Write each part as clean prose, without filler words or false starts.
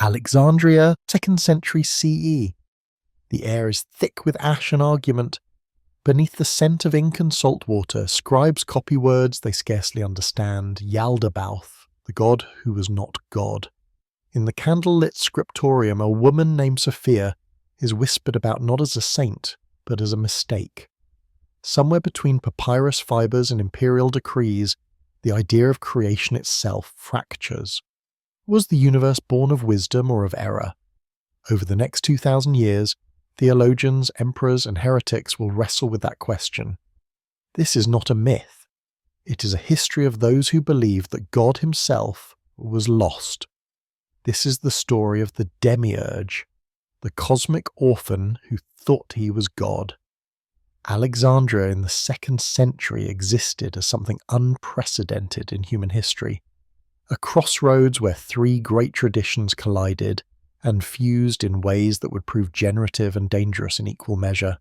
Alexandria, 2nd century CE. The air is thick with ash and argument. Beneath the scent of ink and salt water, scribes copy words they scarcely understand. Yaldabaoth, the god who was not God. In the candle-lit scriptorium, a woman named Sophia is whispered about not as a saint, but as a mistake. Somewhere between papyrus fibres and imperial decrees, the idea of creation itself fractures. Was the universe born of wisdom or of error? Over the next 2,000 years, theologians, emperors, and heretics will wrestle with that question. This is not a myth. It is a history of those who believe that God himself was lost. This is the story of the Demiurge, the cosmic orphan who thought he was God. Alexandria in the 2nd century existed as something unprecedented in human history, a crossroads where 3 great traditions collided and fused in ways that would prove generative and dangerous in equal measure.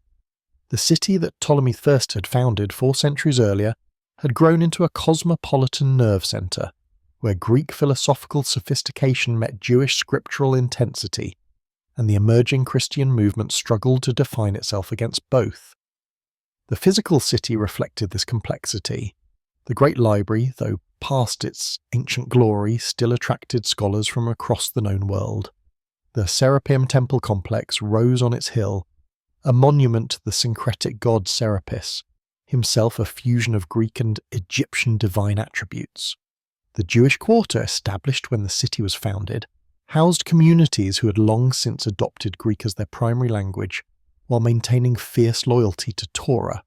The city that Ptolemy I had founded 4 centuries earlier had grown into a cosmopolitan nerve centre, where Greek philosophical sophistication met Jewish scriptural intensity, and the emerging Christian movement struggled to define itself against both. The physical city reflected this complexity. The great library, though past its ancient glory, still attracted scholars from across the known world. The Serapeum temple complex rose on its hill, a monument to the syncretic god Serapis, himself a fusion of Greek and Egyptian divine attributes. The Jewish quarter, established when the city was founded, housed communities who had long since adopted Greek as their primary language, while maintaining fierce loyalty to Torah.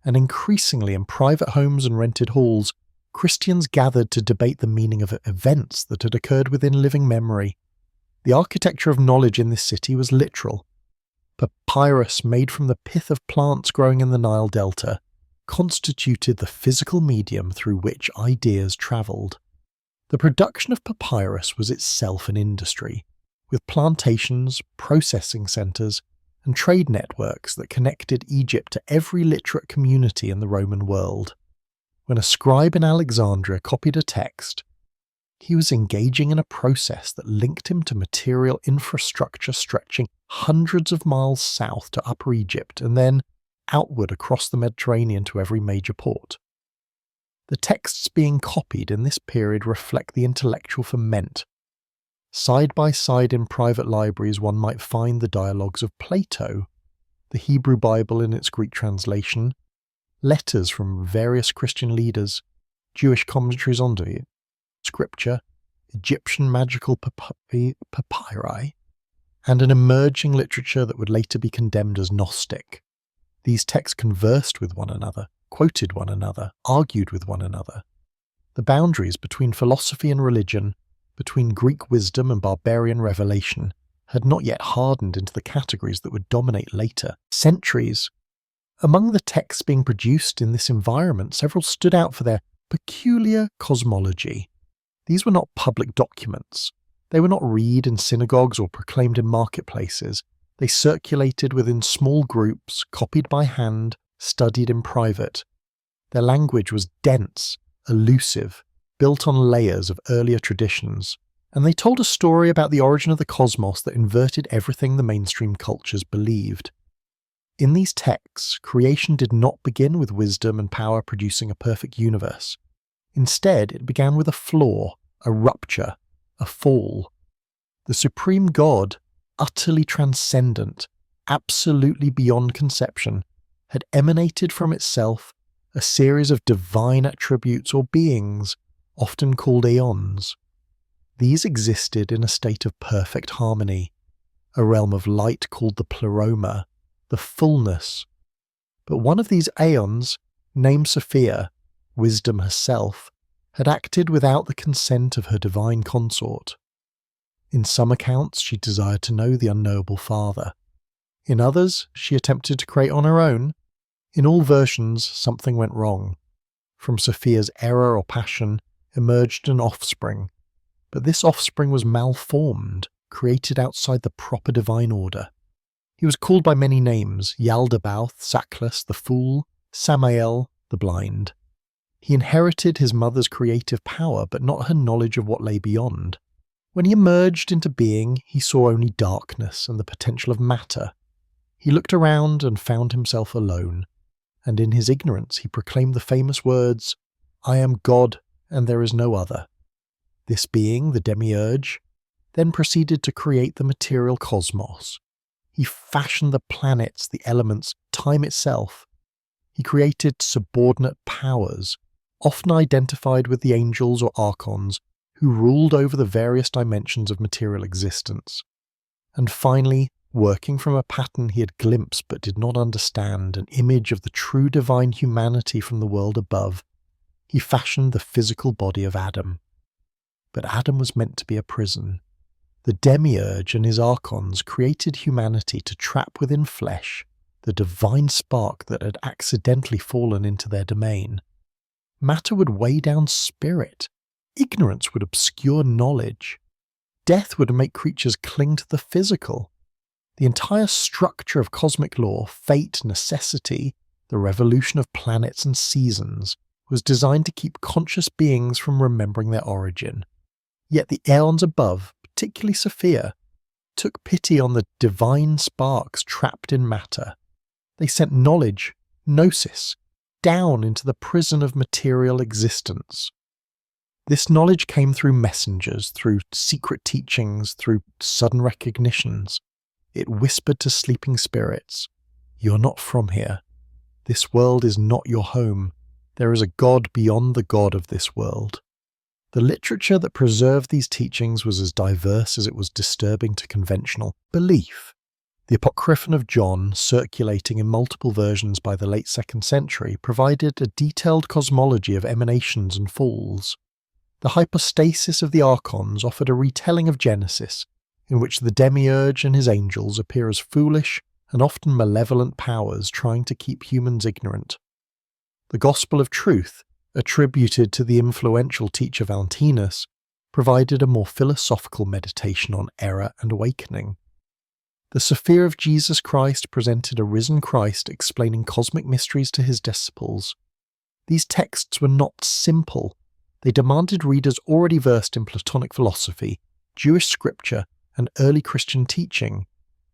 And increasingly in private homes and rented halls, Christians gathered to debate the meaning of events that had occurred within living memory. The architecture of knowledge in this city was literal. Papyrus, made from the pith of plants growing in the Nile Delta, constituted the physical medium through which ideas travelled. The production of papyrus was itself an industry, with plantations, processing centres, and trade networks that connected Egypt to every literate community in the Roman world. When a scribe in Alexandria copied a text, he was engaging in a process that linked him to material infrastructure stretching hundreds of miles south to Upper Egypt and then outward across the Mediterranean to every major port. The texts being copied in this period reflect the intellectual ferment. Side by side in private libraries one might find the dialogues of Plato, the Hebrew Bible in its Greek translation, letters from various Christian leaders, Jewish commentaries on it, scripture, Egyptian magical papyri, and an emerging literature that would later be condemned as Gnostic. These texts conversed with one another, quoted one another, argued with one another. The boundaries between philosophy and religion, between Greek wisdom and barbarian revelation, had not yet hardened into the categories that would dominate later centuries. Among the texts being produced in this environment, several stood out for their peculiar cosmology. These were not public documents. They were not read in synagogues or proclaimed in marketplaces. They circulated within small groups, copied by hand, studied in private. Their language was dense, elusive, built on layers of earlier traditions, and they told a story about the origin of the cosmos that inverted everything the mainstream cultures believed. In these texts, creation did not begin with wisdom and power producing a perfect universe. Instead, it began with a flaw, a rupture, a fall. The supreme God, utterly transcendent, absolutely beyond conception, had emanated from itself a series of divine attributes or beings, often called aeons. These existed in a state of perfect harmony, a realm of light called the pleroma, the fullness. But one of these aeons, named Sophia, wisdom herself, had acted without the consent of her divine consort. In some accounts, she desired to know the unknowable Father. In others, she attempted to create on her own. In all versions, something went wrong. From Sophia's error or passion emerged an offspring, but this offspring was malformed, created outside the proper divine order. He was called by many names: Yaldabaoth, Sackless, the Fool, Samael, the Blind. He inherited his mother's creative power, but not her knowledge of what lay beyond. When he emerged into being, he saw only darkness and the potential of matter. He looked around and found himself alone, and in his ignorance he proclaimed the famous words, "I am God, and there is no other." This being, the Demiurge, then proceeded to create the material cosmos. He fashioned the planets, the elements, time itself. He created subordinate powers, often identified with the angels or archons, who ruled over the various dimensions of material existence. And finally, working from a pattern he had glimpsed but did not understand, an image of the true divine humanity from the world above, he fashioned the physical body of Adam. But Adam was meant to be a prison. The Demiurge and his archons created humanity to trap within flesh the divine spark that had accidentally fallen into their domain. Matter would weigh down spirit. Ignorance would obscure knowledge. Death would make creatures cling to the physical. The entire structure of cosmic law, fate, necessity, the revolution of planets and seasons, was designed to keep conscious beings from remembering their origin. Yet the aeons above, particularly Sophia, took pity on the divine sparks trapped in matter. They sent knowledge, gnosis, down into the prison of material existence. This knowledge came through messengers, through secret teachings, through sudden recognitions. It whispered to sleeping spirits, "You are not from here. This world is not your home. There is a God beyond the God of this world." The literature that preserved these teachings was as diverse as it was disturbing to conventional belief. The Apocryphon of John, circulating in multiple versions by the late 2nd century, provided a detailed cosmology of emanations and falls. The hypostasis of the archons offered a retelling of Genesis, in which the Demiurge and his angels appear as foolish and often malevolent powers trying to keep humans ignorant. The Gospel of Truth, attributed to the influential teacher Valentinus, provided a more philosophical meditation on error and awakening. The Sophia of Jesus Christ presented a risen Christ explaining cosmic mysteries to his disciples. These texts were not simple. They demanded readers already versed in Platonic philosophy, Jewish scripture, and early Christian teaching.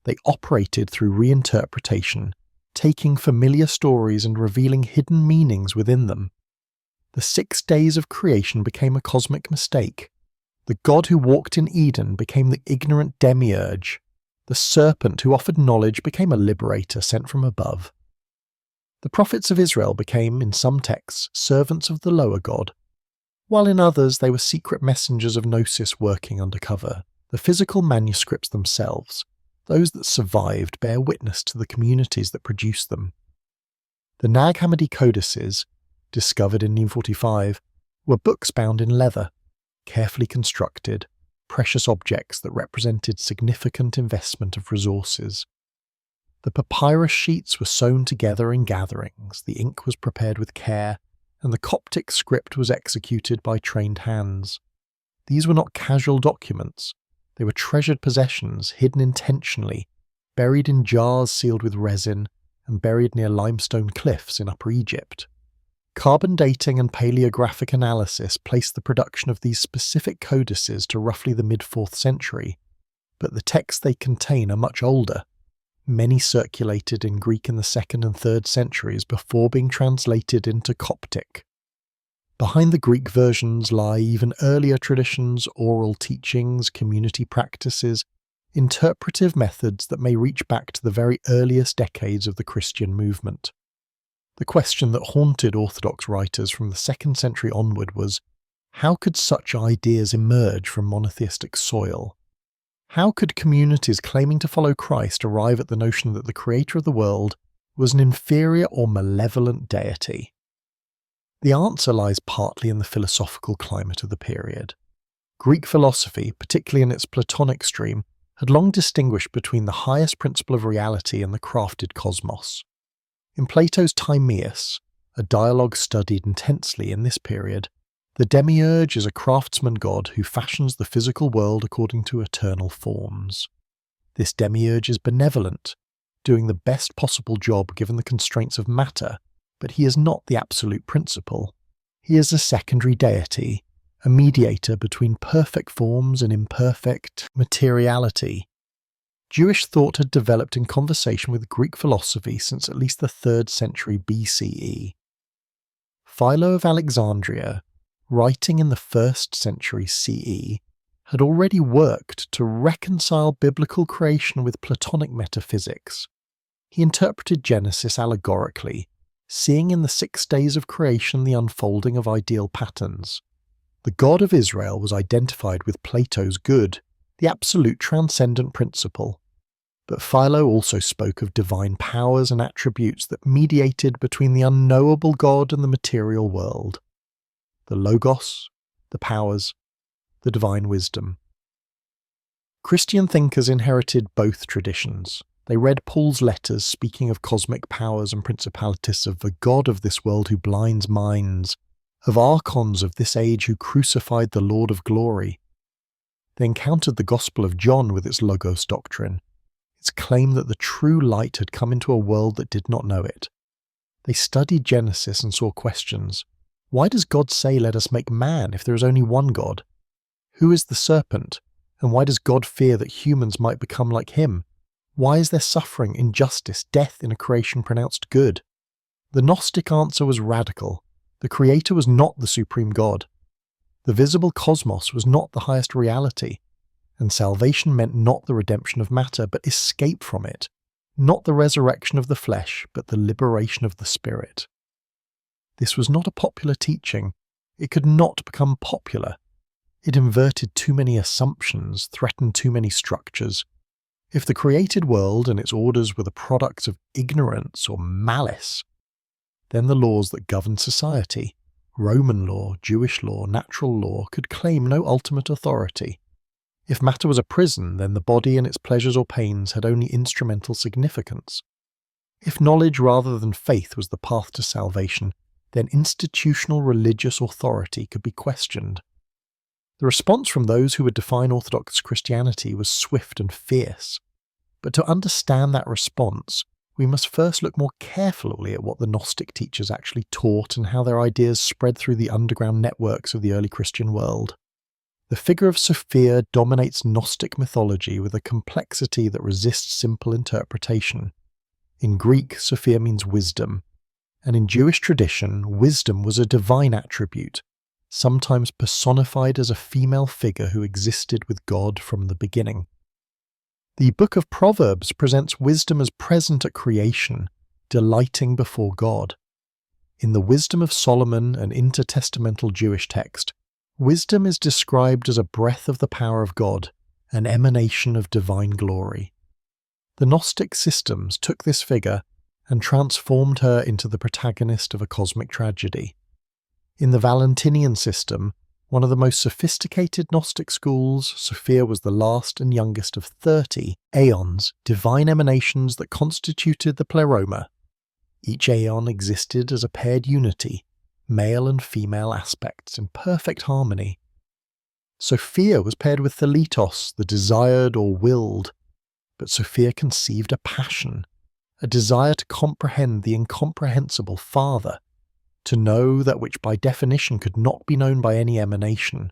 They operated through reinterpretation, taking familiar stories and revealing hidden meanings within them. The 6 days of creation became a cosmic mistake. The God who walked in Eden became the ignorant Demiurge. The serpent who offered knowledge became a liberator sent from above. The prophets of Israel became, in some texts, servants of the lower God, while in others they were secret messengers of Gnosis working undercover. The physical manuscripts themselves, those that survived, bear witness to the communities that produced them. The Nag Hammadi codices, discovered in 945, were books bound in leather, carefully constructed, precious objects that represented significant investment of resources. The papyrus sheets were sewn together in gatherings, the ink was prepared with care, and the Coptic script was executed by trained hands. These were not casual documents. They were treasured possessions, hidden intentionally, buried in jars sealed with resin, and buried near limestone cliffs in Upper Egypt. Carbon dating and paleographic analysis placed the production of these specific codices to roughly the mid-4th century, but the texts they contain are much older. Many circulated in Greek in the 2nd and 3rd centuries before being translated into Coptic. Behind the Greek versions lie even earlier traditions, oral teachings, community practices, interpretive methods that may reach back to the very earliest decades of the Christian movement. The question that haunted Orthodox writers from the 2nd century onward was, how could such ideas emerge from monotheistic soil? How could communities claiming to follow Christ arrive at the notion that the creator of the world was an inferior or malevolent deity? The answer lies partly in the philosophical climate of the period. Greek philosophy, particularly in its Platonic stream, had long distinguished between the highest principle of reality and the crafted cosmos. In Plato's Timaeus, a dialogue studied intensely in this period, the Demiurge is a craftsman god who fashions the physical world according to eternal forms. This Demiurge is benevolent, doing the best possible job given the constraints of matter, but he is not the absolute principle. He is a secondary deity, a mediator between perfect forms and imperfect materiality. Jewish thought had developed in conversation with Greek philosophy since at least the 3rd century BCE. Philo of Alexandria, writing in the 1st century CE, had already worked to reconcile biblical creation with Platonic metaphysics. He interpreted Genesis allegorically, seeing in the 6 days of creation the unfolding of ideal patterns. The God of Israel was identified with Plato's good, the absolute transcendent principle. But Philo also spoke of divine powers and attributes that mediated between the unknowable God and the material world. The Logos, the powers, the divine wisdom. Christian thinkers inherited both traditions. They read Paul's letters speaking of cosmic powers and principalities, of the God of this world who blinds minds, of archons of this age who crucified the Lord of glory. They encountered the Gospel of John with its Logos doctrine, its claim that the true light had come into a world that did not know it. They studied Genesis and saw questions. Why does God say, "Let us make man," if there is only one God? Who is the serpent? And why does God fear that humans might become like him? Why is there suffering, injustice, death in a creation pronounced good? The Gnostic answer was radical. The Creator was not the supreme God. The visible cosmos was not the highest reality. And salvation meant not the redemption of matter, but escape from it. Not the resurrection of the flesh, but the liberation of the spirit. This was not a popular teaching. It could not become popular. It inverted too many assumptions, threatened too many structures. If the created world and its orders were the products of ignorance or malice, then the laws that govern society, Roman law, Jewish law, natural law, could claim no ultimate authority. If matter was a prison, then the body and its pleasures or pains had only instrumental significance. If knowledge rather than faith was the path to salvation, then institutional religious authority could be questioned. The response from those who would define Orthodox Christianity was swift and fierce. But to understand that response, we must first look more carefully at what the Gnostic teachers actually taught and how their ideas spread through the underground networks of the early Christian world. The figure of Sophia dominates Gnostic mythology with a complexity that resists simple interpretation. In Greek, Sophia means wisdom, and in Jewish tradition, wisdom was a divine attribute, sometimes personified as a female figure who existed with God from the beginning. The Book of Proverbs presents wisdom as present at creation, delighting before God. In the Wisdom of Solomon, an intertestamental Jewish text, wisdom is described as a breath of the power of God, an emanation of divine glory. The Gnostic systems took this figure and transformed her into the protagonist of a cosmic tragedy. In the Valentinian system, one of the most sophisticated Gnostic schools, Sophia was the last and youngest of 30 aeons, divine emanations that constituted the pleroma. Each aeon existed as a paired unity, male and female aspects in perfect harmony. Sophia was paired with Theletos, the desired or willed, but Sophia conceived a passion, a desire to comprehend the incomprehensible Father, to know that which by definition could not be known by any emanation.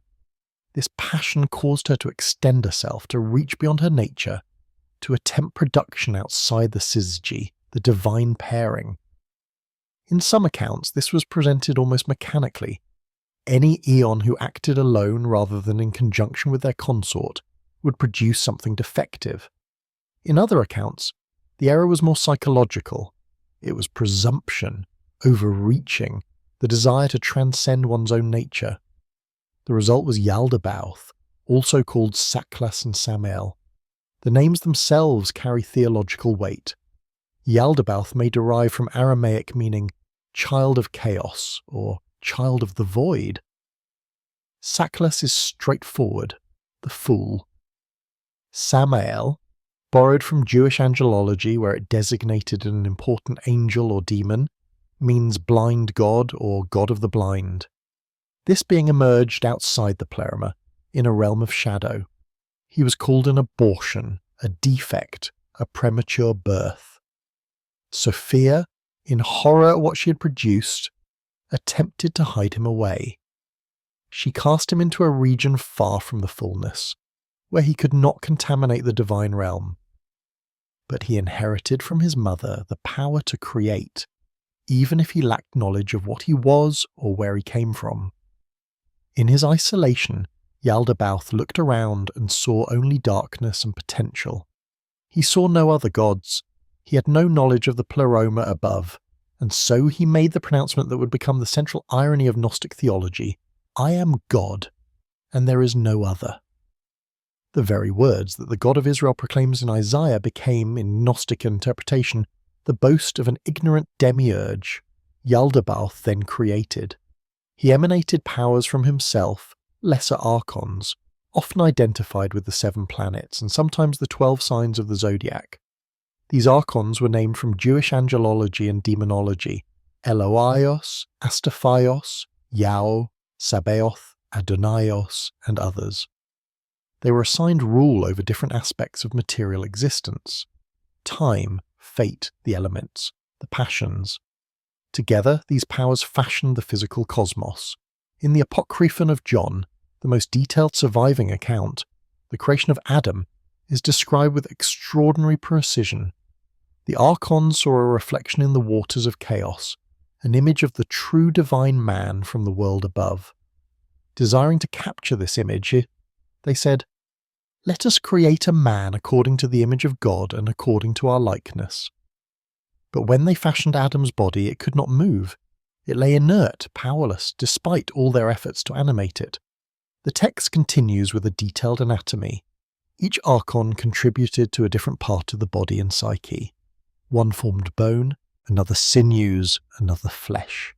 This passion caused her to extend herself, to reach beyond her nature, to attempt production outside the syzygy, the divine pairing. In some accounts, this was presented almost mechanically. Any eon who acted alone rather than in conjunction with their consort would produce something defective. In other accounts, the error was more psychological. It was presumption, overreaching, the desire to transcend one's own nature. The result was Yaldabaoth, also called Saklas and Samael. The names themselves carry theological weight. Yaldabaoth may derive from Aramaic meaning child of chaos or child of the void. Saklas is straightforward, the fool. Samael, borrowed from Jewish angelology where it designated an important angel or demon, means blind god or god of the blind. This being emerged outside the pleroma, in a realm of shadow. He was called an abortion, a defect, a premature birth. Sophia, in horror at what she had produced, attempted to hide him away. she cast him into a region far from the fullness, where he could not contaminate the divine realm. But he inherited from his mother the power to create, even if he lacked knowledge of what he was or where he came from. In his isolation, Yaldabaoth looked around and saw only darkness and potential. He saw no other gods. He had no knowledge of the pleroma above, and so he made the pronouncement that would become the central irony of Gnostic theology: I am God, and there is no other. The very words that the God of Israel proclaims in Isaiah became, in Gnostic interpretation, the boast of an ignorant demiurge Yaldabaoth then created. He emanated powers from himself, lesser archons, often identified with the 7 planets and sometimes the 12 signs of the zodiac. These archons were named from Jewish angelology and demonology: Eloios, Astaphios, Yao, Sabaoth, Adonaios, and others. They were assigned rule over different aspects of material existence: time, fate, the elements, the passions. Together, these powers fashioned the physical cosmos. In the Apocryphon of John, the most detailed surviving account, the creation of Adam is described with extraordinary precision. The archons saw a reflection in the waters of chaos, an image of the true divine man from the world above. Desiring to capture this image, they said, "Let us create a man according to the image of God and according to our likeness." But when they fashioned Adam's body, it could not move. It lay inert, powerless, despite all their efforts to animate it. The text continues with a detailed anatomy. Each archon contributed to a different part of the body and psyche. One formed bone, another sinews, another flesh.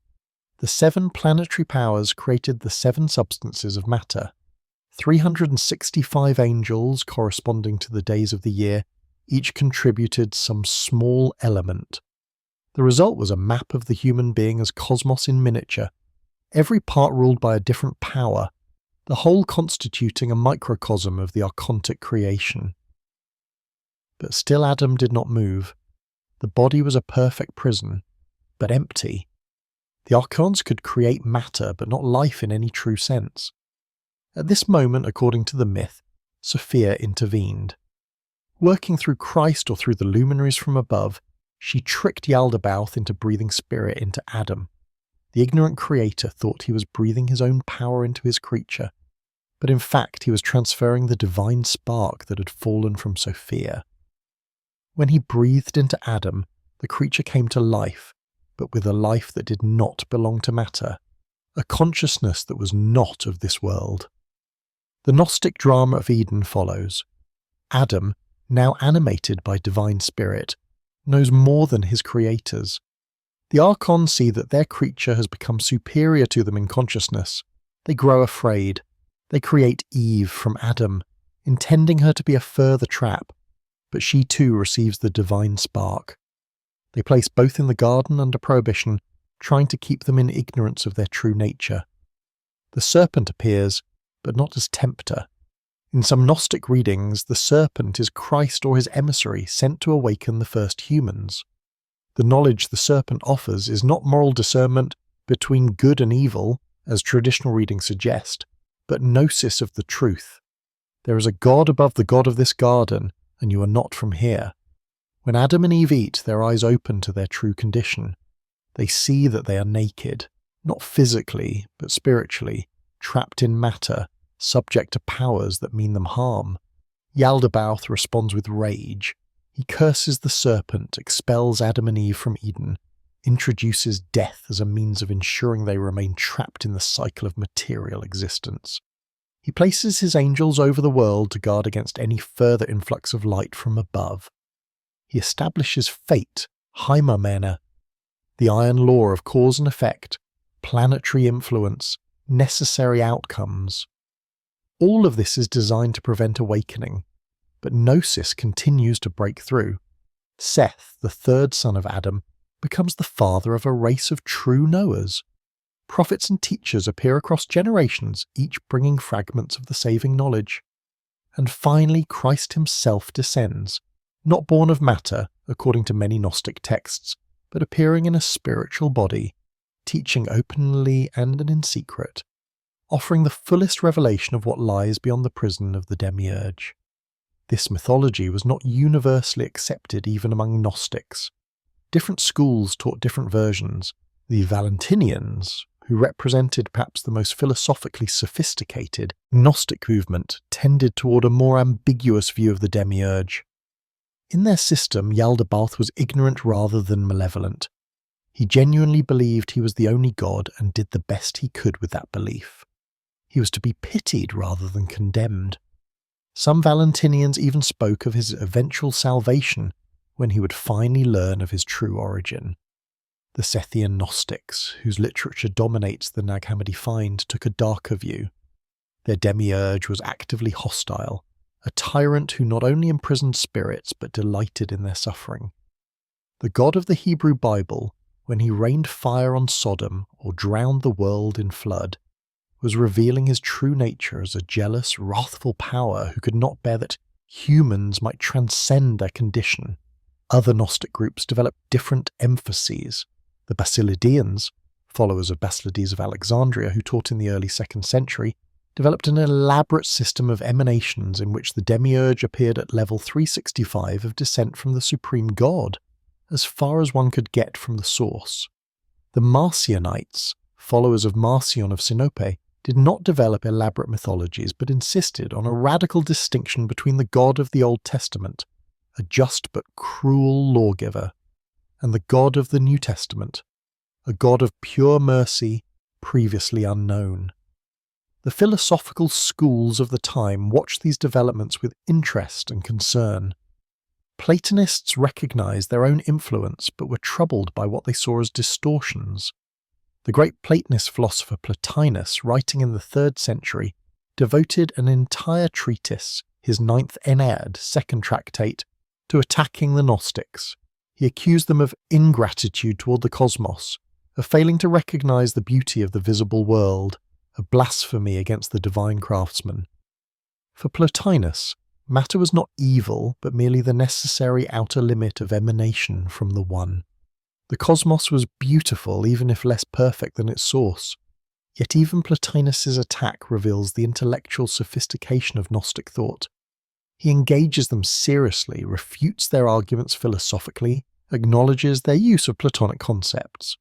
The 7 planetary powers created the 7 substances of matter. 365 angels, corresponding to the days of the year, each contributed some small element. The result was a map of the human being as cosmos in miniature, every part ruled by a different power, the whole constituting a microcosm of the archontic creation. But still Adam did not move. The body was a perfect prison, but empty. The archons could create matter, but not life in any true sense. At this moment, according to the myth, Sophia intervened. Working through Christ or through the luminaries from above, she tricked Yaldabaoth into breathing spirit into Adam. The ignorant creator thought he was breathing his own power into his creature, but in fact he was transferring the divine spark that had fallen from Sophia. When he breathed into Adam, the creature came to life, but with a life that did not belong to matter, a consciousness that was not of this world. The Gnostic drama of Eden follows. Adam, now animated by divine spirit, knows more than his creators. The archons see that their creature has become superior to them in consciousness. They grow afraid. They create Eve from Adam, intending her to be a further trap, but she too receives the divine spark. They place both in the garden under prohibition, trying to keep them in ignorance of their true nature. The serpent appears, but not as tempter. In some Gnostic readings, the serpent is Christ or his emissary sent to awaken the first humans. The knowledge the serpent offers is not moral discernment between good and evil, as traditional readings suggest, but gnosis of the truth. There is a God above the God of this garden, and you are not from here. When Adam and Eve eat, their eyes open to their true condition. They see that they are naked, not physically, but spiritually, trapped in matter, subject to powers that mean them harm. Yaldabaoth responds with rage. He curses the serpent, expels Adam and Eve from Eden, introduces death as a means of ensuring they remain trapped in the cycle of material existence. He places his angels over the world to guard against any further influx of light from above. He establishes fate, Haimamena, the iron law of cause and effect, planetary influence, necessary outcomes. All of this is designed to prevent awakening, but Gnosis continues to break through. Seth, the third son of Adam, becomes the father of a race of true knowers. Prophets and teachers appear across generations, each bringing fragments of the saving knowledge. And finally Christ himself descends, not born of matter, according to many Gnostic texts, but appearing in a spiritual body, teaching openly and in secret. offering the fullest revelation of what lies beyond the prison of the Demiurge. This mythology was not universally accepted even among Gnostics. Different schools taught different versions. The Valentinians, who represented perhaps the most philosophically sophisticated Gnostic movement, tended toward a more ambiguous view of the Demiurge. In their system, Yaldabaoth was ignorant rather than malevolent. He genuinely believed he was the only god and did the best he could with that belief. He was to be pitied rather than condemned. Some Valentinians even spoke of his eventual salvation when he would finally learn of his true origin. The Sethian Gnostics, whose literature dominates the Nag Hammadi find, took a darker view. Their Demiurge was actively hostile, a tyrant who not only imprisoned spirits but delighted in their suffering. The God of the Hebrew Bible, when he rained fire on Sodom or drowned the world in flood, was revealing his true nature as a jealous, wrathful power who could not bear that humans might transcend their condition. Other Gnostic groups developed different emphases. The Basilideans, followers of Basilides of Alexandria who taught in the early 2nd century, developed an elaborate system of emanations in which the Demiurge appeared at level 365 of descent from the supreme god, as far as one could get from the source. The Marcionites, followers of Marcion of Sinope, did not develop elaborate mythologies but insisted on a radical distinction between the God of the Old Testament, a just but cruel lawgiver, and the God of the New Testament, a God of pure mercy, previously unknown. The philosophical schools of the time watched these developments with interest and concern. Platonists recognized their own influence but were troubled by what they saw as distortions. The great Platonist philosopher Plotinus, writing in the 3rd century, devoted an entire treatise, his 9th Ennead, 2nd tractate, to attacking the Gnostics. He accused them of ingratitude toward the cosmos, of failing to recognize the beauty of the visible world, of blasphemy against the divine craftsman. For Plotinus, matter was not evil, but merely the necessary outer limit of emanation from the One. The cosmos was beautiful, even if less perfect than its source. Yet even Plotinus's attack reveals the intellectual sophistication of Gnostic thought. He engages them seriously, refutes their arguments philosophically, acknowledges their use of Platonic concepts.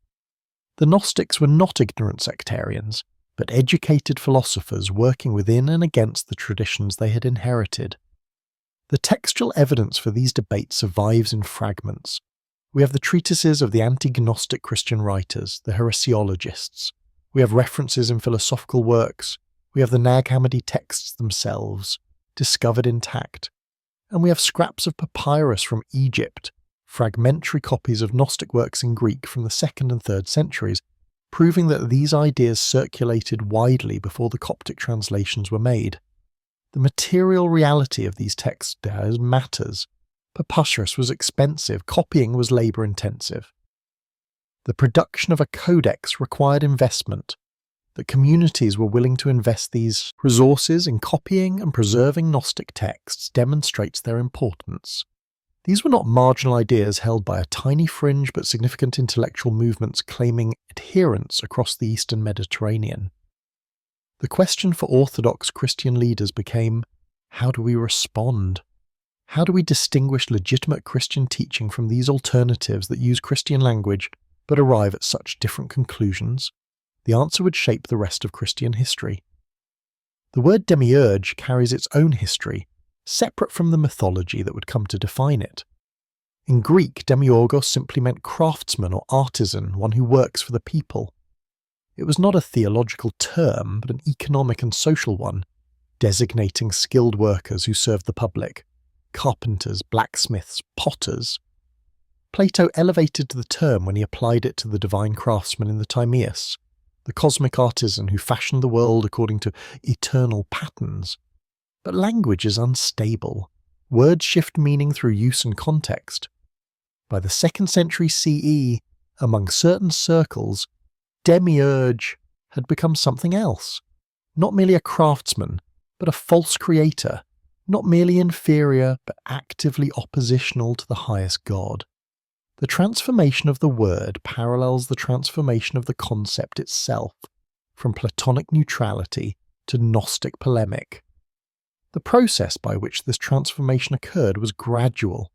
The Gnostics were not ignorant sectarians, but educated philosophers working within and against the traditions they had inherited. The textual evidence for these debates survives in fragments. We have the treatises of the anti-Gnostic Christian writers, the heresiologists. We have references in philosophical works. We have the Nag Hammadi texts themselves, discovered intact. And we have scraps of papyrus from Egypt, fragmentary copies of Gnostic works in Greek from the 2nd and 3rd centuries, proving that these ideas circulated widely before the Coptic translations were made. The material reality of these texts matters. Papyrus was expensive, copying was labour-intensive. The production of a codex required investment. That communities were willing to invest these resources in copying and preserving Gnostic texts demonstrates their importance. These were not marginal ideas held by a tiny fringe but significant intellectual movements claiming adherence across the Eastern Mediterranean. The question for Orthodox Christian leaders became, how do we respond? How do we distinguish legitimate Christian teaching from these alternatives that use Christian language but arrive at such different conclusions? The answer would shape the rest of Christian history. The word demiurge carries its own history, separate from the mythology that would come to define it. In Greek, demiurgos simply meant craftsman or artisan, one who works for the people. It was not a theological term, but an economic and social one, designating skilled workers who served the public. Carpenters, blacksmiths, potters. Plato elevated the term when he applied it to the divine craftsman in the Timaeus, the cosmic artisan who fashioned the world according to eternal patterns. But language is unstable. Words shift meaning through use and context. By the 2nd century CE, among certain circles, demiurge had become something else. Not merely a craftsman, but a false creator. Not merely inferior, but actively oppositional to the highest God. The transformation of the word parallels the transformation of the concept itself, from Platonic neutrality to Gnostic polemic. The process by which this transformation occurred was gradual.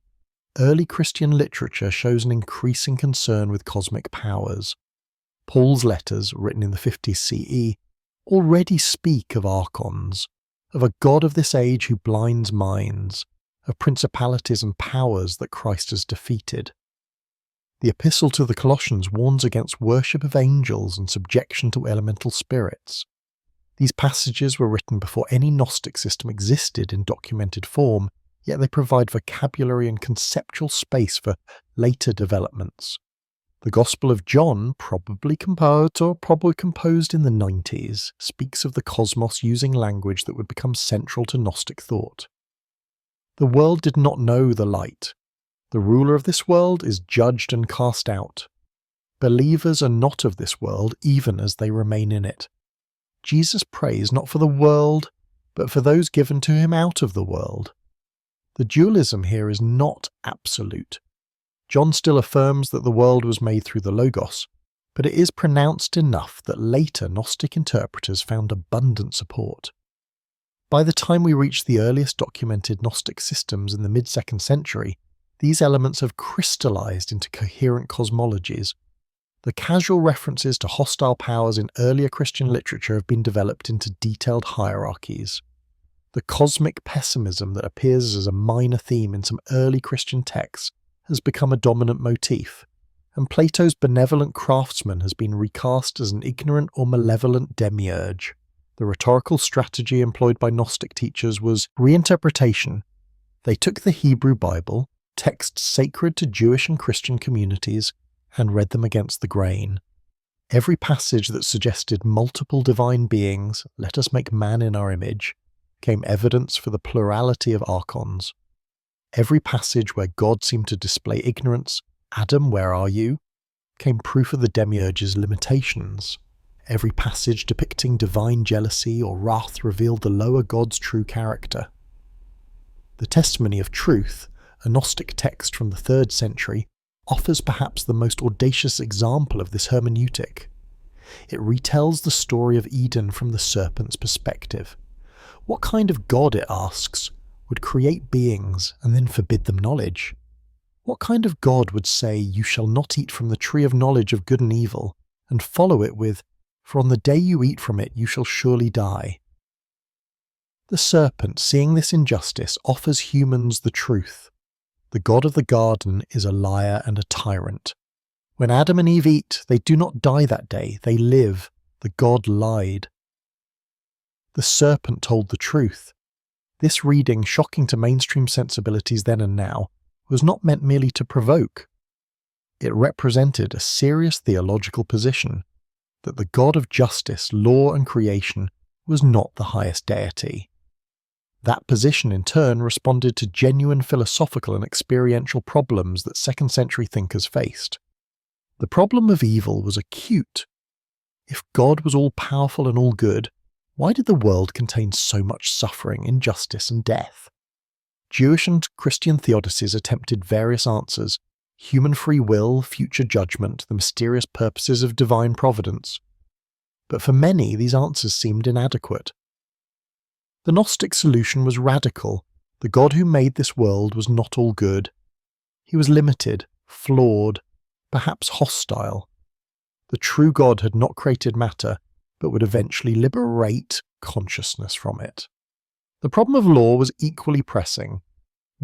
Early Christian literature shows an increasing concern with cosmic powers. Paul's letters, written in the 50s CE, already speak of archons, of a god of this age who blinds minds, of principalities and powers that Christ has defeated. The Epistle to the Colossians warns against worship of angels and subjection to elemental spirits. These passages were written before any Gnostic system existed in documented form, yet they provide vocabulary and conceptual space for later developments. The Gospel of John, probably composed in the 90s, speaks of the cosmos using language that would become central to Gnostic thought. The world did not know the light. The ruler of this world is judged and cast out. Believers are not of this world, even as they remain in it. Jesus prays not for the world, but for those given to him out of the world. The dualism here is not absolute. John still affirms that the world was made through the Logos, but it is pronounced enough that later Gnostic interpreters found abundant support. By the time we reach the earliest documented Gnostic systems in the mid-2nd century, these elements have crystallized into coherent cosmologies. The casual references to hostile powers in earlier Christian literature have been developed into detailed hierarchies. The cosmic pessimism that appears as a minor theme in some early Christian texts has become a dominant motif, and Plato's benevolent craftsman has been recast as an ignorant or malevolent demiurge. The rhetorical strategy employed by Gnostic teachers was reinterpretation. They took the Hebrew Bible, texts sacred to Jewish and Christian communities, and read them against the grain. Every passage that suggested multiple divine beings, let us make man in our image, came evidence for the plurality of archons. Every passage where God seemed to display ignorance, Adam, where are you?, came proof of the demiurge's limitations. Every passage depicting divine jealousy or wrath revealed the lower god's true character. The Testimony of Truth, a Gnostic text from the 3rd century, offers perhaps the most audacious example of this hermeneutic. It retells the story of Eden from the serpent's perspective. What kind of God, it asks, would create beings and then forbid them knowledge? What kind of God would say, "You shall not eat from the tree of knowledge of good and evil," and follow it with, "For on the day you eat from it you shall surely die"? The serpent, seeing this injustice, offers humans the truth. The God of the garden is a liar and a tyrant. When Adam and Eve eat, they do not die that day, they live. The God lied. The serpent told the truth. This reading, shocking to mainstream sensibilities then and now, was not meant merely to provoke. It represented a serious theological position, that the God of justice, law and creation was not the highest deity. That position in turn responded to genuine philosophical and experiential problems that 2nd century thinkers faced. The problem of evil was acute. If God was all-powerful and all-good, why did the world contain so much suffering, injustice and death? Jewish and Christian theodicies attempted various answers: human free will, future judgment, the mysterious purposes of divine providence. But for many, these answers seemed inadequate. The Gnostic solution was radical. The God who made this world was not all good. He was limited, flawed, perhaps hostile. The true God had not created matter, but would eventually liberate consciousness from it. The problem of law was equally pressing.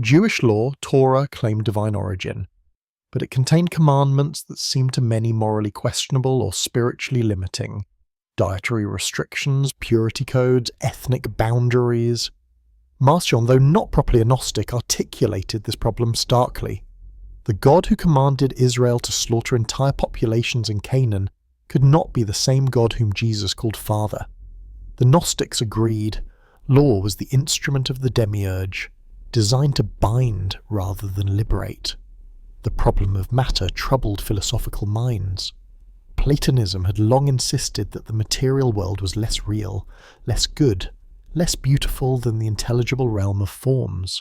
Jewish law, Torah, claimed divine origin, but it contained commandments that seemed to many morally questionable or spiritually limiting. Dietary restrictions, purity codes, ethnic boundaries. Marcion, though not properly a Gnostic, articulated this problem starkly. The God who commanded Israel to slaughter entire populations in Canaan could not be the same God whom Jesus called Father. The Gnostics agreed. Law was the instrument of the Demiurge, designed to bind rather than liberate. The problem of matter troubled philosophical minds. Platonism had long insisted that the material world was less real, less good, less beautiful than the intelligible realm of forms.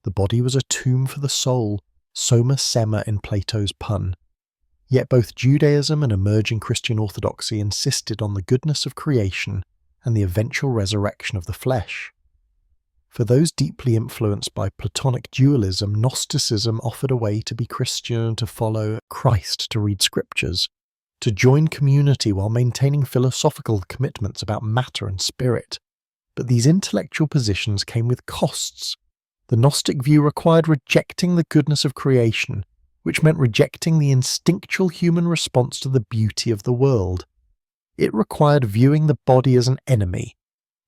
The body was a tomb for the soul, soma sema in Plato's pun. Yet both Judaism and emerging Christian orthodoxy insisted on the goodness of creation and the eventual resurrection of the flesh. For those deeply influenced by Platonic dualism, Gnosticism offered a way to be Christian, to follow Christ, to read scriptures, to join community while maintaining philosophical commitments about matter and spirit. But these intellectual positions came with costs. The Gnostic view required rejecting the goodness of creation, which meant rejecting the instinctual human response to the beauty of the world. It required viewing the body as an enemy,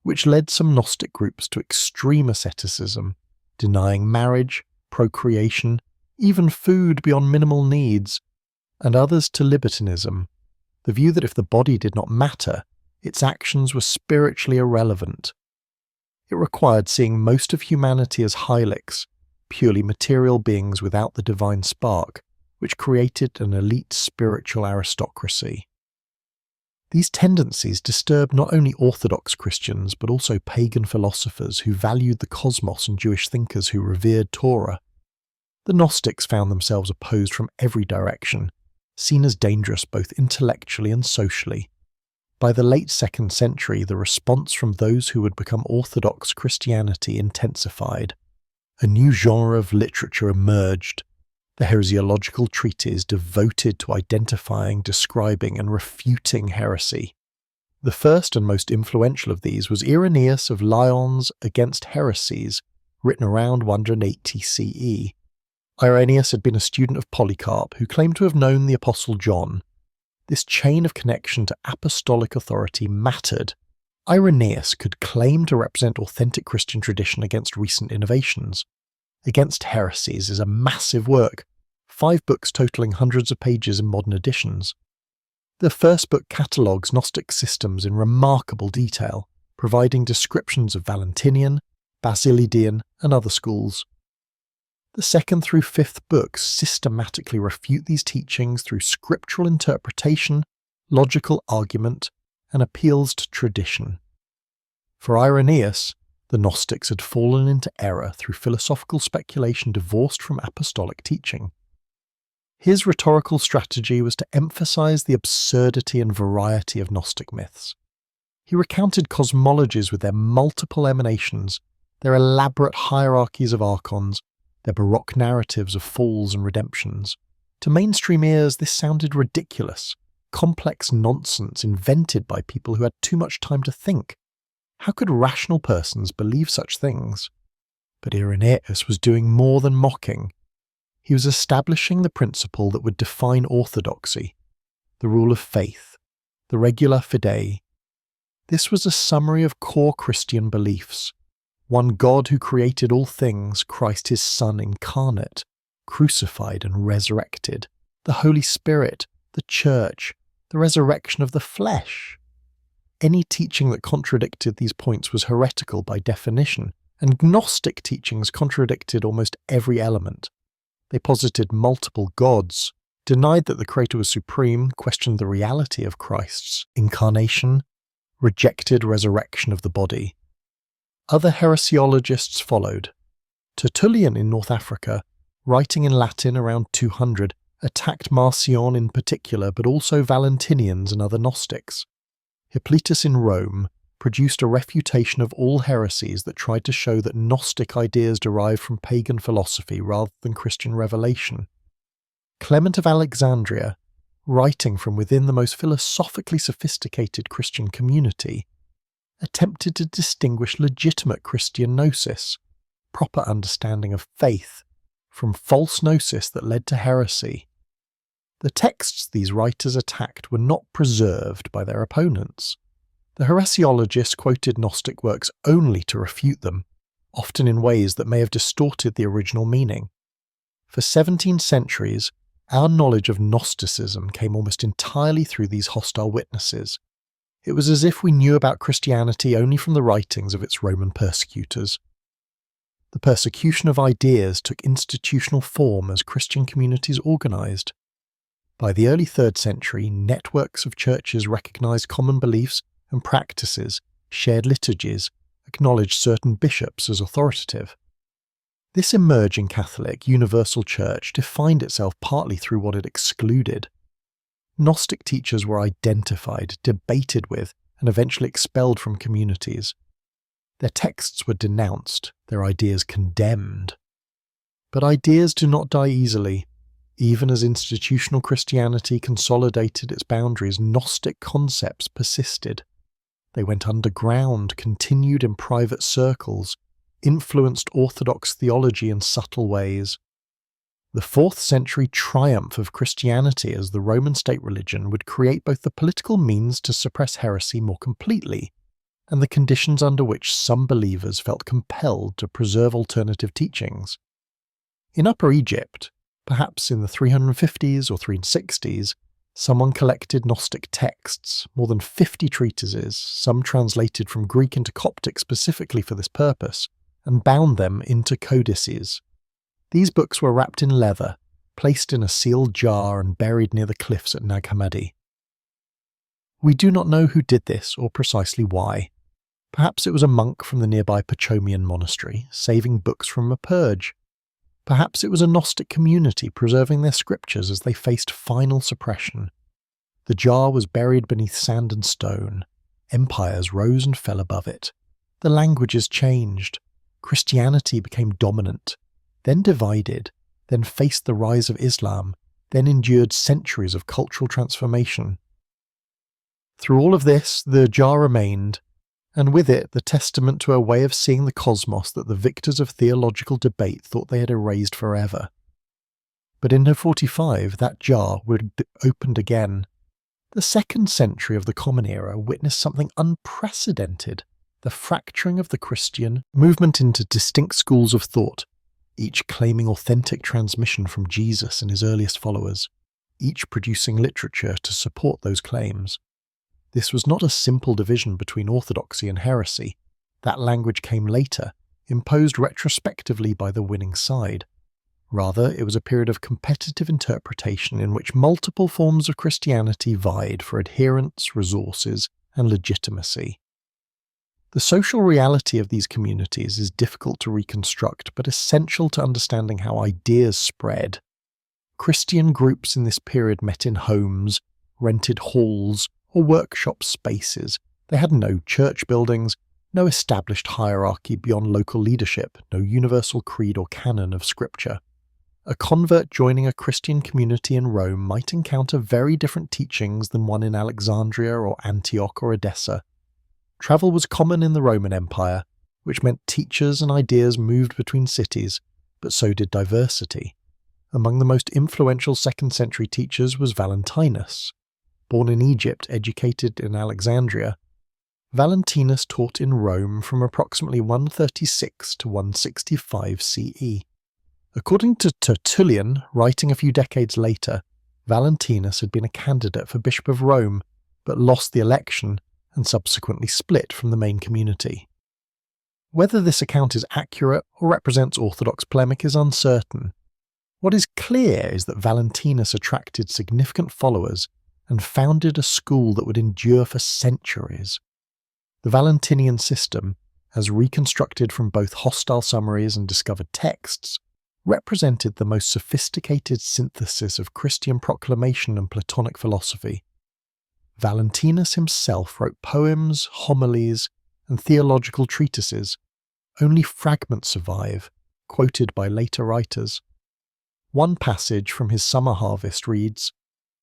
which led some Gnostic groups to extreme asceticism, denying marriage, procreation, even food beyond minimal needs, and others to libertinism, the view that if the body did not matter, its actions were spiritually irrelevant. It required seeing most of humanity as hylics, purely material beings without the divine spark, which created an elite spiritual aristocracy. These tendencies disturbed not only Orthodox Christians but also pagan philosophers who valued the cosmos and Jewish thinkers who revered Torah. The Gnostics found themselves opposed from every direction, seen as dangerous both intellectually and socially. By the late 2nd century, the response from those who would become Orthodox Christianity intensified. A new genre of literature emerged, the heresiological treatise devoted to identifying, describing, and refuting heresy. The first and most influential of these was Irenaeus of Lyons Against Heresies, written around 180 CE. Irenaeus had been a student of Polycarp, who claimed to have known the Apostle John. This chain of connection to apostolic authority mattered. Irenaeus could claim to represent authentic Christian tradition against recent innovations. Against Heresies is a massive work, 5 books totaling hundreds of pages in modern editions. The first book catalogues Gnostic systems in remarkable detail, providing descriptions of Valentinian, Basilidian, and other schools. The 2nd through 5th books systematically refute these teachings through scriptural interpretation, logical argument, and appeals to tradition. For Irenaeus, the Gnostics had fallen into error through philosophical speculation divorced from apostolic teaching. His rhetorical strategy was to emphasize the absurdity and variety of Gnostic myths. He recounted cosmologies with their multiple emanations, their elaborate hierarchies of archons, their baroque narratives of falls and redemptions. To mainstream ears, this sounded ridiculous, complex nonsense invented by people who had too much time to think. How could rational persons believe such things? But Irenaeus was doing more than mocking. He was establishing the principle that would define orthodoxy, the rule of faith, the regula fidei. This was a summary of core Christian beliefs. One God who created all things, Christ his Son incarnate, crucified and resurrected, the Holy Spirit, the Church, the resurrection of the flesh. Any teaching that contradicted these points was heretical by definition, and Gnostic teachings contradicted almost every element. They posited multiple gods, denied that the Creator was supreme, questioned the reality of Christ's incarnation, rejected resurrection of the body. Other heresiologists followed. Tertullian in North Africa, writing in Latin around 200, attacked Marcion in particular, but also Valentinians and other Gnostics. Hippolytus in Rome produced a refutation of all heresies that tried to show that Gnostic ideas derived from pagan philosophy rather than Christian revelation. Clement of Alexandria, writing from within the most philosophically sophisticated Christian community, attempted to distinguish legitimate Christian gnosis, proper understanding of faith, from false gnosis that led to heresy. The texts these writers attacked were not preserved by their opponents. The heresiologists quoted Gnostic works only to refute them, often in ways that may have distorted the original meaning. For 17 centuries, our knowledge of Gnosticism came almost entirely through these hostile witnesses. It was as if we knew about Christianity only from the writings of its Roman persecutors. The persecution of ideas took institutional form as Christian communities organized. By the early 3rd century, networks of churches recognized common beliefs and practices, shared liturgies, acknowledged certain bishops as authoritative. This emerging Catholic universal church defined itself partly through what it excluded. Gnostic teachers were identified, debated with, and eventually expelled from communities. Their texts were denounced, their ideas condemned. But ideas do not die easily. Even as institutional Christianity consolidated its boundaries, Gnostic concepts persisted. They went underground, continued in private circles, influenced Orthodox theology in subtle ways. The 4th century triumph of Christianity as the Roman state religion would create both the political means to suppress heresy more completely and the conditions under which some believers felt compelled to preserve alternative teachings. In Upper Egypt, perhaps in the 350s or 360s, someone collected Gnostic texts, more than 50 treatises, some translated from Greek into Coptic specifically for this purpose, and bound them into codices. These books were wrapped in leather, placed in a sealed jar and buried near the cliffs at Nag Hammadi. We do not know who did this or precisely why. Perhaps it was a monk from the nearby Pachomian monastery, saving books from a purge. Perhaps it was a Gnostic community preserving their scriptures as they faced final suppression. The jar was buried beneath sand and stone. Empires rose and fell above it. The languages changed. Christianity became dominant, then divided, then faced the rise of Islam, then endured centuries of cultural transformation. Through all of this, the jar remained, and with it the testament to a way of seeing the cosmos that the victors of theological debate thought they had erased forever. But in 1045, that jar would be opened again. The 2nd century of the Common Era witnessed something unprecedented, the fracturing of the Christian movement into distinct schools of thought, each claiming authentic transmission from Jesus and his earliest followers, each producing literature to support those claims. This was not a simple division between orthodoxy and heresy. That language came later, imposed retrospectively by the winning side. Rather, it was a period of competitive interpretation in which multiple forms of Christianity vied for adherence, resources, and legitimacy. The social reality of these communities is difficult to reconstruct, but essential to understanding how ideas spread. Christian groups in this period met in homes, rented halls, or workshop spaces. They had no church buildings, no established hierarchy beyond local leadership, no universal creed or canon of scripture. A convert joining a Christian community in Rome might encounter very different teachings than one in Alexandria or Antioch or Edessa. Travel was common in the Roman Empire, which meant teachers and ideas moved between cities, but so did diversity. Among the most influential 2nd century teachers was Valentinus. Born in Egypt, educated in Alexandria, Valentinus taught in Rome from approximately 136 to 165 CE. According to Tertullian, writing a few decades later, Valentinus had been a candidate for Bishop of Rome, but lost the election and subsequently split from the main community. Whether this account is accurate or represents orthodox polemic is uncertain. What is clear is that Valentinus attracted significant followers and founded a school that would endure for centuries. The Valentinian system, as reconstructed from both hostile summaries and discovered texts, represented the most sophisticated synthesis of Christian proclamation and Platonic philosophy. Valentinus himself wrote poems, homilies, and theological treatises. Only fragments survive, quoted by later writers. One passage from his Summer Harvest reads,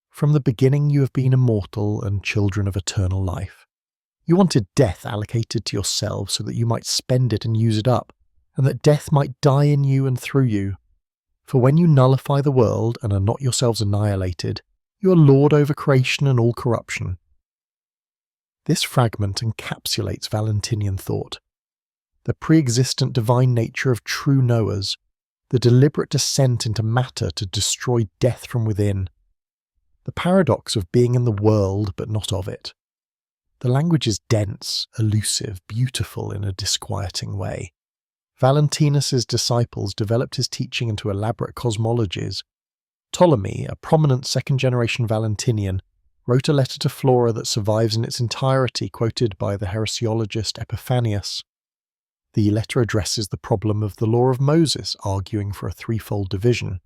"From the beginning you have been immortal and children of eternal life. You wanted death allocated to yourselves so that you might spend it and use it up, and that death might die in you and through you. For when you nullify the world and are not yourselves annihilated, you are lord over creation and all corruption." This fragment encapsulates Valentinian thought. The pre-existent divine nature of true knowers, the deliberate descent into matter to destroy death from within, the paradox of being in the world but not of it. The language is dense, elusive, beautiful in a disquieting way. Valentinus's disciples developed his teaching into elaborate cosmologies. Ptolemy, a prominent second-generation Valentinian, wrote a letter to Flora that survives in its entirety, quoted by the heresiologist Epiphanius. The letter addresses the problem of the law of Moses, arguing for a threefold division.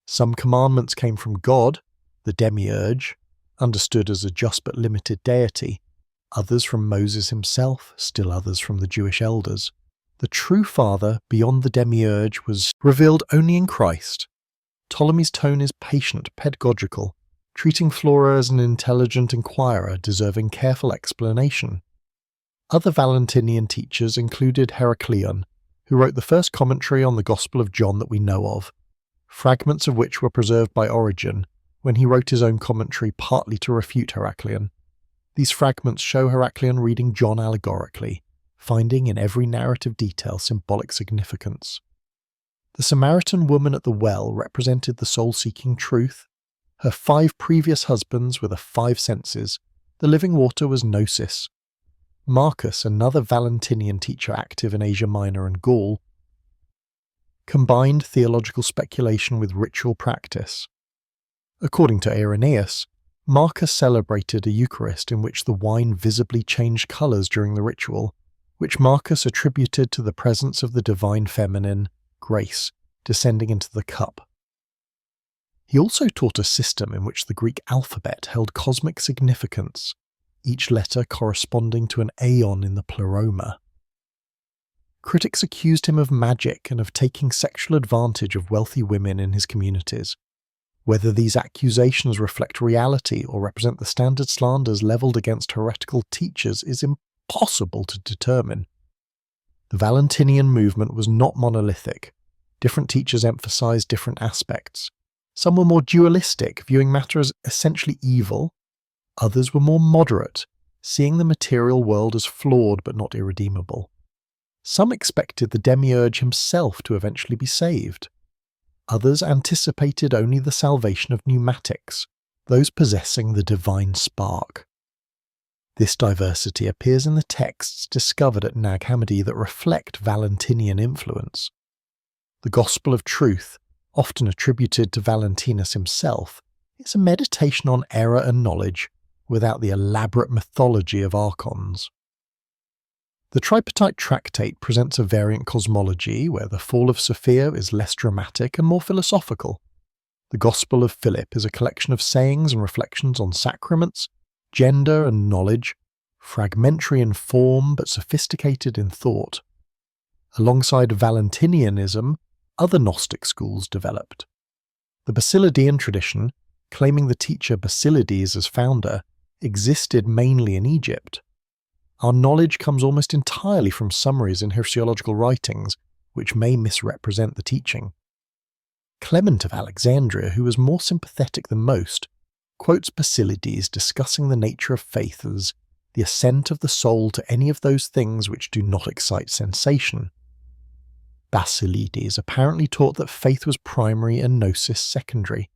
Some commandments came from God, the Demiurge, understood as a just but limited deity, others from Moses himself, still others from the Jewish elders. The true Father, beyond the Demiurge, was revealed only in Christ. Ptolemy's tone is patient, pedagogical, treating Flora as an intelligent inquirer deserving careful explanation. Other Valentinian teachers included Heracleon, who wrote the first commentary on the Gospel of John that we know of, fragments of which were preserved by Origen when he wrote his own commentary partly to refute Heracleon. These fragments show Heracleon reading John allegorically, finding in every narrative detail symbolic significance. The Samaritan woman at the well represented the soul seeking truth. Her 5 previous husbands were the 5 senses. The living water was gnosis. Marcus, another Valentinian teacher active in Asia Minor and Gaul, combined theological speculation with ritual practice. According to Irenaeus, Marcus celebrated a Eucharist in which the wine visibly changed colours during the ritual, which Marcus attributed to the presence of the divine feminine, grace, descending into the cup. He also taught a system in which the Greek alphabet held cosmic significance, each letter corresponding to an aeon in the pleroma. Critics accused him of magic and of taking sexual advantage of wealthy women in his communities. Whether these accusations reflect reality or represent the standard slanders levelled against heretical teachers is impossible to determine. The Valentinian movement was not monolithic. Different teachers emphasized different aspects. Some were more dualistic, viewing matter as essentially evil. Others were more moderate, seeing the material world as flawed but not irredeemable. Some expected the Demiurge himself to eventually be saved. Others anticipated only the salvation of pneumatics, those possessing the divine spark. This diversity appears in the texts discovered at Nag Hammadi that reflect Valentinian influence. The Gospel of Truth, often attributed to Valentinus himself, is a meditation on error and knowledge without the elaborate mythology of archons. The Tripartite Tractate presents a variant cosmology where the fall of Sophia is less dramatic and more philosophical. The Gospel of Philip is a collection of sayings and reflections on sacraments, gender and knowledge, fragmentary in form but sophisticated in thought. Alongside Valentinianism, other Gnostic schools developed. The Basilidean tradition, claiming the teacher Basilides as founder, existed mainly in Egypt. Our knowledge comes almost entirely from summaries in heresiological writings, which may misrepresent the teaching. Clement of Alexandria, who was more sympathetic than most, quotes Basilides discussing the nature of faith as the assent of the soul to any of those things which do not excite sensation. Basilides apparently taught that faith was primary and gnosis secondary,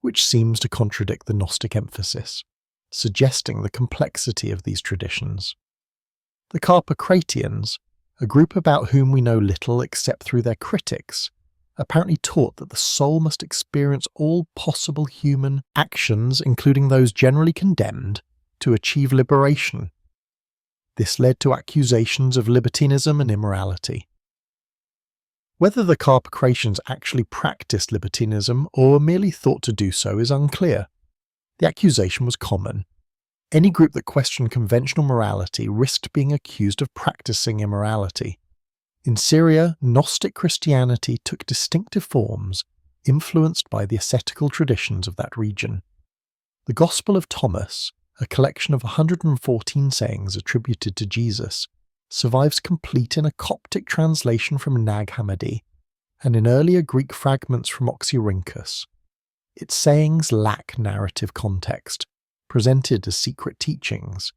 which seems to contradict the Gnostic emphasis, suggesting the complexity of these traditions. The Carpocratians, a group about whom we know little except through their critics, apparently taught that the soul must experience all possible human actions, including those generally condemned, to achieve liberation. This led to accusations of libertinism and immorality. Whether the Carpocratians actually practiced libertinism or merely thought to do so is unclear. The accusation was common. Any group that questioned conventional morality risked being accused of practicing immorality. In Syria, Gnostic Christianity took distinctive forms, influenced by the ascetical traditions of that region. The Gospel of Thomas, a collection of 114 sayings attributed to Jesus, survives complete in a Coptic translation from Nag Hammadi, and in earlier Greek fragments from Oxyrhynchus. Its sayings lack narrative context, presented as secret teachings.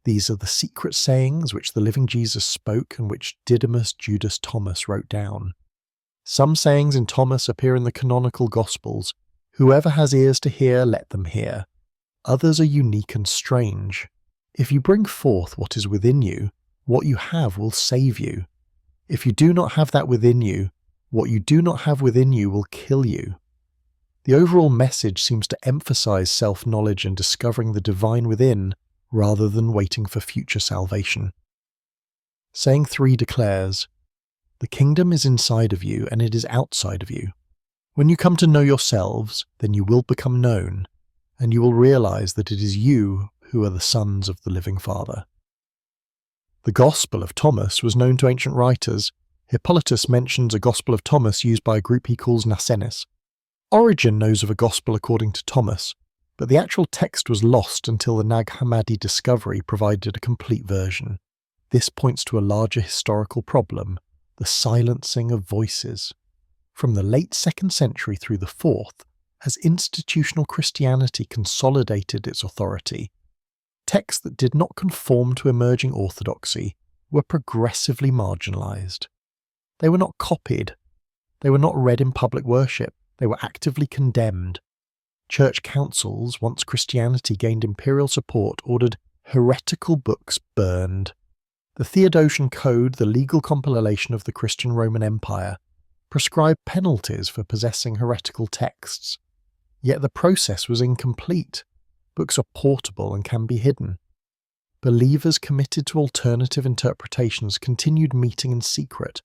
These are the secret sayings which the living Jesus spoke and which Didymus Judas Thomas wrote down. Some sayings in Thomas appear in the canonical Gospels. Whoever has ears to hear, let them hear. Others are unique and strange. If you bring forth what is within you, what you have will save you. If you do not have that within you, what you do not have within you will kill you. The overall message seems to emphasize self-knowledge and discovering the divine within, rather than waiting for future salvation. Saying 3 declares, "The kingdom is inside of you and it is outside of you. When you come to know yourselves, then you will become known, and you will realize that it is you who are the sons of the living Father. The Gospel of Thomas was known to ancient writers. Hippolytus mentions a Gospel of Thomas used by a group he calls Nassenis. Origen knows of a Gospel according to Thomas, but the actual text was lost until the Nag Hammadi discovery provided a complete version. This points to a larger historical problem, the silencing of voices. From the late 2nd century through the 4th, as institutional Christianity consolidated its authority, texts that did not conform to emerging orthodoxy were progressively marginalized. They were not copied. They were not read in public worship. They were actively condemned. Church councils, once Christianity gained imperial support, ordered heretical books burned. The Theodosian Code, the legal compilation of the Christian Roman Empire, prescribed penalties for possessing heretical texts. Yet the process was incomplete. Books are portable and can be hidden. Believers committed to alternative interpretations continued meeting in secret,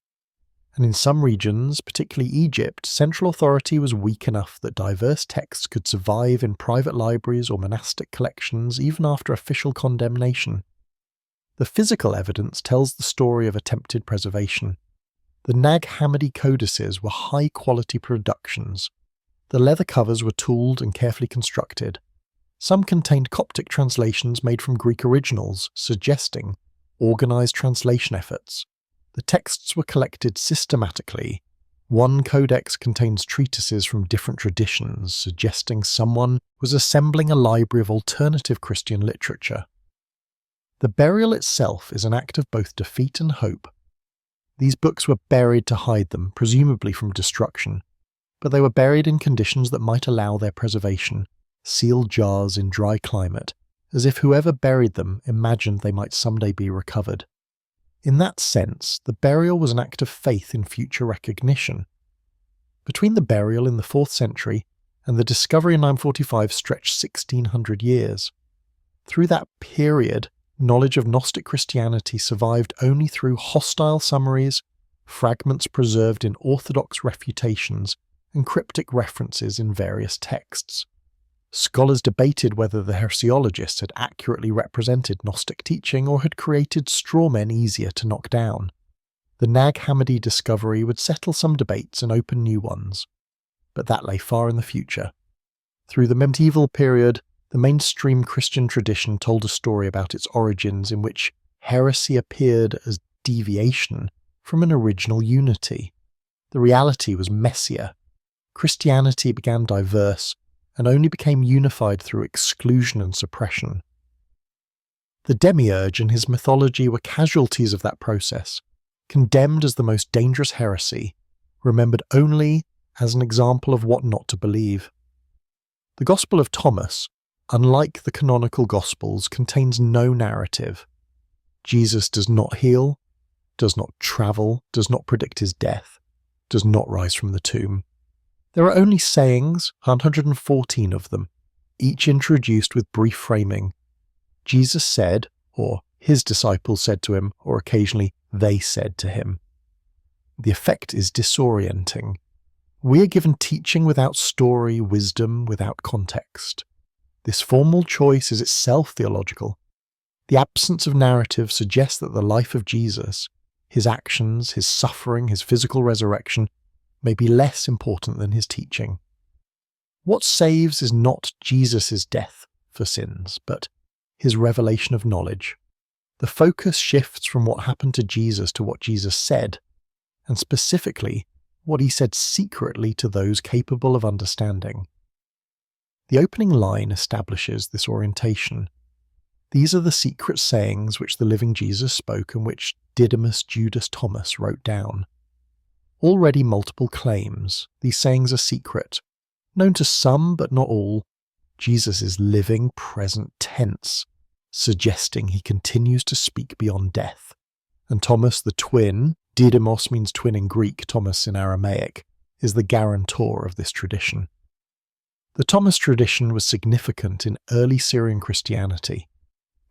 and in some regions, particularly Egypt, central authority was weak enough that diverse texts could survive in private libraries or monastic collections even after official condemnation. The physical evidence tells the story of attempted preservation. The Nag Hammadi codices were high-quality productions. The leather covers were tooled and carefully constructed. Some contained Coptic translations made from Greek originals, suggesting organized translation efforts. The texts were collected systematically. One codex contains treatises from different traditions, suggesting someone was assembling a library of alternative Christian literature. The burial itself is an act of both defeat and hope. These books were buried to hide them, presumably from destruction, but they were buried in conditions that might allow their preservation, sealed jars in dry climate, as if whoever buried them imagined they might someday be recovered. In that sense, the burial was an act of faith in future recognition. Between the burial in the 4th century and the discovery in 945 stretched 1600 years. Through that period, knowledge of Gnostic Christianity survived only through hostile summaries, fragments preserved in orthodox refutations, and cryptic references in various texts. Scholars debated whether the heresiologists had accurately represented Gnostic teaching or had created straw men easier to knock down. The Nag Hammadi discovery would settle some debates and open new ones, but that lay far in the future. Through the medieval period, the mainstream Christian tradition told a story about its origins in which heresy appeared as deviation from an original unity. The reality was messier. Christianity began diverse and only became unified through exclusion and suppression. The Demiurge and his mythology were casualties of that process, condemned as the most dangerous heresy, remembered only as an example of what not to believe. The Gospel of Thomas, unlike the canonical Gospels, contains no narrative. Jesus does not heal, does not travel, does not predict his death, does not rise from the tomb. There are only sayings, 114 of them, each introduced with brief framing. Jesus said, or his disciples said to him, or occasionally they said to him. The effect is disorienting. We are given teaching without story, wisdom without context. This formal choice is itself theological. The absence of narrative suggests that the life of Jesus, his actions, his suffering, his physical resurrection, may be less important than his teaching. What saves is not Jesus' death for sins, but his revelation of knowledge. The focus shifts from what happened to Jesus to what Jesus said, and specifically, what he said secretly to those capable of understanding. The opening line establishes this orientation. These are the secret sayings which the living Jesus spoke and which Didymus Judas Thomas wrote down. Already multiple claims, these sayings are secret, known to some but not all. Jesus is living present tense, suggesting he continues to speak beyond death. And Thomas the twin, Didymos means twin in Greek, Thomas in Aramaic, is the guarantor of this tradition. The Thomas tradition was significant in early Syrian Christianity.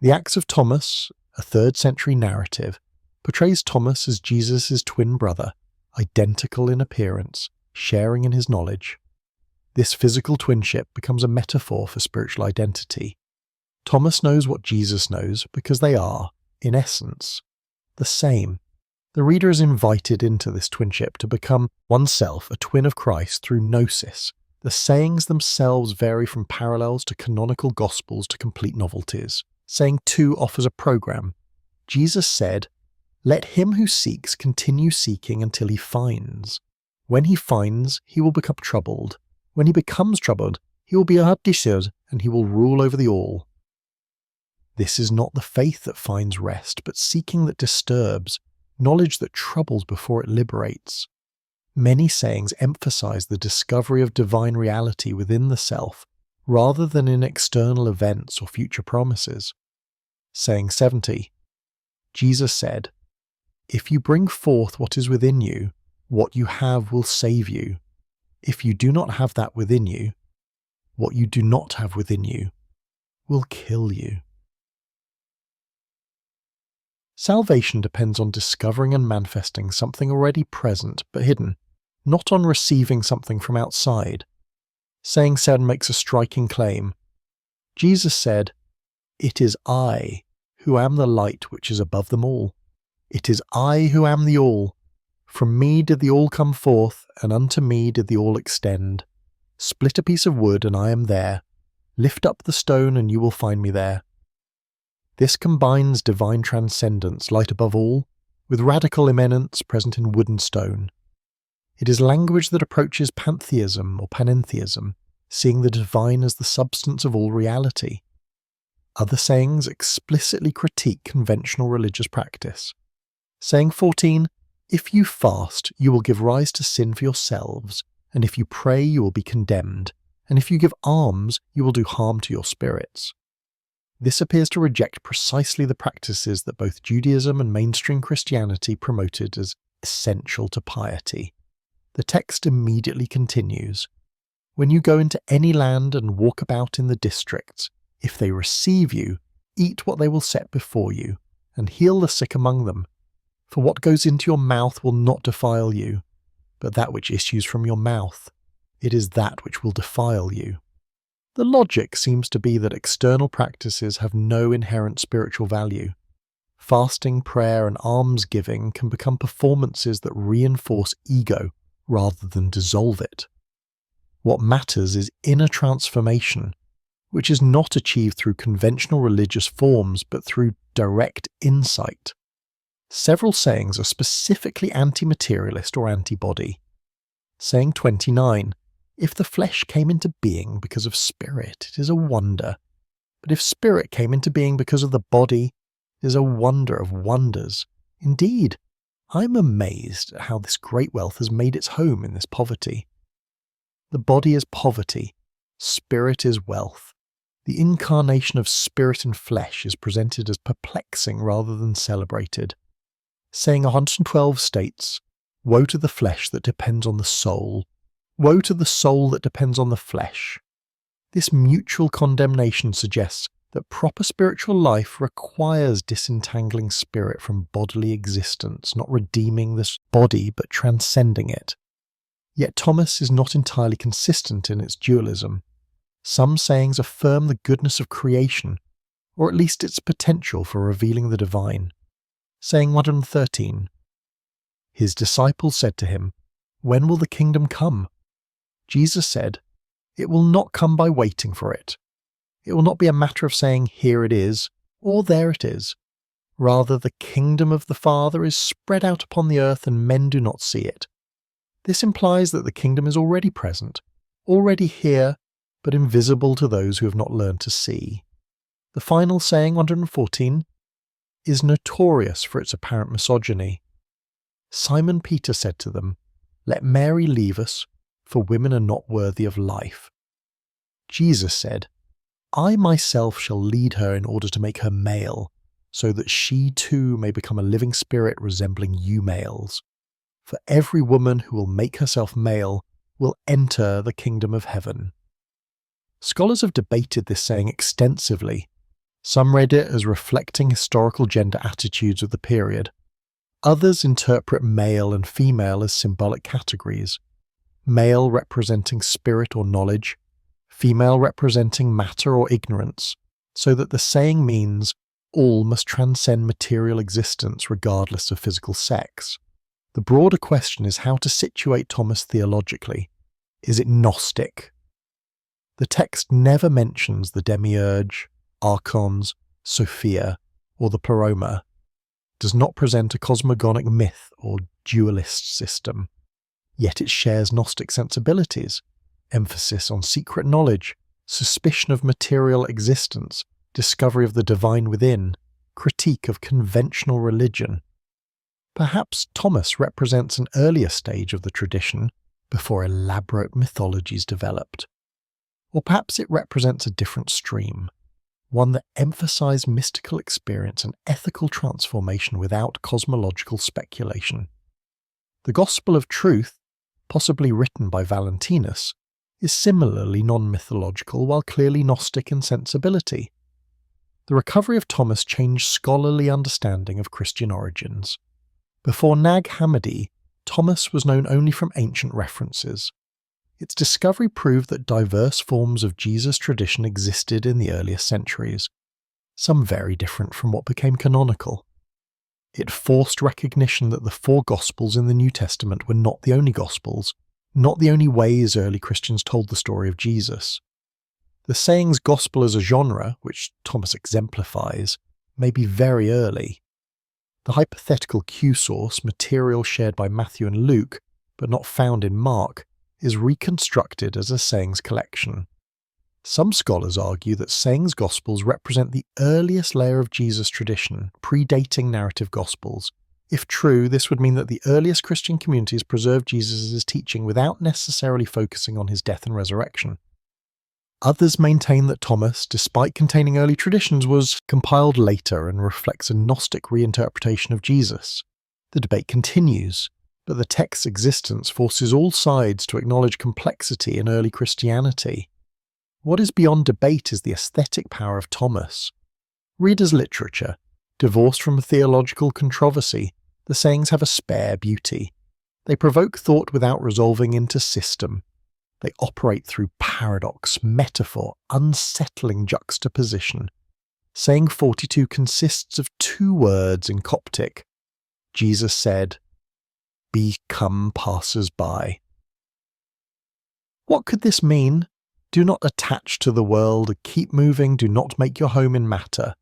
The Acts of Thomas, a 3rd century narrative, portrays Thomas as Jesus' twin brother, identical in appearance, sharing in his knowledge. This physical twinship becomes a metaphor for spiritual identity. Thomas knows what Jesus knows because they are, in essence, the same. The reader is invited into this twinship to become oneself a twin of Christ through gnosis. The sayings themselves vary from parallels to canonical gospels to complete novelties. Saying 2 offers a program. Jesus said, "Let him who seeks continue seeking until he finds. When he finds, he will become troubled. When he becomes troubled, he will be abdishud, and he will rule over the all." This is not the faith that finds rest, but seeking that disturbs, knowledge that troubles before it liberates. Many sayings emphasize the discovery of divine reality within the self, rather than in external events or future promises. Saying 70. Jesus said, "If you bring forth what is within you, what you have will save you. If you do not have that within you, what you do not have within you will kill you." Salvation depends on discovering and manifesting something already present but hidden, not on receiving something from outside. Saying 7 makes a striking claim. Jesus said, "It is I who am the light which is above them all. It is I who am the all. From me did the all come forth, and unto me did the all extend. Split a piece of wood, and I am there. Lift up the stone, and you will find me there." This combines divine transcendence, light above all, with radical immanence present in wood and stone. It is language that approaches pantheism or panentheism, seeing the divine as the substance of all reality. Other sayings explicitly critique conventional religious practice. Saying 14, "If you fast, you will give rise to sin for yourselves, and if you pray, you will be condemned, and if you give alms, you will do harm to your spirits." This appears to reject precisely the practices that both Judaism and mainstream Christianity promoted as essential to piety. The text immediately continues, "When you go into any land and walk about in the districts, if they receive you, eat what they will set before you, and heal the sick among them. For what goes into your mouth will not defile you, but that which issues from your mouth, it is that which will defile you." The logic seems to be that external practices have no inherent spiritual value. Fasting, prayer, and almsgiving can become performances that reinforce ego rather than dissolve it. What matters is inner transformation, which is not achieved through conventional religious forms but through direct insight. Several sayings are specifically anti-materialist or anti-body. Saying 29, "If the flesh came into being because of spirit, it is a wonder. But if spirit came into being because of the body, it is a wonder of wonders. Indeed, I am amazed at how this great wealth has made its home in this poverty." The body is poverty, spirit is wealth. The incarnation of spirit and flesh is presented as perplexing rather than celebrated. Saying 112 states, "Woe to the flesh that depends on the soul. Woe to the soul that depends on the flesh." This mutual condemnation suggests that proper spiritual life requires disentangling spirit from bodily existence, not redeeming this body but transcending it. Yet Thomas is not entirely consistent in its dualism. Some sayings affirm the goodness of creation, or at least its potential for revealing the divine. Saying 113, "His disciples said to him, 'When will the kingdom come?' Jesus said, 'It will not come by waiting for it. It will not be a matter of saying, here it is, or there it is. Rather, the kingdom of the Father is spread out upon the earth and men do not see it.' This implies that the kingdom is already present, already here, but invisible to those who have not learned to see." The final saying, 114, is notorious for its apparent misogyny. Simon Peter said to them, "Let Mary leave us, for women are not worthy of life." Jesus said, "I myself shall lead her in order to make her male, so that she too may become a living spirit resembling you males. For every woman who will make herself male will enter the kingdom of heaven." Scholars have debated this saying extensively. Some read it as reflecting historical gender attitudes of the period. Others interpret male and female as symbolic categories. male representing spirit or knowledge, female representing matter or ignorance, so that the saying means all must transcend material existence regardless of physical sex. The broader question is how to situate Thomas theologically. Is it Gnostic? The text never mentions the Demiurge, Archons, Sophia, or the Pleroma, does not present a cosmogonic myth or dualist system, yet it shares Gnostic sensibilities, emphasis on secret knowledge, suspicion of material existence, discovery of the divine within, critique of conventional religion. Perhaps Thomas represents an earlier stage of the tradition before elaborate mythologies developed. Or perhaps it represents a different stream, one that emphasized mystical experience and ethical transformation without cosmological speculation. The Gospel of Truth, possibly written by Valentinus, is similarly non-mythological while clearly Gnostic in sensibility. The recovery of Thomas changed scholarly understanding of Christian origins. Before Nag Hammadi, Thomas was known only from ancient references. Its discovery proved that diverse forms of Jesus' tradition existed in the earliest centuries, some very different from what became canonical. It forced recognition that the four Gospels in the New Testament were not the only Gospels, not the only ways early Christians told the story of Jesus. The sayings Gospel as a genre, which Thomas exemplifies, may be very early. The hypothetical Q source, material shared by Matthew and Luke, but not found in Mark, is reconstructed as a sayings collection. Some scholars argue that sayings Gospels represent the earliest layer of Jesus' tradition, predating narrative Gospels. If true, this would mean that the earliest Christian communities preserved Jesus' teaching without necessarily focusing on his death and resurrection. Others maintain that Thomas, despite containing early traditions, was compiled later and reflects a Gnostic reinterpretation of Jesus. The debate continues, but the text's existence forces all sides to acknowledge complexity in early Christianity. What is beyond debate is the aesthetic power of Thomas. Read as literature, divorced from theological controversy, the sayings have a spare beauty. They provoke thought without resolving into system. They operate through paradox, metaphor, unsettling juxtaposition. Saying 42 consists of two words in Coptic. Jesus said, "Become passers-by." What could this mean? Do not attach to the world, keep moving, do not make your home in matter.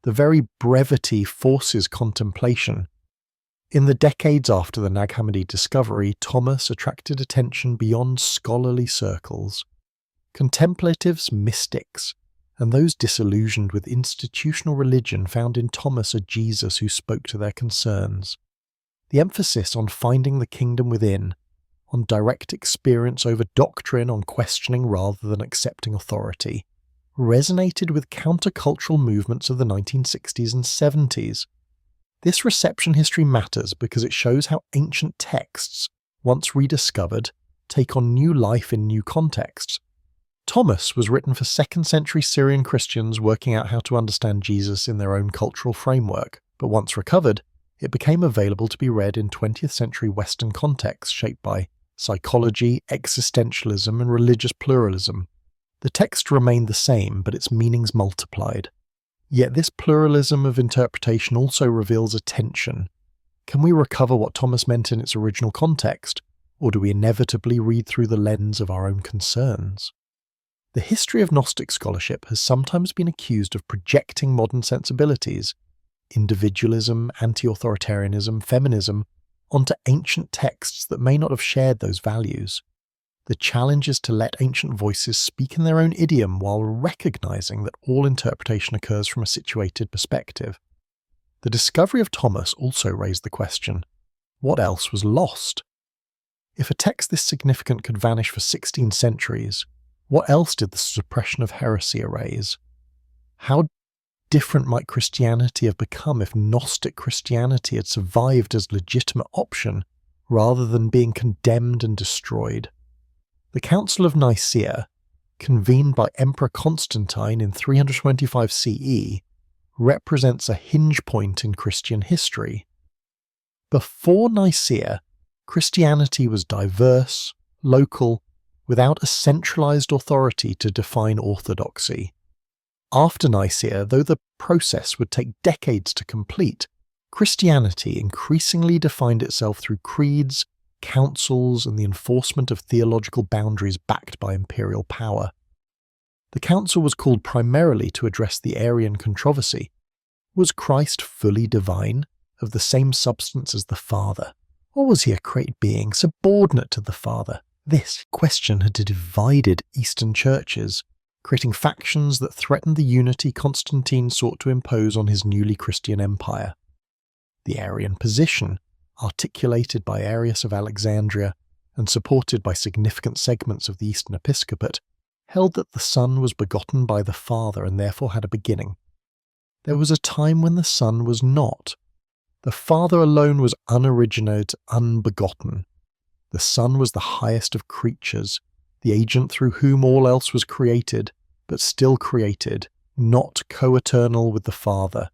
The very brevity forces contemplation. In the decades after the Nag Hammadi discovery, Thomas attracted attention beyond scholarly circles. Contemplatives, mystics, and those disillusioned with institutional religion found in Thomas a Jesus who spoke to their concerns. The emphasis on finding the kingdom within, on direct experience over doctrine, on questioning rather than accepting authority, resonated with countercultural movements of the 1960s and 70s. This reception history matters because it shows how ancient texts, once rediscovered, take on new life in new contexts. Thomas was written for 2nd century Syrian Christians working out how to understand Jesus in their own cultural framework, but once recovered, it became available to be read in 20th century Western contexts shaped by psychology, existentialism, and religious pluralism. The text remained the same, but its meanings multiplied. Yet this pluralism of interpretation also reveals a tension. Can we recover what Thomas meant in its original context, or do we inevitably read through the lens of our own concerns? The history of Gnostic scholarship has sometimes been accused of projecting modern sensibilities, individualism, anti-authoritarianism, feminism, onto ancient texts that may not have shared those values. The challenge is to let ancient voices speak in their own idiom while recognizing that all interpretation occurs from a situated perspective. The discovery of Thomas also raised the question, what else was lost? If a text this significant could vanish for 16 centuries, what else did the suppression of heresy erase? How different might Christianity have become if Gnostic Christianity had survived as a legitimate option rather than being condemned and destroyed? The Council of Nicaea, convened by Emperor Constantine in 325 CE, represents a hinge point in Christian history. Before Nicaea, Christianity was diverse, local, without a centralized authority to define orthodoxy. After Nicaea, though the process would take decades to complete, Christianity increasingly defined itself through creeds, councils, and the enforcement of theological boundaries backed by imperial power. The council was called primarily to address the Arian controversy. Was Christ fully divine, of the same substance as the Father? Or was he a created being subordinate to the Father? This question had divided Eastern churches, creating factions that threatened the unity Constantine sought to impose on his newly Christian empire. The Arian position, articulated by Arius of Alexandria and supported by significant segments of the Eastern episcopate, held that the Son was begotten by the Father and therefore had a beginning. There was a time when the Son was not. The Father alone was unoriginate, unbegotten. The Son was the highest of creatures, the agent through whom all else was created, but still created, not co-eternal with the Father.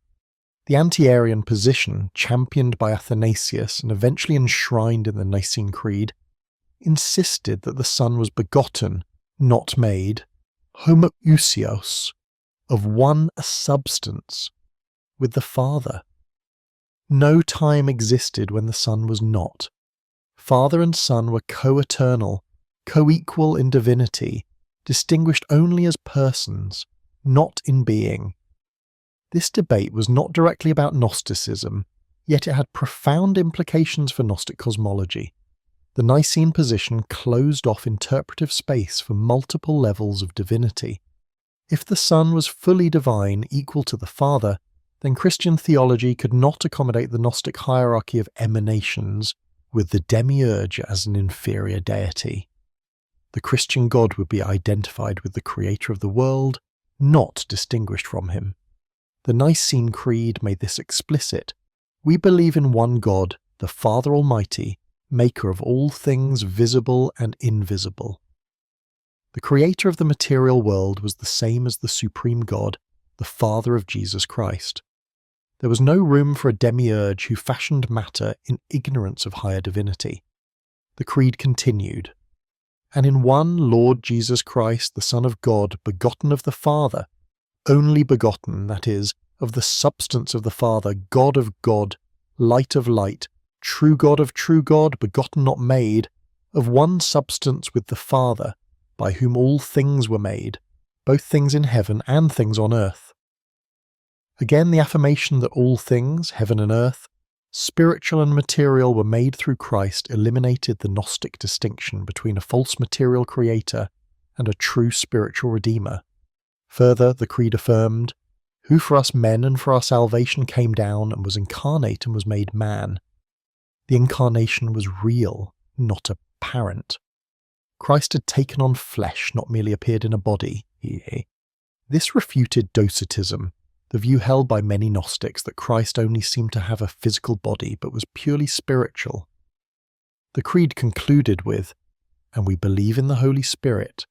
The anti-Arian position, championed by Athanasius and eventually enshrined in the Nicene Creed, insisted that the Son was begotten, not made, homoousios, of one substance, with the Father. No time existed when the Son was not. Father and Son were co-eternal, co-equal in divinity, distinguished only as persons, not in being. This debate was not directly about Gnosticism, yet it had profound implications for Gnostic cosmology. The Nicene position closed off interpretive space for multiple levels of divinity. If the Son was fully divine, equal to the Father, then Christian theology could not accommodate the Gnostic hierarchy of emanations, with the Demiurge as an inferior deity. The Christian God would be identified with the Creator of the world, not distinguished from him. The Nicene Creed made this explicit. We believe in one God, the Father Almighty, maker of all things visible and invisible. The Creator of the material world was the same as the Supreme God, the Father of Jesus Christ. There was no room for a demiurge who fashioned matter in ignorance of higher divinity. The Creed continued, and in one Lord Jesus Christ, the Son of God, begotten of the Father, only begotten, that is, of the substance of the Father, God of God, light of light, true God of true God, begotten not made, of one substance with the Father, by whom all things were made, both things in heaven and things on earth. Again, the affirmation that all things, heaven and earth, spiritual and material, were made through Christ eliminated the Gnostic distinction between a false material creator and a true spiritual redeemer. Further, the Creed affirmed, who for us men and for our salvation came down and was incarnate and was made man. The incarnation was real, not apparent. Christ had taken on flesh, not merely appeared in a body. This refuted Docetism, the view held by many Gnostics that Christ only seemed to have a physical body but was purely spiritual. The Creed concluded with, and we believe in the Holy Spirit,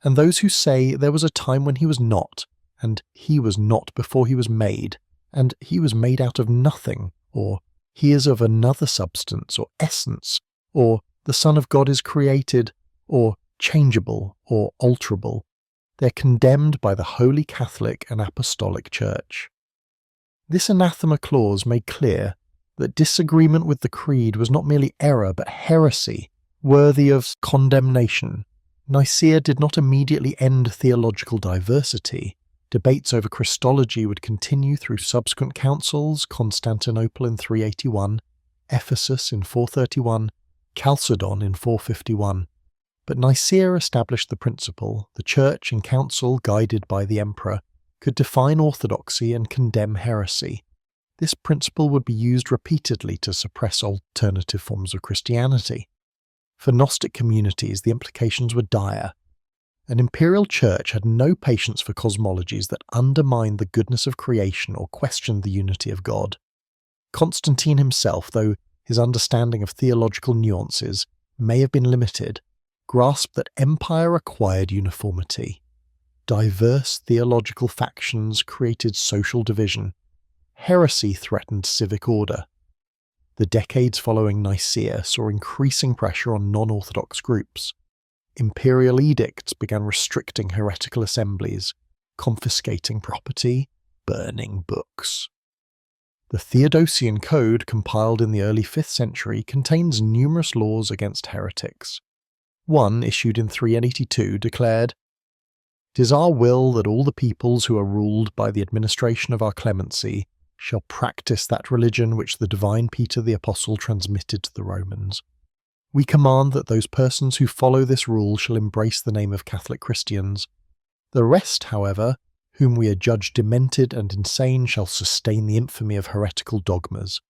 and those who say there was a time when he was not, and he was not before he was made, and he was made out of nothing, or he is of another substance or essence, or the Son of God is created, or changeable, or alterable. They're condemned by the Holy Catholic and Apostolic Church. This anathema clause made clear that disagreement with the Creed was not merely error but heresy, worthy of condemnation. Nicaea did not immediately end theological diversity. Debates over Christology would continue through subsequent councils, Constantinople in 381, Ephesus in 431, Chalcedon in 451. But Nicaea established the principle the Church and Council, guided by the Emperor, could define orthodoxy and condemn heresy. This principle would be used repeatedly to suppress alternative forms of Christianity. For Gnostic communities, the implications were dire. An imperial church had no patience for cosmologies that undermined the goodness of creation or questioned the unity of God. Constantine himself, though his understanding of theological nuances may have been limited, grasped that empire required uniformity. Diverse theological factions created social division. Heresy threatened civic order. The decades following Nicaea saw increasing pressure on non-Orthodox groups. Imperial edicts began restricting heretical assemblies, confiscating property, burning books. The Theodosian Code, compiled in the early 5th century, contains numerous laws against heretics. One, issued in 382, declared, "'Tis our will that all the peoples who are ruled by the administration of our clemency shall practice that religion which the divine Peter the Apostle transmitted to the Romans. We command that those persons who follow this rule shall embrace the name of Catholic Christians. The rest, however, whom we adjudge demented and insane, shall sustain the infamy of heretical dogmas.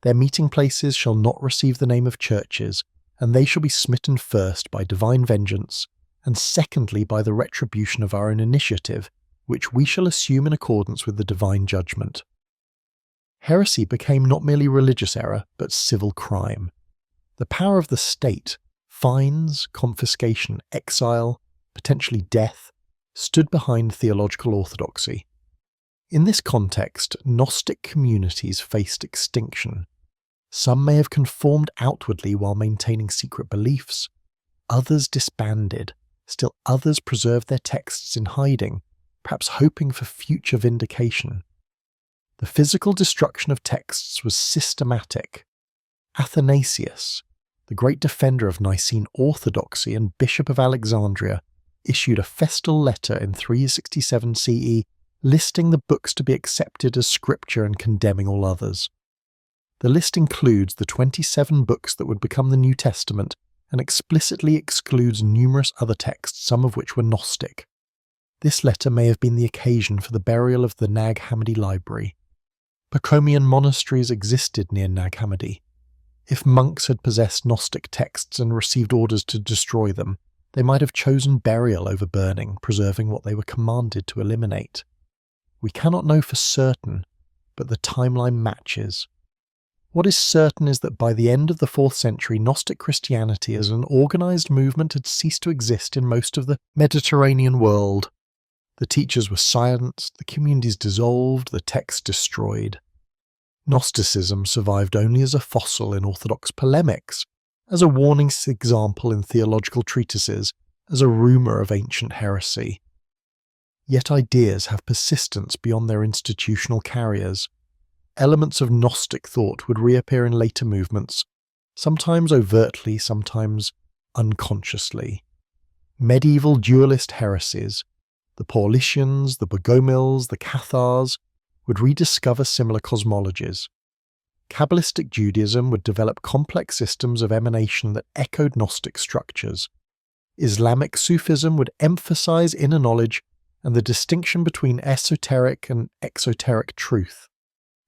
Their meeting places shall not receive the name of churches, and they shall be smitten first by divine vengeance, and secondly by the retribution of our own initiative, which we shall assume in accordance with the divine judgment." Heresy became not merely religious error, but civil crime. The power of the state, fines, confiscation, exile, potentially death, stood behind theological orthodoxy. In this context, Gnostic communities faced extinction. Some may have conformed outwardly while maintaining secret beliefs. Others disbanded. Still others preserved their texts in hiding, perhaps hoping for future vindication. The physical destruction of texts was systematic. Athanasius, the great defender of Nicene orthodoxy and Bishop of Alexandria, issued a festal letter in 367 CE listing the books to be accepted as scripture and condemning all others. The list includes the 27 books that would become the New Testament and explicitly excludes numerous other texts, some of which were Gnostic. This letter may have been the occasion for the burial of the Nag Hammadi library. Pachomian monasteries existed near Nag Hammadi. If monks had possessed Gnostic texts and received orders to destroy them, they might have chosen burial over burning, preserving what they were commanded to eliminate. We cannot know for certain, but the timeline matches. What is certain is that by the end of the 4th century, Gnostic Christianity as an organized movement had ceased to exist in most of the Mediterranean world. The teachers were silenced, the communities dissolved, the texts destroyed. Gnosticism survived only as a fossil in orthodox polemics, as a warning example in theological treatises, as a rumour of ancient heresy. Yet ideas have persistence beyond their institutional carriers. Elements of Gnostic thought would reappear in later movements, sometimes overtly, sometimes unconsciously. Medieval dualist heresies, the Paulicians, the Bogomils, the Cathars, would rediscover similar cosmologies. Kabbalistic Judaism would develop complex systems of emanation that echoed Gnostic structures. Islamic Sufism would emphasize inner knowledge and the distinction between esoteric and exoteric truth.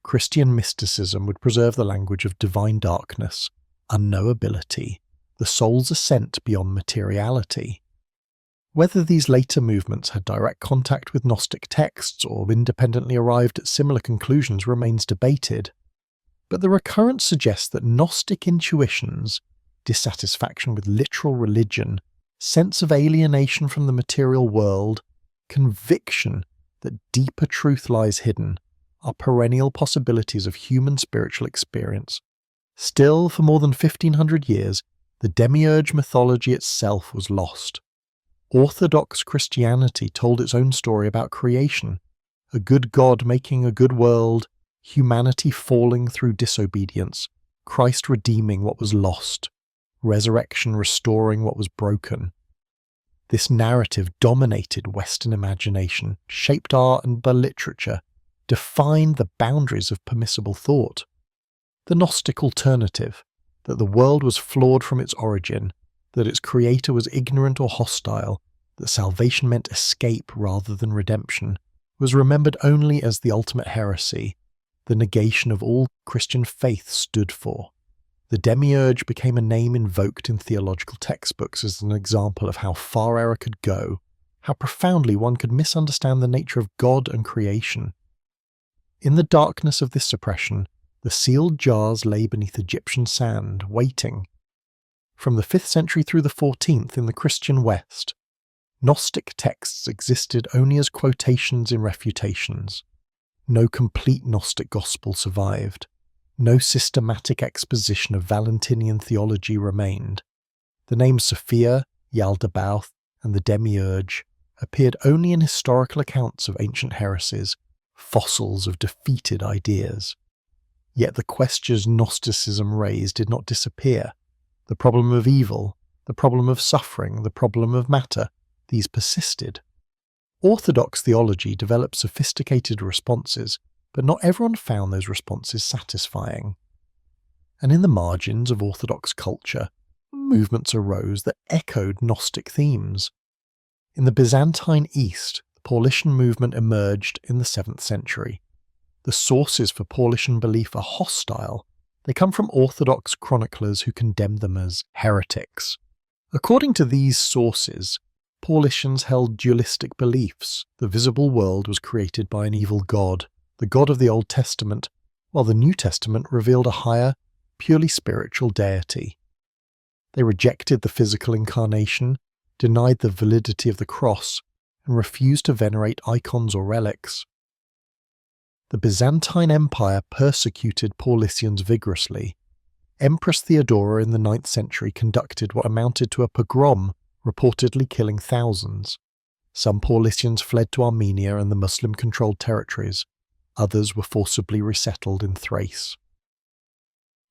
Christian mysticism would preserve the language of divine darkness, unknowability, the soul's ascent beyond materiality. Whether these later movements had direct contact with Gnostic texts or independently arrived at similar conclusions remains debated. But the recurrence suggests that Gnostic intuitions, dissatisfaction with literal religion, sense of alienation from the material world, conviction that deeper truth lies hidden, are perennial possibilities of human spiritual experience. Still, for more than 1500 years, the Demiurge mythology itself was lost. Orthodox Christianity told its own story about creation, a good God making a good world, humanity falling through disobedience, Christ redeeming what was lost, resurrection restoring what was broken. This narrative dominated Western imagination, shaped art and literature, defined the boundaries of permissible thought. The Gnostic alternative, that the world was flawed from its origin, that its creator was ignorant or hostile, that salvation meant escape rather than redemption, was remembered only as the ultimate heresy, the negation of all Christian faith stood for. The Demiurge became a name invoked in theological textbooks as an example of how far error could go, how profoundly one could misunderstand the nature of God and creation. In the darkness of this suppression, the sealed jars lay beneath Egyptian sand, waiting. From the 5th century through the 14th in the Christian West, Gnostic texts existed only as quotations in refutations. No complete Gnostic gospel survived. no systematic exposition of Valentinian theology remained. The names Sophia, Yaldabaoth, and the Demiurge appeared only in historical accounts of ancient heresies, fossils of defeated ideas. Yet the questions Gnosticism raised did not disappear. The problem of evil, the problem of suffering, the problem of matter, these persisted. Orthodox theology developed sophisticated responses, but not everyone found those responses satisfying. And in the margins of Orthodox culture, movements arose that echoed Gnostic themes. In the Byzantine East, the Paulician movement emerged in the 7th century. The sources for Paulician belief are hostile. They come from Orthodox chroniclers who condemn them as heretics. According to these sources, Paulicians held dualistic beliefs. The visible world was created by an evil god, the God of the Old Testament, while the New Testament revealed a higher, purely spiritual deity. They rejected the physical incarnation, denied the validity of the cross, and refused to venerate icons or relics. The Byzantine Empire persecuted Paulicians vigorously. Empress Theodora in the 9th century conducted what amounted to a pogrom, reportedly killing thousands. Some Paulicians fled to Armenia and the Muslim-controlled territories. Others were forcibly resettled in Thrace.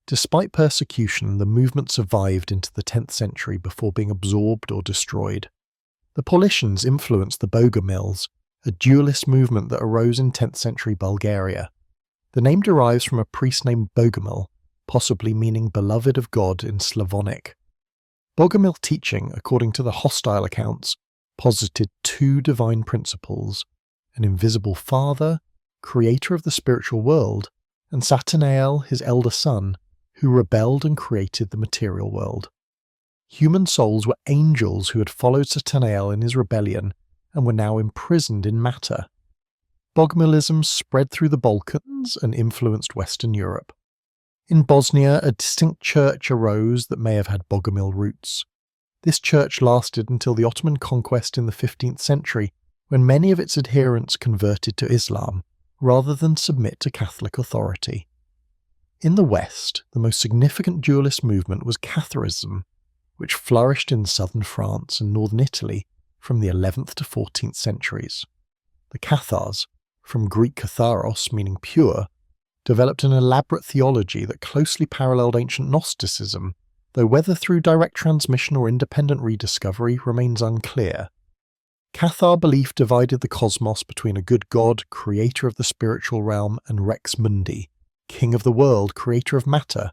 Despite persecution, the movement survived into the 10th century before being absorbed or destroyed. The Paulicians influenced the Bogomils, a dualist movement that arose in 10th century Bulgaria. The name derives from a priest named Bogomil, possibly meaning beloved of God in Slavonic. Bogomil teaching, according to the hostile accounts, posited two divine principles: an invisible father, creator of the spiritual world, and Satanael, his elder son, who rebelled and created the material world. Human souls were angels who had followed Satanael in his rebellion and were now imprisoned in matter. Bogomilism spread through the Balkans and influenced Western Europe. In Bosnia, a distinct church arose that may have had Bogomil roots. This church lasted until the Ottoman conquest in the 15th century, when many of its adherents converted to Islam, rather than submit to Catholic authority. In the West, the most significant dualist movement was Catharism, which flourished in southern France and northern Italy from the 11th to 14th centuries. The Cathars, from Greek katharos meaning pure, developed an elaborate theology that closely paralleled ancient Gnosticism, though whether through direct transmission or independent rediscovery remains unclear. Cathar belief divided the cosmos between a good god, creator of the spiritual realm, and Rex Mundi, king of the world, creator of matter.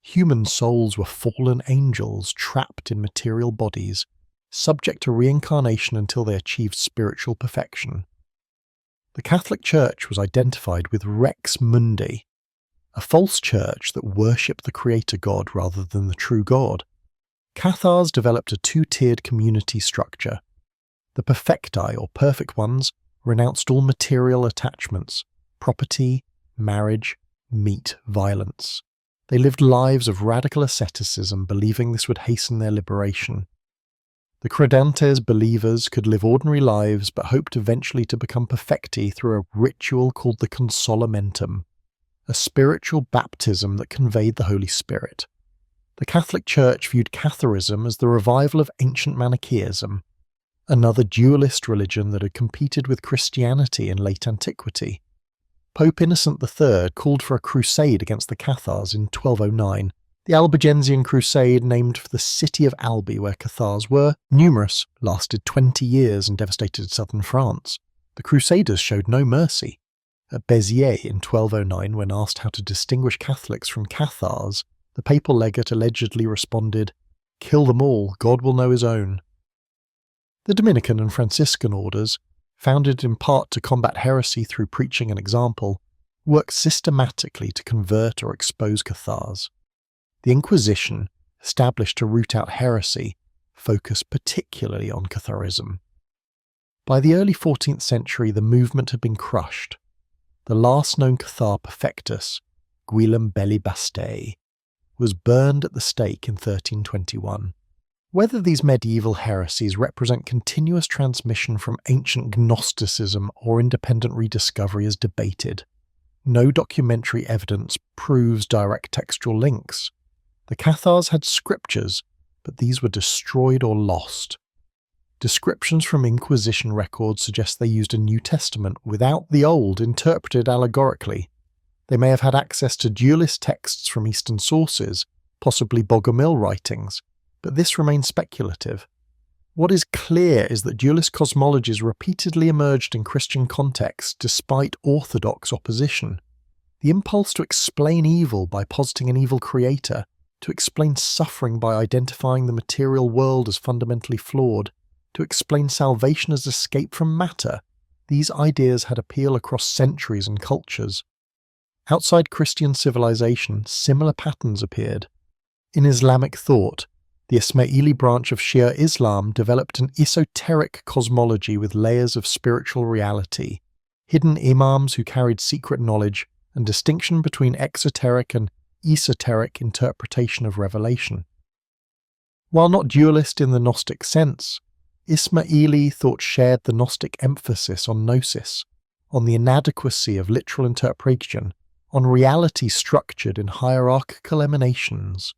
Human souls were fallen angels trapped in material bodies, subject to reincarnation until they achieved spiritual perfection. The Catholic Church was identified with Rex Mundi, a false church that worshipped the creator god rather than the true God. Cathars developed a two-tiered community structure. The perfecti, or perfect ones, renounced all material attachments, property, marriage, meat, violence. They lived lives of radical asceticism, believing this would hasten their liberation. The Credantes believers could live ordinary lives but hoped eventually to become perfecti through a ritual called the consolamentum, a spiritual baptism that conveyed the Holy Spirit. The Catholic Church viewed Catharism as the revival of ancient Manichaeism, another dualist religion that had competed with Christianity in late antiquity. Pope Innocent III called for a crusade against the Cathars in 1209. The Albigensian Crusade, named for the city of Albi where Cathars were numerous, lasted 20 years and devastated southern France. The Crusaders showed no mercy. At Béziers in 1209, when asked how to distinguish Catholics from Cathars, the papal legate allegedly responded, "Kill them all, God will know his own." The Dominican and Franciscan orders, founded in part to combat heresy through preaching and example, worked systematically to convert or expose Cathars. The Inquisition, established to root out heresy, focused particularly on Catharism. By the early 14th century, the movement had been crushed. The last known Cathar perfectus, Guillaume Belli Bastet, was burned at the stake in 1321. Whether these medieval heresies represent continuous transmission from ancient Gnosticism or independent rediscovery is debated. No documentary evidence proves direct textual links. The Cathars had scriptures, but these were destroyed or lost. Descriptions from Inquisition records suggest they used a New Testament without the Old interpreted allegorically. They may have had access to dualist texts from Eastern sources, possibly Bogomil writings, but this remains speculative. What is clear is that dualist cosmologies repeatedly emerged in Christian contexts despite orthodox opposition. The impulse to explain evil by positing an evil creator, to explain suffering by identifying the material world as fundamentally flawed, to explain salvation as escape from matter, these ideas had appeal across centuries and cultures. Outside Christian civilization, similar patterns appeared. In Islamic thought, the Ismaili branch of Shia Islam developed an esoteric cosmology with layers of spiritual reality, hidden imams who carried secret knowledge, and distinction between exoteric and esoteric interpretation of revelation. While not dualist in the Gnostic sense, Ismaili thought shared the Gnostic emphasis on gnosis, on the inadequacy of literal interpretation, on reality structured in hierarchical emanations.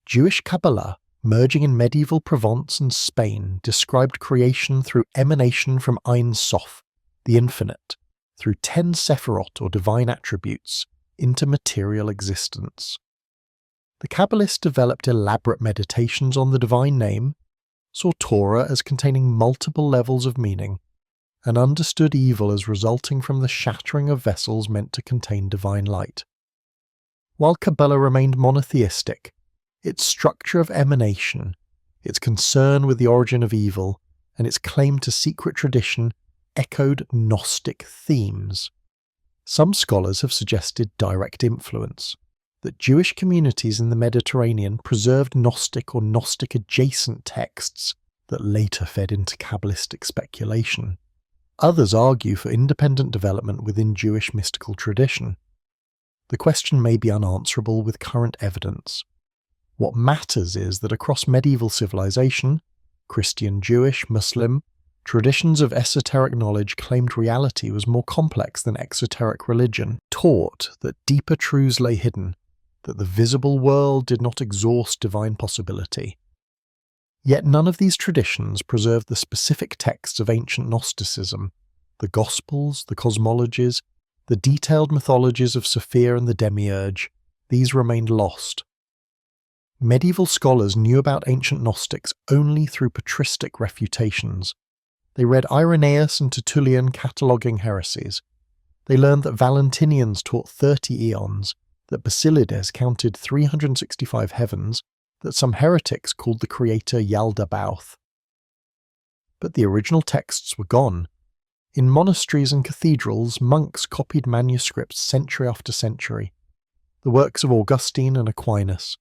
Jewish Kabbalah, merging in medieval Provence and Spain, described creation through emanation from Ein Sof, the infinite, through 10 Sephirot or divine attributes, into material existence. The Kabbalists developed elaborate meditations on the divine name, saw Torah as containing multiple levels of meaning, and understood evil as resulting from the shattering of vessels meant to contain divine light. While Kabbalah remained monotheistic, its structure of emanation, its concern with the origin of evil, and its claim to secret tradition echoed Gnostic themes. Some scholars have suggested direct influence, that Jewish communities in the Mediterranean preserved Gnostic or Gnostic-adjacent texts that later fed into Kabbalistic speculation. Others argue for independent development within Jewish mystical tradition. The question may be unanswerable with current evidence. What matters is that across medieval civilization, Christian, Jewish, Muslim, traditions of esoteric knowledge claimed reality was more complex than exoteric religion, taught that deeper truths lay hidden, that the visible world did not exhaust divine possibility. Yet none of these traditions preserved the specific texts of ancient Gnosticism, the Gospels, the cosmologies, the detailed mythologies of Sophia and the Demiurge. These remained lost. Medieval scholars knew about ancient Gnostics only through patristic refutations. They read Irenaeus and Tertullian cataloguing heresies. They learned that Valentinians taught 30 eons, that Basilides counted 365 heavens, that some heretics called the creator Yaldabaoth. But the original texts were gone. In monasteries and cathedrals, monks copied manuscripts century after century. The works of Augustine and Aquinas,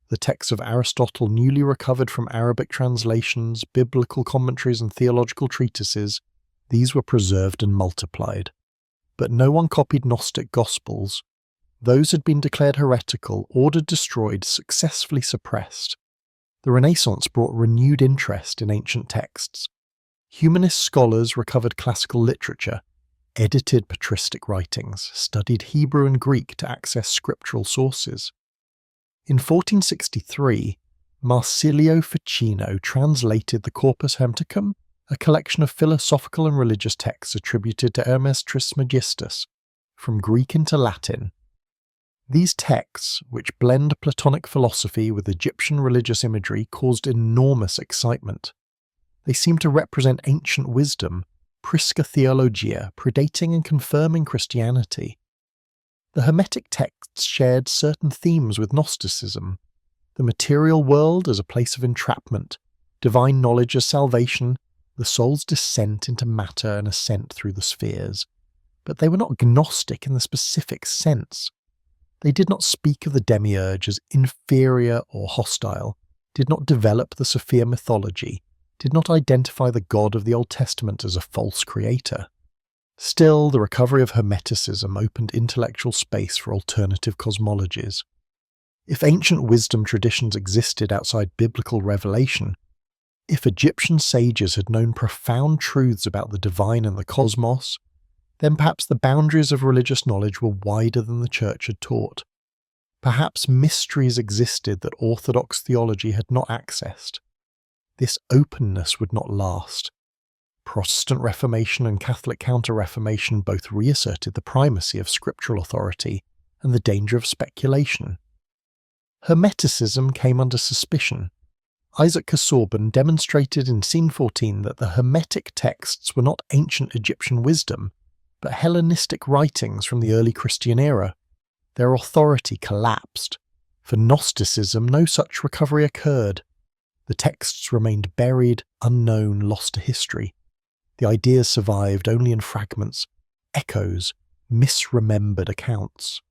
the texts of Aristotle newly recovered from Arabic translations, biblical commentaries and theological treatises, these were preserved and multiplied. But no one copied Gnostic Gospels. Those had been declared heretical, ordered destroyed, successfully suppressed. The Renaissance brought renewed interest in ancient texts. Humanist scholars recovered classical literature, edited patristic writings, studied Hebrew and Greek to access scriptural sources. In 1463, Marsilio Ficino translated the Corpus Hermeticum, a collection of philosophical and religious texts attributed to Hermes Trismegistus, from Greek into Latin. These texts, which blend Platonic philosophy with Egyptian religious imagery, caused enormous excitement. They seem to represent ancient wisdom, Prisca Theologia, predating and confirming Christianity. The Hermetic texts shared certain themes with Gnosticism: the material world as a place of entrapment, divine knowledge as salvation, the soul's descent into matter and ascent through the spheres. But they were not Gnostic in the specific sense. They did not speak of the Demiurge as inferior or hostile, did not develop the Sophia mythology, did not identify the God of the Old Testament as a false creator. Still, the recovery of Hermeticism opened intellectual space for alternative cosmologies. If ancient wisdom traditions existed outside biblical revelation, if Egyptian sages had known profound truths about the divine and the cosmos, then perhaps the boundaries of religious knowledge were wider than the Church had taught. Perhaps mysteries existed that orthodox theology had not accessed. This openness would not last. Protestant Reformation and Catholic Counter-Reformation both reasserted the primacy of scriptural authority and the danger of speculation. Hermeticism came under suspicion. Isaac Casaubon demonstrated in Scene 14 that the Hermetic texts were not ancient Egyptian wisdom, but Hellenistic writings from the early Christian era. Their authority collapsed. For Gnosticism, no such recovery occurred. The texts remained buried, unknown, lost to history. The ideas survived only in fragments, echoes, misremembered accounts.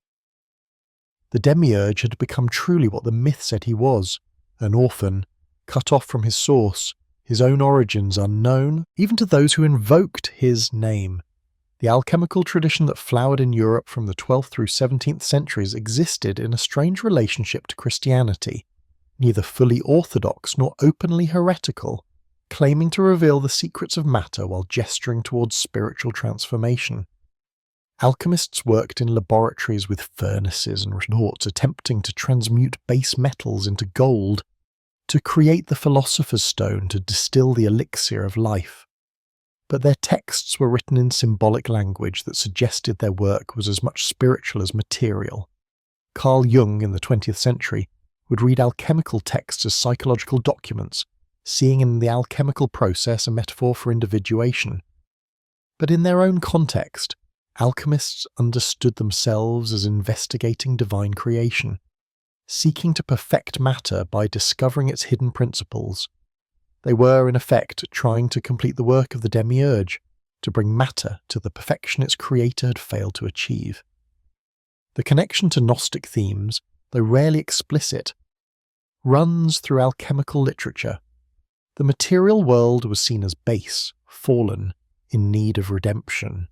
The Demiurge had become truly what the myth said he was, an orphan, cut off from his source, his own origins unknown, even to those who invoked his name. The alchemical tradition that flowered in Europe from the 12th through 17th centuries existed in a strange relationship to Christianity, neither fully orthodox nor openly heretical, claiming to reveal the secrets of matter while gesturing towards spiritual transformation. Alchemists worked in laboratories with furnaces and retorts attempting to transmute base metals into gold, to create the philosopher's stone to distill the elixir of life. But their texts were written in symbolic language that suggested their work was as much spiritual as material. Carl Jung in the 20th century would read alchemical texts as psychological documents, seeing in the alchemical process a metaphor for individuation. But in their own context, alchemists understood themselves as investigating divine creation, seeking to perfect matter by discovering its hidden principles. They were, in effect, trying to complete the work of the Demiurge, to bring matter to the perfection its creator had failed to achieve. The connection to Gnostic themes, though rarely explicit, runs through alchemical literature. The material world was seen as base, fallen, in need of redemption.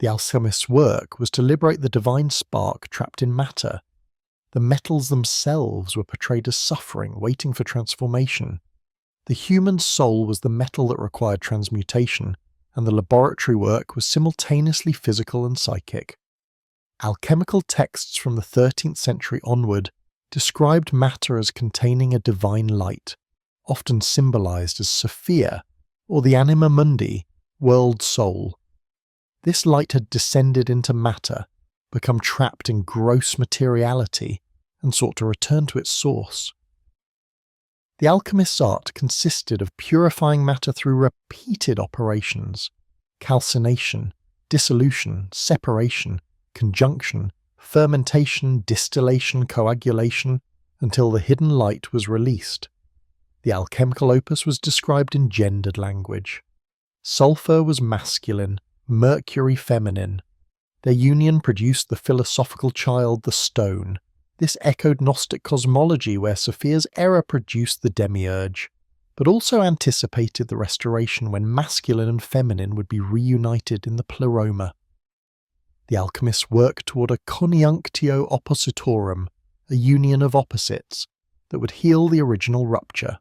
The alchemist's work was to liberate the divine spark trapped in matter. The metals themselves were portrayed as suffering, waiting for transformation. The human soul was the metal that required transmutation, and the laboratory work was simultaneously physical and psychic. Alchemical texts from the 13th century onward described matter as containing a divine light, often symbolized as Sophia, or the anima mundi, world soul. This light had descended into matter, become trapped in gross materiality, and sought to return to its source. The alchemist's art consisted of purifying matter through repeated operations: calcination, dissolution, separation, conjunction, fermentation, distillation, coagulation, until the hidden light was released. The alchemical opus was described in gendered language. Sulfur was masculine, Mercury feminine. Their union produced the philosophical child, the stone. This echoed Gnostic cosmology where Sophia's error produced the Demiurge, but also anticipated the restoration when masculine and feminine would be reunited in the pleroma. The alchemists worked toward a coniunctio oppositorum, a union of opposites, that would heal the original rupture.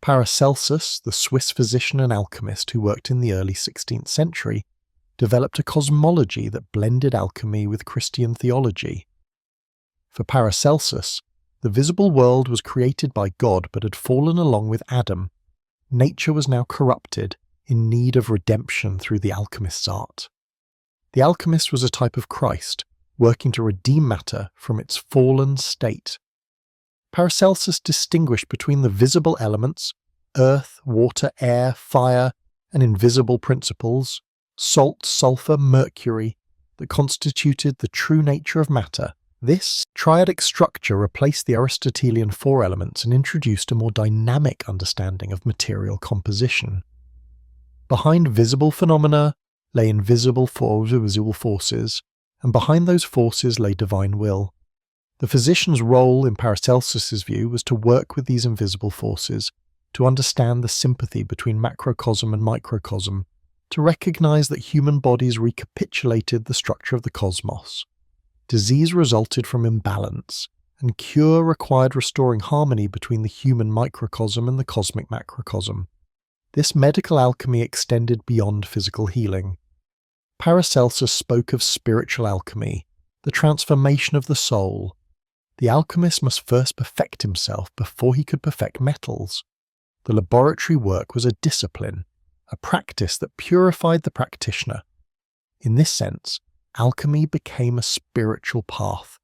Paracelsus, the Swiss physician and alchemist who worked in the early 16th century, developed a cosmology that blended alchemy with Christian theology. For Paracelsus, the visible world was created by God but had fallen along with Adam. Nature was now corrupted, in need of redemption through the alchemist's art. The alchemist was a type of Christ, working to redeem matter from its fallen state. Paracelsus distinguished between the visible elements, earth, water, air, fire, and invisible principles, salt, sulfur, mercury, that constituted the true nature of matter. This triadic structure replaced the Aristotelian four elements and introduced a more dynamic understanding of material composition. Behind visible phenomena lay invisible visual forces, and behind those forces lay divine will. The physician's role, in Paracelsus's view, was to work with these invisible forces, to understand the sympathy between macrocosm and microcosm, to recognize that human bodies recapitulated the structure of the cosmos. Disease resulted from imbalance, and cure required restoring harmony between the human microcosm and the cosmic macrocosm. This medical alchemy extended beyond physical healing. Paracelsus spoke of spiritual alchemy, the transformation of the soul. The alchemist must first perfect himself before he could perfect metals. The laboratory work was a discipline, a practice that purified the practitioner. In this sense, alchemy became a spiritual path,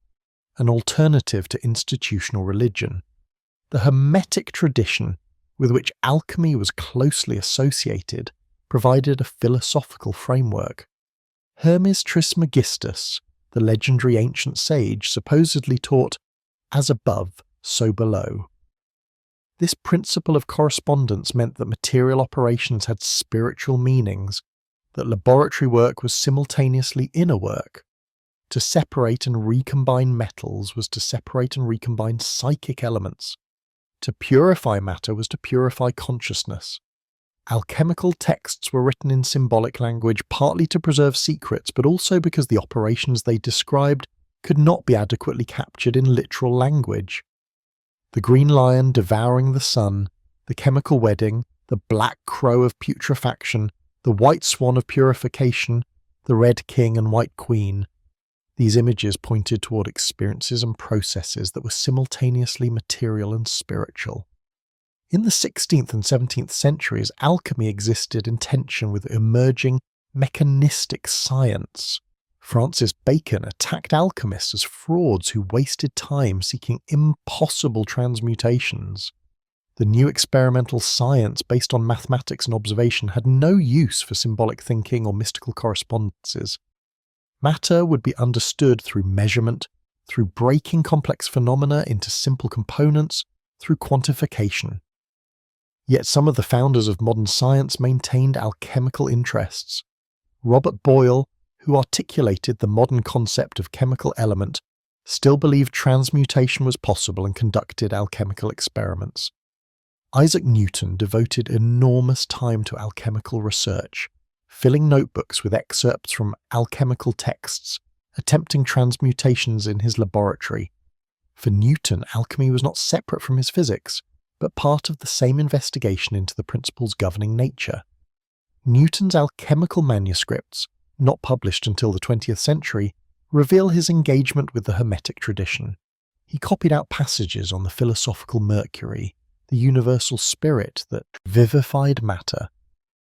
an alternative to institutional religion. The Hermetic tradition with which alchemy was closely associated provided a philosophical framework. Hermes Trismegistus, the legendary ancient sage, supposedly taught, "As above, so below." This principle of correspondence meant that material operations had spiritual meanings, that laboratory work was simultaneously inner work. To separate and recombine metals was to separate and recombine psychic elements. To purify matter was to purify consciousness. Alchemical texts were written in symbolic language partly to preserve secrets, but also because the operations they described could not be adequately captured in literal language. The green lion devouring the sun, the chemical wedding, the black crow of putrefaction, the white swan of purification, the red king and white queen. These images pointed toward experiences and processes that were simultaneously material and spiritual. In the 16th and 17th centuries, alchemy existed in tension with emerging mechanistic science. Francis Bacon attacked alchemists as frauds who wasted time seeking impossible transmutations. The new experimental science based on mathematics and observation had no use for symbolic thinking or mystical correspondences. Matter would be understood through measurement, through breaking complex phenomena into simple components, through quantification. Yet some of the founders of modern science maintained alchemical interests. Robert Boyle, who articulated the modern concept of chemical element, still believed transmutation was possible and conducted alchemical experiments. Isaac Newton devoted enormous time to alchemical research, filling notebooks with excerpts from alchemical texts, attempting transmutations in his laboratory. For Newton, alchemy was not separate from his physics, but part of the same investigation into the principles governing nature. Newton's alchemical manuscripts, not published until the 20th century, reveal his engagement with the Hermetic tradition. He copied out passages on the philosophical Mercury, the universal spirit that vivified matter.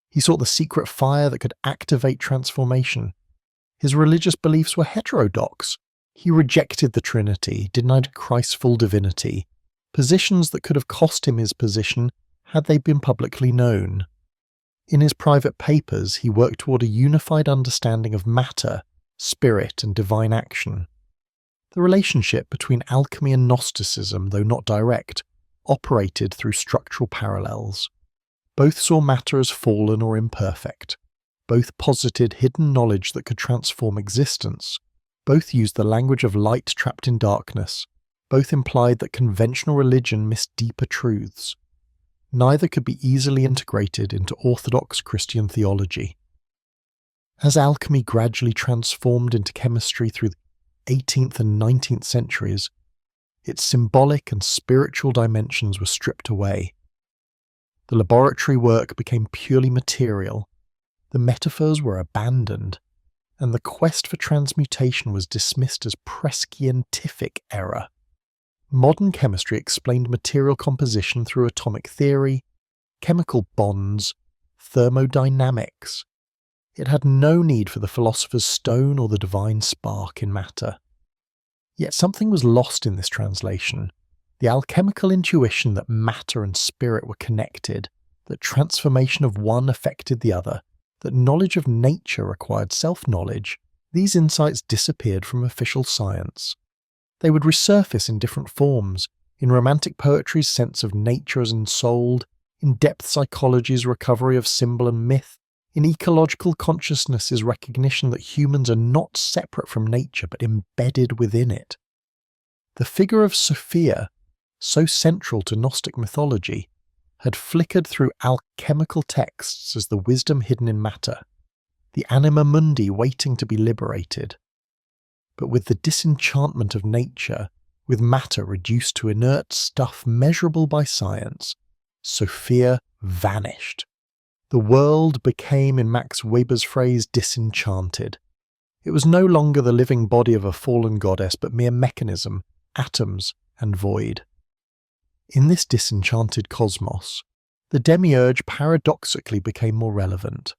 He sought the secret fire that could activate transformation. His religious beliefs were heterodox. He rejected the Trinity, denied Christ's full divinity, positions that could have cost him his position had they been publicly known. In his private papers, he worked toward a unified understanding of matter, spirit, and divine action. The relationship between alchemy and Gnosticism, though not direct, operated through structural parallels. Both saw matter as fallen or imperfect. Both posited hidden knowledge that could transform existence. Both used the language of light trapped in darkness. Both implied that conventional religion missed deeper truths. Neither could be easily integrated into orthodox Christian theology. As alchemy gradually transformed into chemistry through the 18th and 19th centuries, its symbolic and spiritual dimensions were stripped away. The laboratory work became purely material, the metaphors were abandoned, and the quest for transmutation was dismissed as prescientific error. Modern chemistry explained material composition through atomic theory, chemical bonds, thermodynamics. It had no need for the philosopher's stone or the divine spark in matter. Yet something was lost in this translation. The alchemical intuition that matter and spirit were connected, that transformation of one affected the other, that knowledge of nature required self-knowledge, these insights disappeared from official science. They would resurface in different forms, in Romantic poetry's sense of nature as ensouled, in depth psychology's recovery of symbol and myth, in ecological consciousness's recognition that humans are not separate from nature but embedded within it. The figure of Sophia, so central to Gnostic mythology, had flickered through alchemical texts as the wisdom hidden in matter, the anima mundi waiting to be liberated. But with the disenchantment of nature, with matter reduced to inert stuff measurable by science, Sophia vanished. The world became, in Max Weber's phrase, disenchanted. It was no longer the living body of a fallen goddess, but mere mechanism, atoms, and void. In this disenchanted cosmos, the Demiurge paradoxically became more relevant.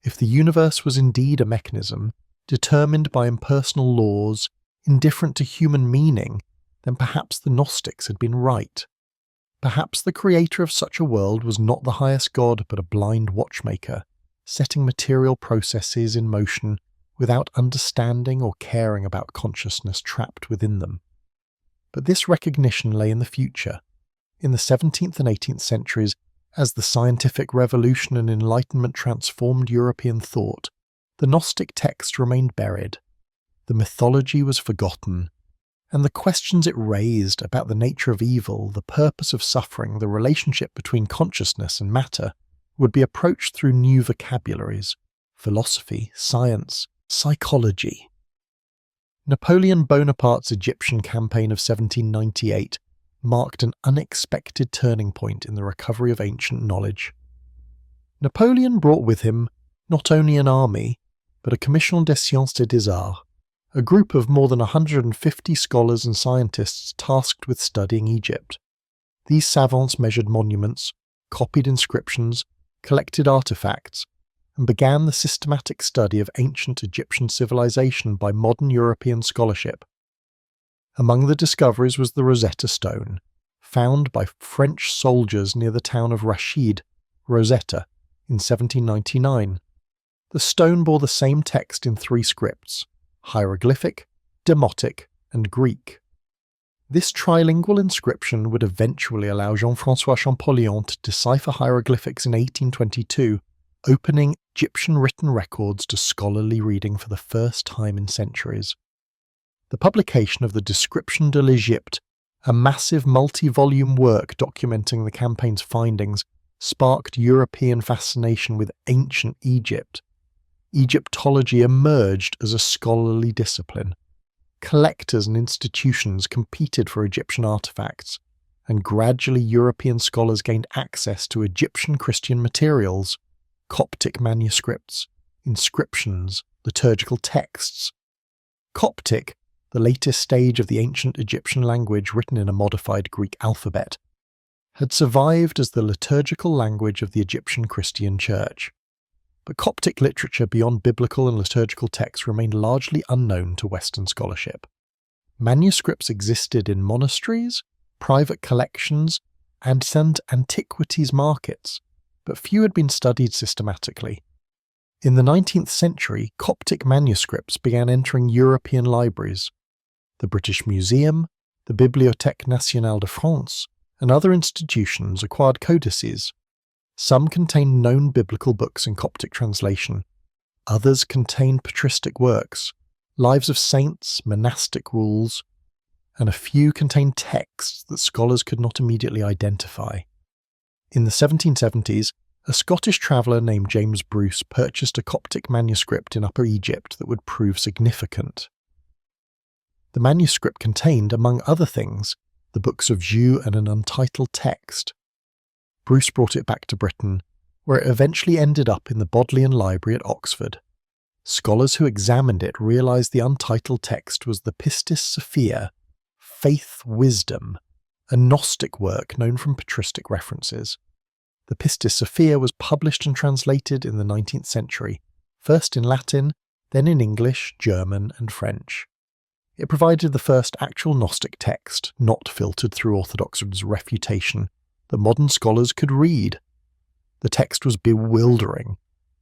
If the universe was indeed a mechanism, determined by impersonal laws, indifferent to human meaning, then perhaps the Gnostics had been right. Perhaps the creator of such a world was not the highest god but a blind watchmaker, setting material processes in motion without understanding or caring about consciousness trapped within them. But this recognition lay in the future. In the 17th and 18th centuries, as the scientific revolution and Enlightenment transformed European thought, the Gnostic text remained buried. The mythology was forgotten, and the questions it raised about the nature of evil, the purpose of suffering, the relationship between consciousness and matter would be approached through new vocabularies: philosophy, science, psychology. Napoleon Bonaparte's Egyptian campaign of 1798 marked an unexpected turning point in the recovery of ancient knowledge. Napoleon brought with him not only an army, but a Commission des Sciences et des Arts, a group of more than 150 scholars and scientists tasked with studying Egypt. These savants measured monuments, copied inscriptions, collected artifacts, and began the systematic study of ancient Egyptian civilization by modern European scholarship. Among the discoveries was the Rosetta Stone, found by French soldiers near the town of Rashid, Rosetta, in 1799. The stone bore the same text in 3 scripts: hieroglyphic, Demotic, and Greek. This trilingual inscription would eventually allow Jean-François Champollion to decipher hieroglyphics in 1822, opening Egyptian written records to scholarly reading for the first time in centuries. The publication of the Description de l'Égypte, a massive multi-volume work documenting the campaign's findings, sparked European fascination with ancient Egypt. Egyptology emerged as a scholarly discipline. Collectors and institutions competed for Egyptian artifacts, and gradually European scholars gained access to Egyptian Christian materials: Coptic manuscripts, inscriptions, liturgical texts. Coptic, the latest stage of the ancient Egyptian language written in a modified Greek alphabet, had survived as the liturgical language of the Egyptian Christian Church. But Coptic literature beyond biblical and liturgical texts remained largely unknown to Western scholarship. Manuscripts existed in monasteries, private collections, and antiquities markets, but few had been studied systematically. In the 19th century, Coptic manuscripts began entering European libraries. The British Museum, the Bibliothèque nationale de France, and other institutions acquired codices. Some contained known biblical books in Coptic translation. Others contained patristic works, lives of saints, monastic rules, and a few contained texts that scholars could not immediately identify. In the 1770s, a Scottish traveller named James Bruce purchased a Coptic manuscript in Upper Egypt that would prove significant. The manuscript contained, among other things, the books of Jeux and an untitled text. Bruce brought it back to Britain, where it eventually ended up in the Bodleian Library at Oxford. Scholars who examined it realised the untitled text was the Pistis Sophia, Faith Wisdom, a Gnostic work known from patristic references. The Pistis Sophia was published and translated in the 19th century, first in Latin, then in English, German, and French. It provided the first actual Gnostic text, not filtered through Orthodoxy's refutation, that modern scholars could read. The text was bewildering.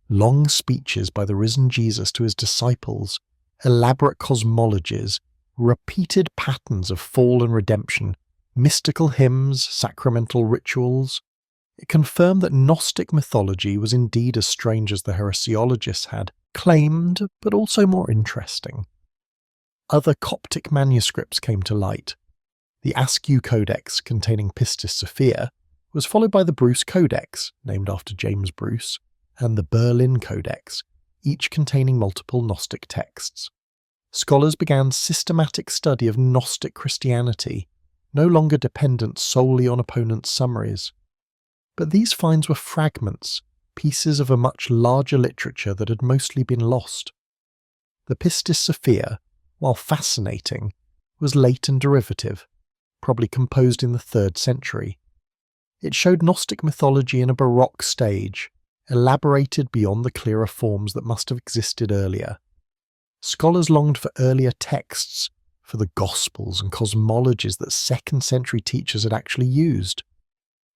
Long speeches by the risen Jesus to his disciples, elaborate cosmologies, repeated patterns of fall and redemption, mystical hymns, sacramental rituals. It confirmed that Gnostic mythology was indeed as strange as the heresiologists had claimed, but also more interesting. Other Coptic manuscripts came to light. The Askew Codex, containing Pistis Sophia, was followed by the Bruce Codex, named after James Bruce, and the Berlin Codex, each containing multiple Gnostic texts. Scholars began systematic study of Gnostic Christianity, no longer dependent solely on opponents' summaries. But these finds were fragments, pieces of a much larger literature that had mostly been lost. The Pistis Sophia, while fascinating, was late and derivative, probably composed in the 3rd century. It showed Gnostic mythology in a Baroque stage, elaborated beyond the clearer forms that must have existed earlier. Scholars longed for earlier texts, for the Gospels and cosmologies that 2nd century teachers had actually used.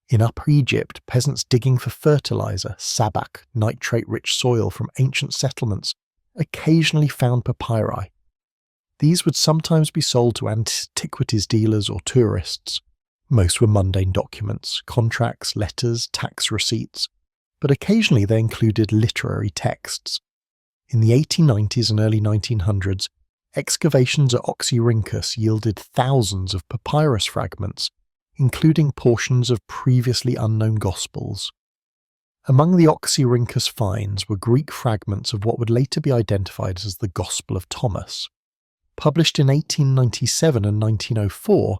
In Upper Egypt, peasants digging for fertilizer, sabak, nitrate-rich soil from ancient settlements, occasionally found papyri. These would sometimes be sold to antiquities dealers or tourists. Most were mundane documents, contracts, letters, tax receipts, but occasionally they included literary texts. In the 1890s and early 1900s, excavations at Oxyrhynchus yielded thousands of papyrus fragments, including portions of previously unknown Gospels. Among the Oxyrhynchus finds were Greek fragments of what would later be identified as the Gospel of Thomas. Published in 1897 and 1904,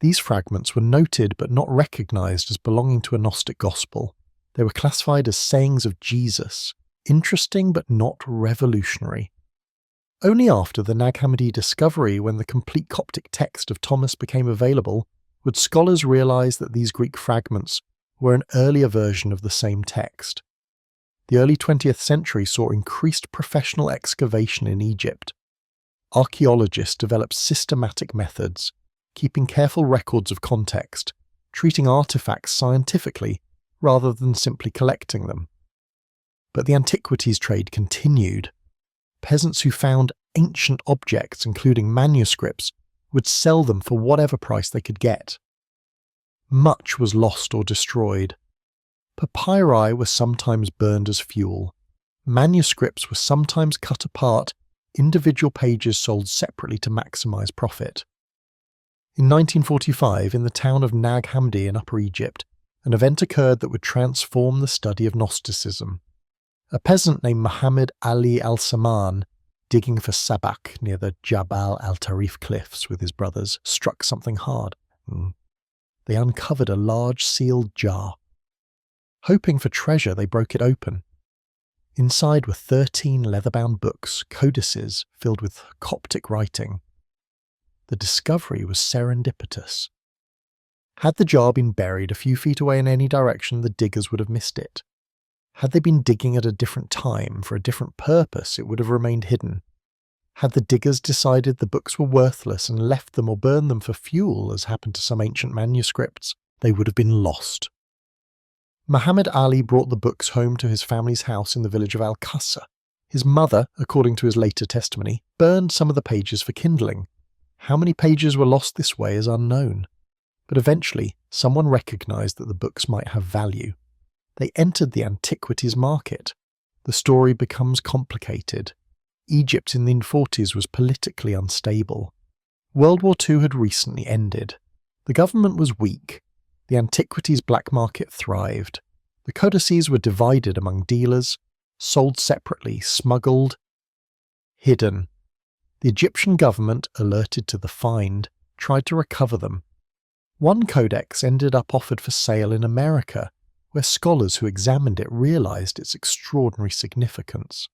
these fragments were noted but not recognized as belonging to a Gnostic Gospel. They were classified as sayings of Jesus, interesting but not revolutionary. Only after the Nag Hammadi discovery, when the complete Coptic text of Thomas became available, would scholars realize that these Greek fragments were an earlier version of the same text. The early 20th century saw increased professional excavation in Egypt. Archaeologists developed systematic methods, keeping careful records of context, treating artifacts scientifically rather than simply collecting them. But the antiquities trade continued. Peasants who found ancient objects, including manuscripts, would sell them for whatever price they could get. Much was lost or destroyed. Papyri were sometimes burned as fuel. Manuscripts were sometimes cut apart, individual pages sold separately to maximize profit. In 1945, in the town of Nag Hammadi in Upper Egypt, an event occurred that would transform the study of Gnosticism. A peasant named Muhammad Ali al-Saman, digging for sabak near the Jabal al-Tarif cliffs with his brothers, struck something hard. They uncovered a large sealed jar. Hoping for treasure, they broke it open. Inside were 13 leather-bound books, codices filled with Coptic writing. The discovery was serendipitous. Had the jar been buried a few feet away in any direction, the diggers would have missed it. Had they been digging at a different time, for a different purpose, it would have remained hidden. Had the diggers decided the books were worthless and left them or burned them for fuel, as happened to some ancient manuscripts, they would have been lost. Muhammad Ali brought the books home to his family's house in the village of Al-Qassa. His mother, according to his later testimony, burned some of the pages for kindling. How many pages were lost this way is unknown. But eventually, someone recognized that the books might have value. They entered the antiquities market. The story becomes complicated. Egypt in the 1940s was politically unstable. World War II had recently ended. The government was weak. The antiquities black market thrived. The codices were divided among dealers, sold separately, smuggled, hidden. The Egyptian government, alerted to the find, tried to recover them. One codex ended up offered for sale in America, where scholars who examined it realized its extraordinary significance.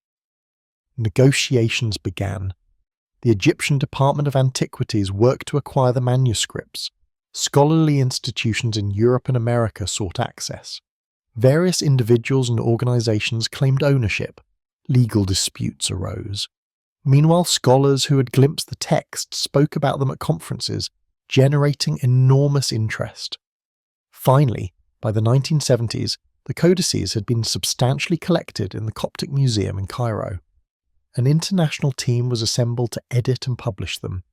Negotiations began. The Egyptian Department of Antiquities worked to acquire the manuscripts. Scholarly institutions in Europe and America sought access. Various individuals and organizations claimed ownership. Legal disputes arose. Meanwhile, scholars who had glimpsed the text spoke about them at conferences, generating enormous interest. Finally, by the 1970s, the codices had been substantially collected in the Coptic Museum in Cairo. An international team was assembled to edit and publish them.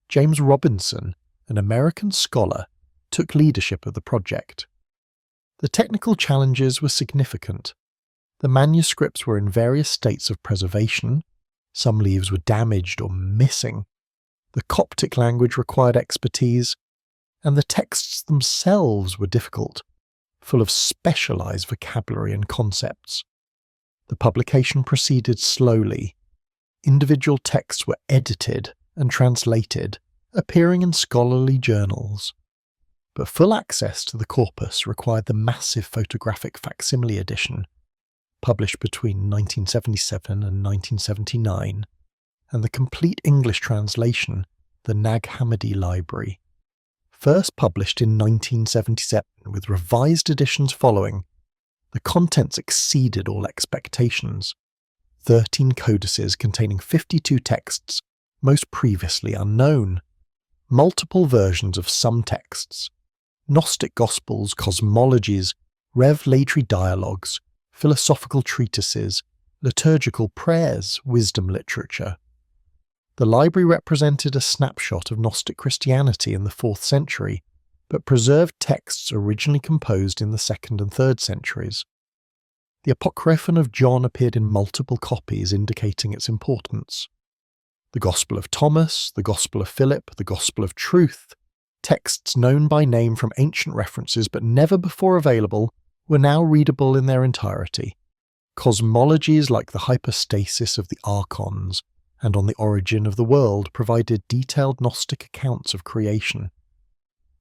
James Robinson, an American scholar, took leadership of the project. The technical challenges were significant. The manuscripts were in various states of preservation. Some leaves were damaged or missing. The Coptic language required expertise, and the texts themselves were difficult, full of specialized vocabulary and concepts. The publication proceeded slowly. Individual texts were edited and translated, appearing in scholarly journals. But full access to the corpus required the massive photographic facsimile edition, published between 1977 and 1979, and the complete English translation, the Nag Hammadi Library. First published in 1977 with revised editions following, the contents exceeded all expectations. 13 codices containing 52 texts, most previously unknown. Multiple versions of some texts. Gnostic Gospels, cosmologies, revelatory dialogues, philosophical treatises, liturgical prayers, wisdom literature. The library represented a snapshot of Gnostic Christianity in the 4th century, but preserved texts originally composed in the 2nd and 3rd centuries. The Apocryphon of John appeared in multiple copies, indicating its importance. The Gospel of Thomas, the Gospel of Philip, the Gospel of Truth, texts known by name from ancient references but never before available, were now readable in their entirety. Cosmologies like the hypostasis of the archons and on the origin of the world provided detailed Gnostic accounts of creation.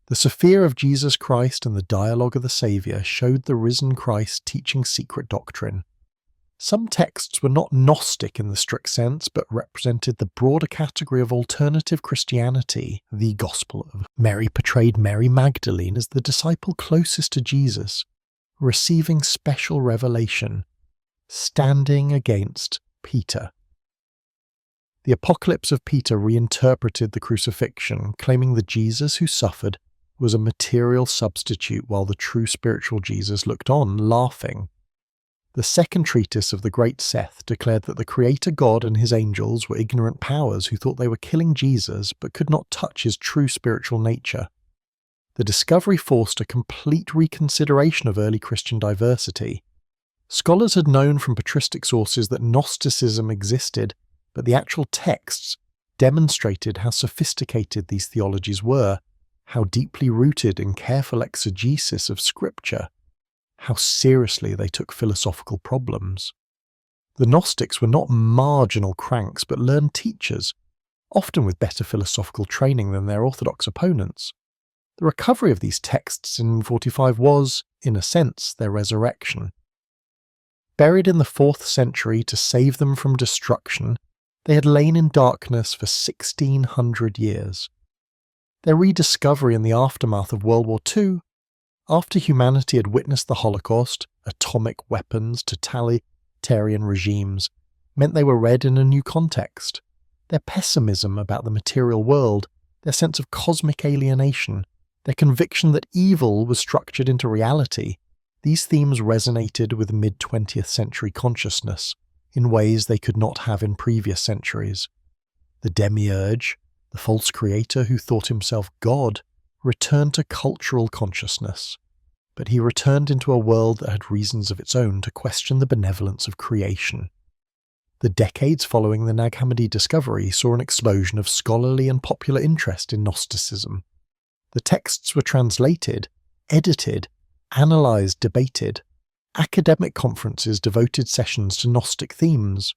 The Sophia of Jesus Christ and the Dialogue of the Saviour showed the risen Christ teaching secret doctrine. Some texts were not Gnostic in the strict sense, but represented the broader category of alternative Christianity. The Gospel of Mary portrayed Mary Magdalene as the disciple closest to Jesus, receiving special revelation, standing against Peter. The Apocalypse of Peter reinterpreted the crucifixion, claiming the Jesus who suffered was a material substitute while the true spiritual Jesus looked on, laughing. The second treatise of the Great Seth declared that the Creator God and his angels were ignorant powers who thought they were killing Jesus but could not touch his true spiritual nature. The discovery forced a complete reconsideration of early Christian diversity. Scholars had known from patristic sources that Gnosticism existed, but the actual texts demonstrated how sophisticated these theologies were, how deeply rooted in careful exegesis of Scripture, how seriously they took philosophical problems. The Gnostics were not marginal cranks but learned teachers, often with better philosophical training than their orthodox opponents. The recovery of these texts in 45 was, in a sense, their resurrection. Buried in the 4th century to save them from destruction, they had lain in darkness for 1600 years. Their rediscovery in the aftermath of World War II, after humanity had witnessed the Holocaust, atomic weapons, totalitarian regimes, meant they were read in a new context. Their pessimism about the material world, their sense of cosmic alienation, their conviction that evil was structured into reality, these themes resonated with mid-20th century consciousness in ways they could not have in previous centuries. The Demiurge, the false creator who thought himself God, returned to cultural consciousness, but he returned into a world that had reasons of its own to question the benevolence of creation. The decades following the Nag Hammadi discovery saw an explosion of scholarly and popular interest in Gnosticism. The texts were translated, edited, analysed, debated. Academic conferences devoted sessions to Gnostic themes.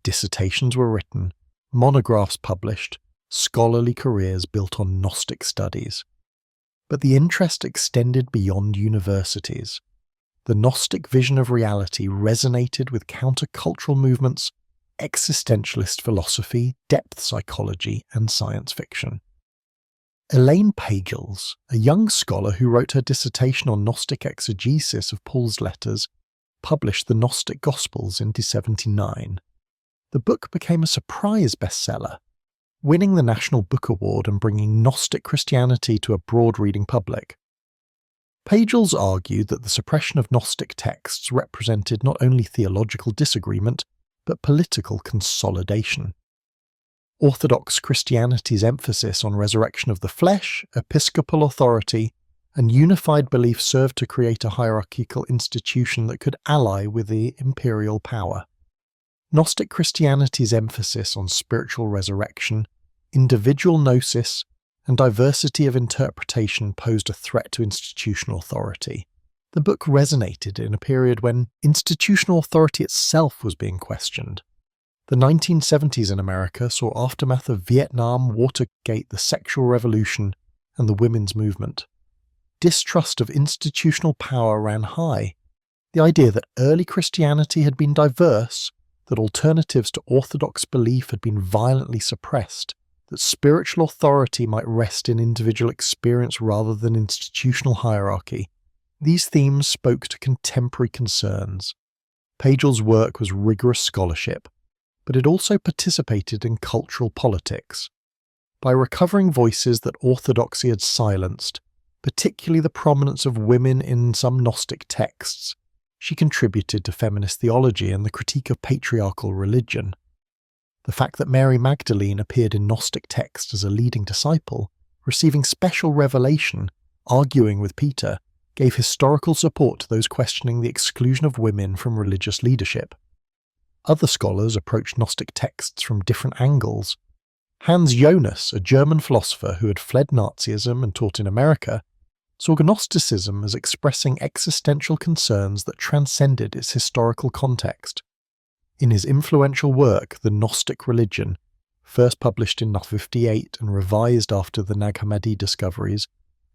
Dissertations were written, monographs published, scholarly careers built on Gnostic studies. But the interest extended beyond universities. The Gnostic vision of reality resonated with countercultural movements, existentialist philosophy, depth psychology, and science fiction. Elaine Pagels, a young scholar who wrote her dissertation on Gnostic exegesis of Paul's letters, published the Gnostic Gospels in 1979. The book became a surprise bestseller, winning the National Book Award and bringing Gnostic Christianity to a broad reading public. Pagels argued that the suppression of Gnostic texts represented not only theological disagreement, but political consolidation. Orthodox Christianity's emphasis on resurrection of the flesh, episcopal authority, and unified belief served to create a hierarchical institution that could ally with the imperial power. Gnostic Christianity's emphasis on spiritual resurrection, individual gnosis, and diversity of interpretation posed a threat to institutional authority. The book resonated in a period when institutional authority itself was being questioned. The 1970s in America saw aftermath of Vietnam, Watergate, the sexual revolution, and the women's movement. Distrust of institutional power ran high. The idea that early Christianity had been diverse, that alternatives to orthodox belief had been violently suppressed, that spiritual authority might rest in individual experience rather than institutional hierarchy. These themes spoke to contemporary concerns. Pagel's work was rigorous scholarship, but it also participated in cultural politics. By recovering voices that orthodoxy had silenced, particularly the prominence of women in some Gnostic texts, she contributed to feminist theology and the critique of patriarchal religion. The fact that Mary Magdalene appeared in Gnostic texts as a leading disciple, receiving special revelation, arguing with Peter, gave historical support to those questioning the exclusion of women from religious leadership. Other scholars approached Gnostic texts from different angles. Hans Jonas, a German philosopher who had fled Nazism and taught in America, saw Gnosticism as expressing existential concerns that transcended its historical context. In his influential work, The Gnostic Religion, first published in 1958 and revised after the Nag Hammadi discoveries,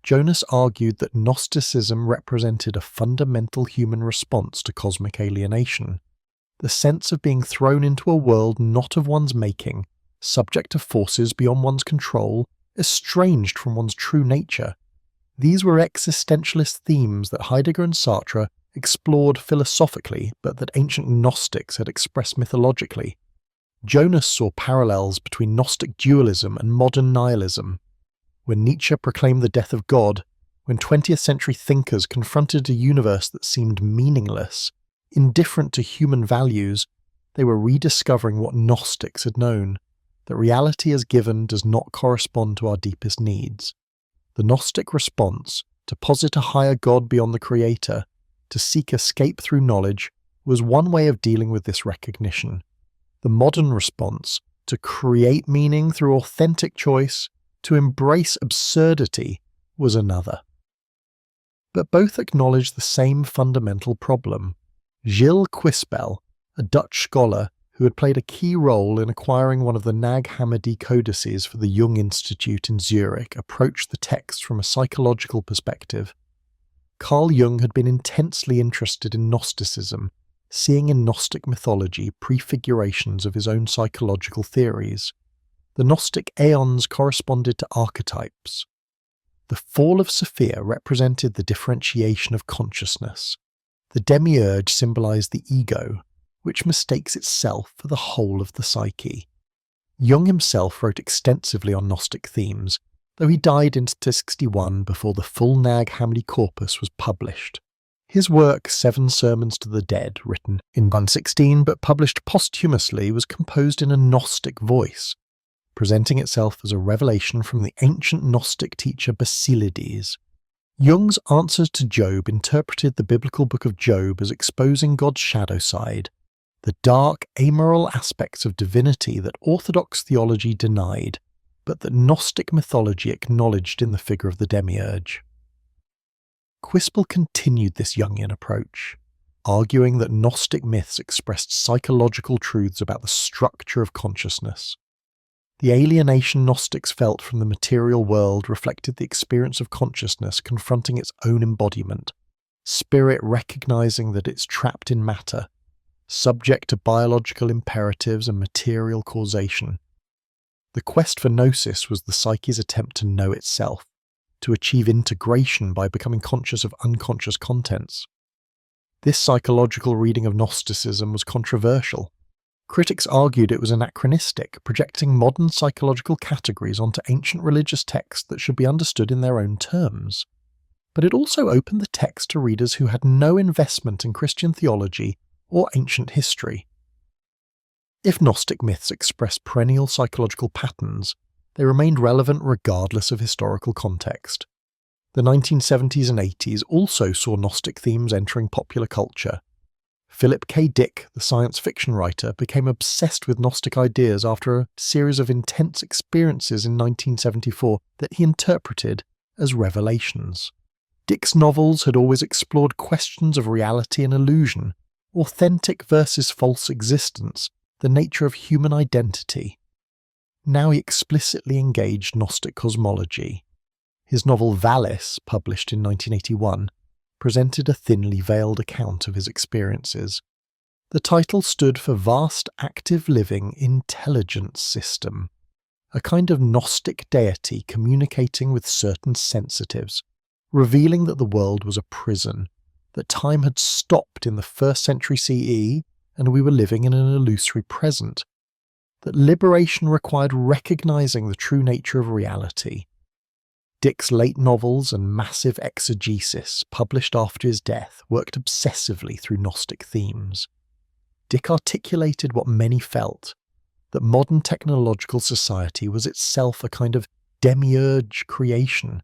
Jonas argued that Gnosticism represented a fundamental human response to cosmic alienation, the sense of being thrown into a world not of one's making, subject to forces beyond one's control, estranged from one's true nature. These were existentialist themes that Heidegger and Sartre explored philosophically, but that ancient Gnostics had expressed mythologically. Jonas saw parallels between Gnostic dualism and modern nihilism. When Nietzsche proclaimed the death of God, when 20th century thinkers confronted a universe that seemed meaningless, indifferent to human values, they were rediscovering what Gnostics had known, that reality as given does not correspond to our deepest needs. The Gnostic response, to posit a higher God beyond the Creator, to seek escape through knowledge, was one way of dealing with this recognition. The modern response, to create meaning through authentic choice, to embrace absurdity, was another. But both acknowledge the same fundamental problem. Gilles Quispel, a Dutch scholar who had played a key role in acquiring one of the Nag Hammadi codices for the Jung Institute in Zurich, approached the text from a psychological perspective. Carl Jung had been intensely interested in Gnosticism, seeing in Gnostic mythology prefigurations of his own psychological theories. The Gnostic aeons corresponded to archetypes. The fall of Sophia represented the differentiation of consciousness. The Demiurge symbolized the ego, which mistakes itself for the whole of the psyche. Jung himself wrote extensively on Gnostic themes, though he died in 1961 before the full Nag Hammadi corpus was published. His work, 7 Sermons to the Dead, written in 1916 but published posthumously, was composed in a Gnostic voice, presenting itself as a revelation from the ancient Gnostic teacher Basilides. Jung's answers to Job interpreted the biblical book of Job as exposing God's shadow side, the dark, amoral aspects of divinity that Orthodox theology denied, but that Gnostic mythology acknowledged in the figure of the Demiurge. Quispel continued this Jungian approach, arguing that Gnostic myths expressed psychological truths about the structure of consciousness. The alienation Gnostics felt from the material world reflected the experience of consciousness confronting its own embodiment, spirit recognizing that it's trapped in matter, subject to biological imperatives and material causation. The quest for gnosis was the psyche's attempt to know itself, to achieve integration by becoming conscious of unconscious contents. This psychological reading of Gnosticism was controversial. Critics argued it was anachronistic, projecting modern psychological categories onto ancient religious texts that should be understood in their own terms. But it also opened the text to readers who had no investment in Christian theology or ancient history. If Gnostic myths expressed perennial psychological patterns, they remained relevant regardless of historical context. The 1970s and 80s also saw Gnostic themes entering popular culture. Philip K. Dick, the science fiction writer, became obsessed with Gnostic ideas after a series of intense experiences in 1974 that he interpreted as revelations. Dick's novels had always explored questions of reality and illusion, authentic versus false existence, the nature of human identity. Now he explicitly engaged Gnostic cosmology. His novel Valis, published in 1981, presented a thinly veiled account of his experiences. The title stood for Vast Active Living Intelligence System, a kind of Gnostic deity communicating with certain sensitives, revealing that the world was a prison, that time had stopped in the 1st century CE and we were living in an illusory present, that liberation required recognizing the true nature of reality. Dick's late novels and massive exegesis, published after his death, worked obsessively through Gnostic themes. Dick articulated what many felt, that modern technological society was itself a kind of Demiurge creation,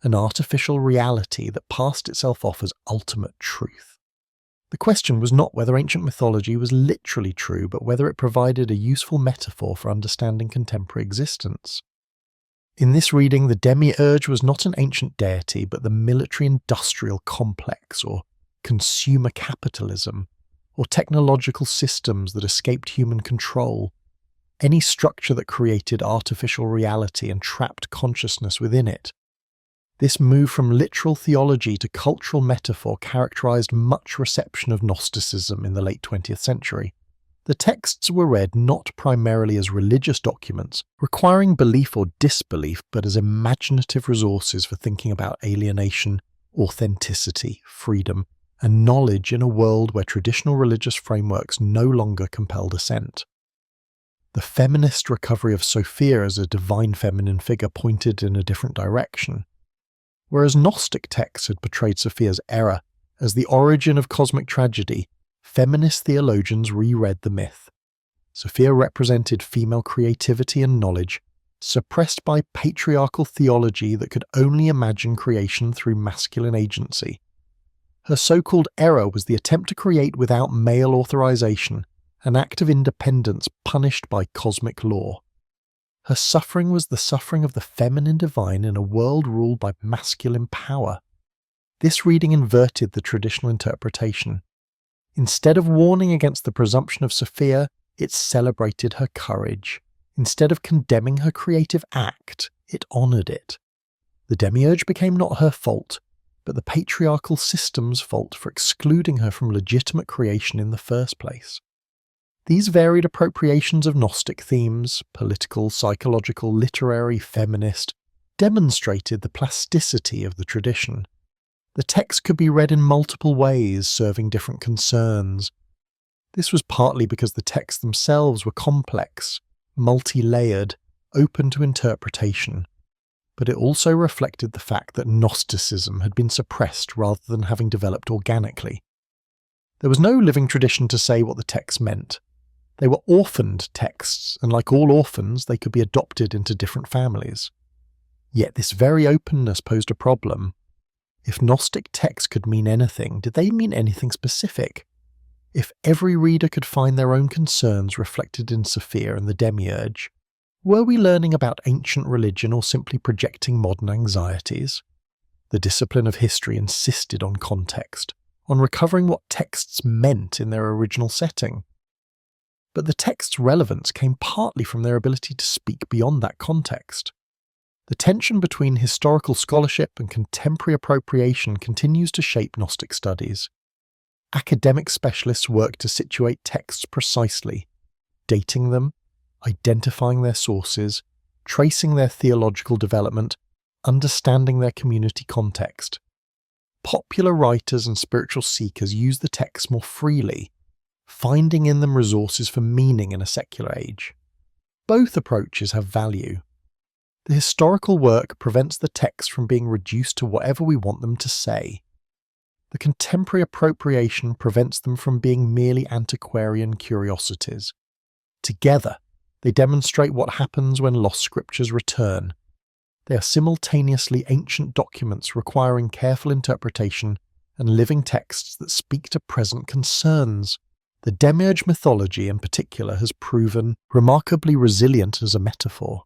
an artificial reality that passed itself off as ultimate truth. The question was not whether ancient mythology was literally true, but whether it provided a useful metaphor for understanding contemporary existence. In this reading, the Demiurge was not an ancient deity, but the military-industrial complex, or consumer capitalism, or technological systems that escaped human control, any structure that created artificial reality and trapped consciousness within it. This move from literal theology to cultural metaphor characterized much reception of Gnosticism in the late 20th century. The texts were read not primarily as religious documents, requiring belief or disbelief, but as imaginative resources for thinking about alienation, authenticity, freedom, and knowledge in a world where traditional religious frameworks no longer compelled assent. The feminist recovery of Sophia as a divine feminine figure pointed in a different direction. Whereas Gnostic texts had portrayed Sophia's error as the origin of cosmic tragedy, feminist theologians reread the myth. Sophia represented female creativity and knowledge, suppressed by patriarchal theology that could only imagine creation through masculine agency. Her so-called error was the attempt to create without male authorization, an act of independence punished by cosmic law. Her suffering was the suffering of the feminine divine in a world ruled by masculine power. This reading inverted the traditional interpretation. Instead of warning against the presumption of Sophia, it celebrated her courage. Instead of condemning her creative act, it honored it. The Demiurge became not her fault, but the patriarchal system's fault for excluding her from legitimate creation in the first place. These varied appropriations of Gnostic themes, political, psychological, literary, feminist, demonstrated the plasticity of the tradition. The text could be read in multiple ways, serving different concerns. This was partly because the texts themselves were complex, multi-layered, open to interpretation, but it also reflected the fact that Gnosticism had been suppressed rather than having developed organically. There was no living tradition to say what the text meant. They were orphaned texts, and like all orphans, they could be adopted into different families. Yet this very openness posed a problem. If Gnostic texts could mean anything, did they mean anything specific? If every reader could find their own concerns reflected in Sophia and the Demiurge, were we learning about ancient religion or simply projecting modern anxieties? The discipline of history insisted on context, on recovering what texts meant in their original setting. But the text's relevance came partly from their ability to speak beyond that context. The tension between historical scholarship and contemporary appropriation continues to shape Gnostic studies. Academic specialists work to situate texts precisely, dating them, identifying their sources, tracing their theological development, understanding their community context. Popular writers and spiritual seekers use the texts more freely, finding in them resources for meaning in a secular age. Both approaches have value. The historical work prevents the texts from being reduced to whatever we want them to say. The contemporary appropriation prevents them from being merely antiquarian curiosities. Together, they demonstrate what happens when lost scriptures return. They are simultaneously ancient documents requiring careful interpretation and living texts that speak to present concerns. The Demiurge mythology in particular has proven remarkably resilient as a metaphor.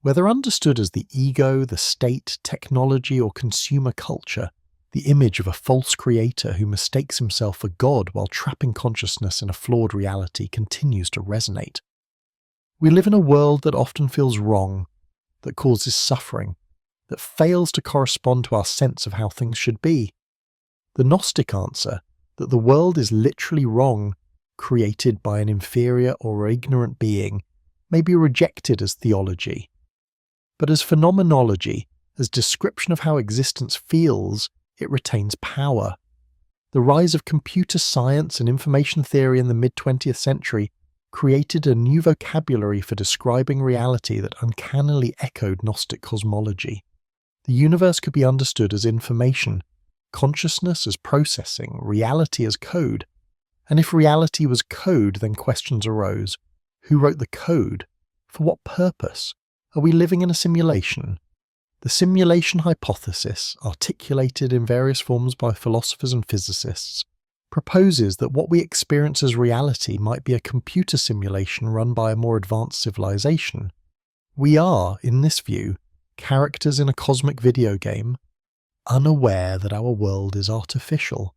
Whether understood as the ego, the state, technology, or consumer culture, the image of a false creator who mistakes himself for God while trapping consciousness in a flawed reality continues to resonate. We live in a world that often feels wrong, that causes suffering, that fails to correspond to our sense of how things should be. The Gnostic answer, that the world is literally wrong, created by an inferior or ignorant being, may be rejected as theology. But as phenomenology, as description of how existence feels, it retains power. The rise of computer science and information theory in the mid-20th century created a new vocabulary for describing reality that uncannily echoed Gnostic cosmology. The universe could be understood as information, consciousness as processing, reality as code. And if reality was code, then questions arose. Who wrote the code? For what purpose? Are we living in a simulation? The simulation hypothesis, articulated in various forms by philosophers and physicists, proposes that what we experience as reality might be a computer simulation run by a more advanced civilization. We are, in this view, characters in a cosmic video game, unaware that our world is artificial,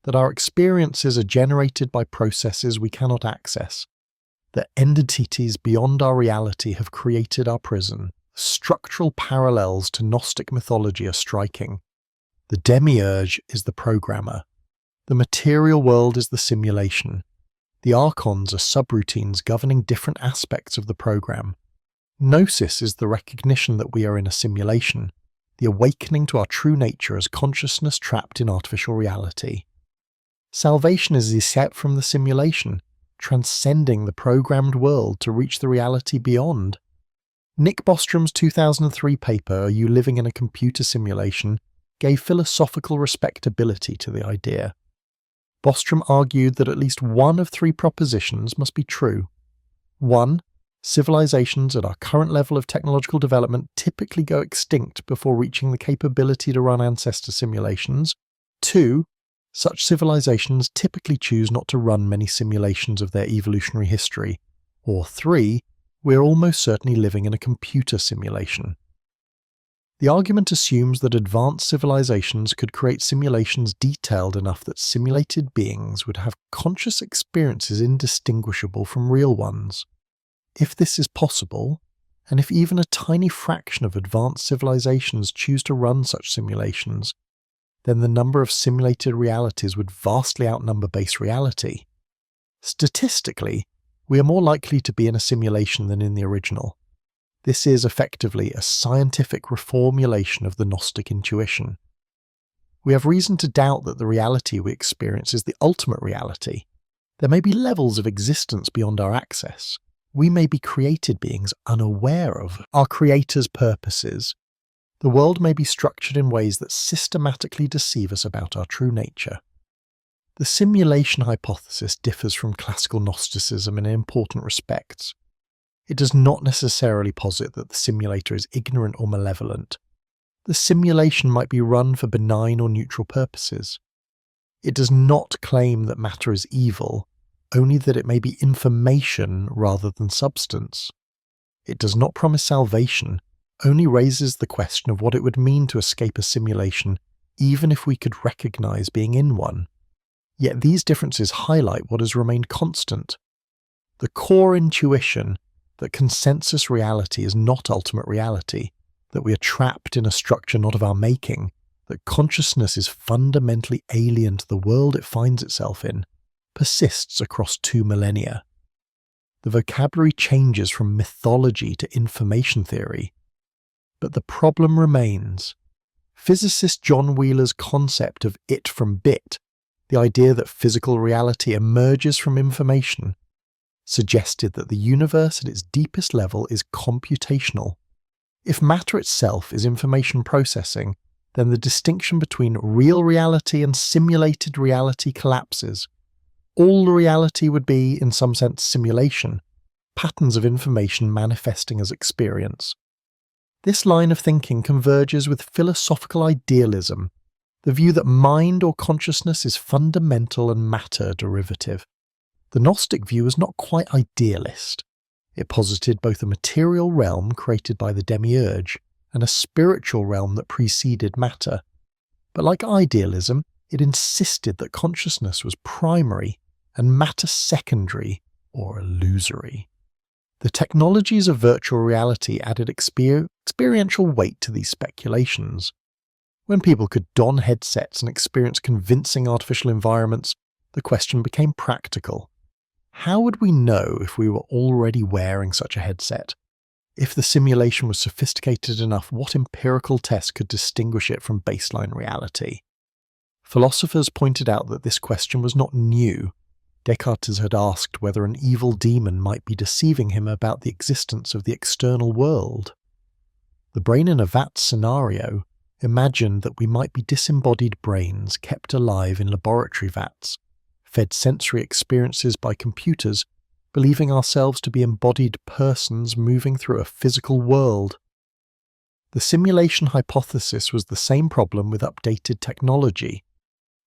that our experiences are generated by processes we cannot access, that entities beyond our reality have created our prison. Structural parallels to Gnostic mythology are striking. The Demiurge is the programmer. The material world is the simulation. The archons are subroutines governing different aspects of the program. Gnosis is the recognition that we are in a simulation, the awakening to our true nature as consciousness trapped in artificial reality. Salvation is the escape from the simulation, transcending the programmed world to reach the reality beyond. Nick Bostrom's 2003 paper, Are You Living in a Computer Simulation?, gave philosophical respectability to the idea. Bostrom argued that at least one of three propositions must be true. 1. Civilizations at our current level of technological development typically go extinct before reaching the capability to run ancestor simulations. 2. Such civilizations typically choose not to run many simulations of their evolutionary history. Or 3. We're almost certainly living in a computer simulation. The argument assumes that advanced civilizations could create simulations detailed enough that simulated beings would have conscious experiences indistinguishable from real ones. If this is possible, and if even a tiny fraction of advanced civilizations choose to run such simulations, then the number of simulated realities would vastly outnumber base reality. Statistically, we are more likely to be in a simulation than in the original. This is effectively a scientific reformulation of the Gnostic intuition. We have reason to doubt that the reality we experience is the ultimate reality. There may be levels of existence beyond our access. We may be created beings unaware of our Creator's purposes. The world may be structured in ways that systematically deceive us about our true nature. The simulation hypothesis differs from classical Gnosticism in important respects. It does not necessarily posit that the simulator is ignorant or malevolent. The simulation might be run for benign or neutral purposes. It does not claim that matter is evil, only that it may be information rather than substance. It does not promise salvation, only raises the question of what it would mean to escape a simulation, even if we could recognize being in one. Yet these differences highlight what has remained constant. The core intuition that consensus reality is not ultimate reality, that we are trapped in a structure not of our making, that consciousness is fundamentally alien to the world it finds itself in, persists across 2 millennia. The vocabulary changes from mythology to information theory, but the problem remains. Physicist John Wheeler's concept of it from bit, the idea that physical reality emerges from information, suggested that the universe at its deepest level is computational. If matter itself is information processing, then the distinction between real reality and simulated reality collapses. All reality would be, in some sense, simulation, patterns of information manifesting as experience. This line of thinking converges with philosophical idealism, the view that mind or consciousness is fundamental and matter derivative. The Gnostic view was not quite idealist. It posited both a material realm created by the Demiurge and a spiritual realm that preceded matter. But like idealism, it insisted that consciousness was primary and matter secondary or illusory. The technologies of virtual reality added experiential weight to these speculations. When people could don headsets and experience convincing artificial environments, the question became practical. How would we know if we were already wearing such a headset? If the simulation was sophisticated enough, what empirical test could distinguish it from baseline reality? Philosophers pointed out that this question was not new. Descartes had asked whether an evil demon might be deceiving him about the existence of the external world. The brain in a vat scenario imagined that we might be disembodied brains kept alive in laboratory vats, fed sensory experiences by computers, believing ourselves to be embodied persons moving through a physical world. The simulation hypothesis was the same problem with updated technology,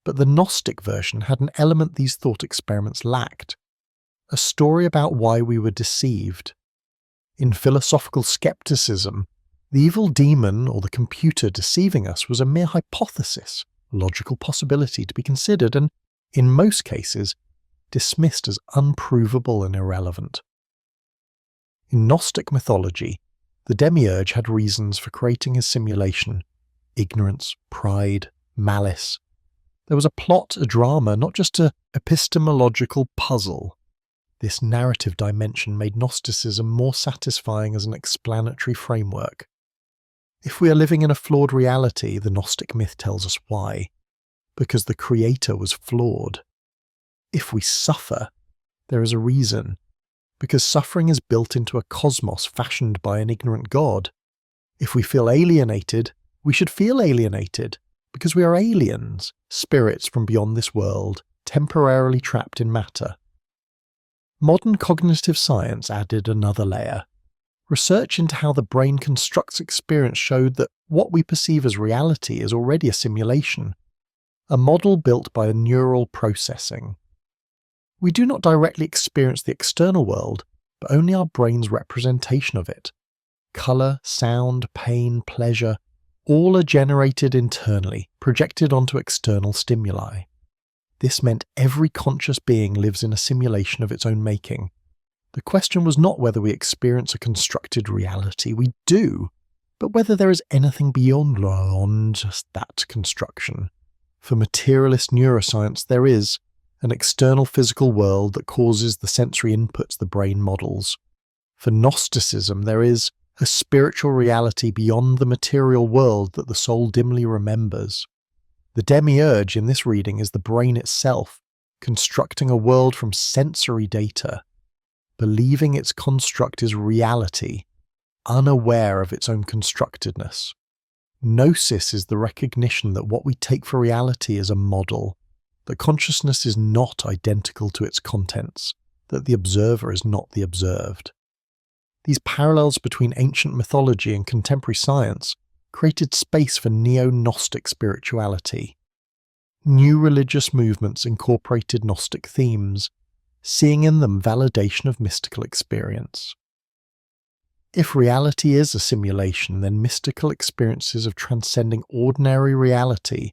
but the Gnostic version had an element these thought experiments lacked: a story about why we were deceived. In philosophical skepticism, the evil demon or the computer deceiving us was a mere hypothesis, a logical possibility to be considered and, in most cases, dismissed as unprovable and irrelevant. In Gnostic mythology, the Demiurge had reasons for creating his simulation: ignorance, pride, malice. There was a plot, a drama, not just an epistemological puzzle. This narrative dimension made Gnosticism more satisfying as an explanatory framework. If we are living in a flawed reality, the Gnostic myth tells us why. Because the Creator was flawed. If we suffer, there is a reason. Because suffering is built into a cosmos fashioned by an ignorant God. If we feel alienated, we should feel alienated. Because we are aliens, spirits from beyond this world, temporarily trapped in matter. Modern cognitive science added another layer. Research into how the brain constructs experience showed that what we perceive as reality is already a simulation, a model built by neural processing. We do not directly experience the external world, but only our brain's representation of it. Colour, sound, pain, pleasure, all are generated internally, projected onto external stimuli. This meant every conscious being lives in a simulation of its own making. The question was not whether we experience a constructed reality. We do, but whether there is anything beyond just that construction. For materialist neuroscience, there is an external physical world that causes the sensory inputs the brain models. For Gnosticism, there is a spiritual reality beyond the material world that the soul dimly remembers. The Demiurge in this reading is the brain itself, constructing a world from sensory data, believing its construct is reality, unaware of its own constructedness. Gnosis is the recognition that what we take for reality is a model, that consciousness is not identical to its contents, that the observer is not the observed. These parallels between ancient mythology and contemporary science created space for neo-Gnostic spirituality. New religious movements incorporated Gnostic themes, seeing in them validation of mystical experience. If reality is a simulation, then mystical experiences of transcending ordinary reality,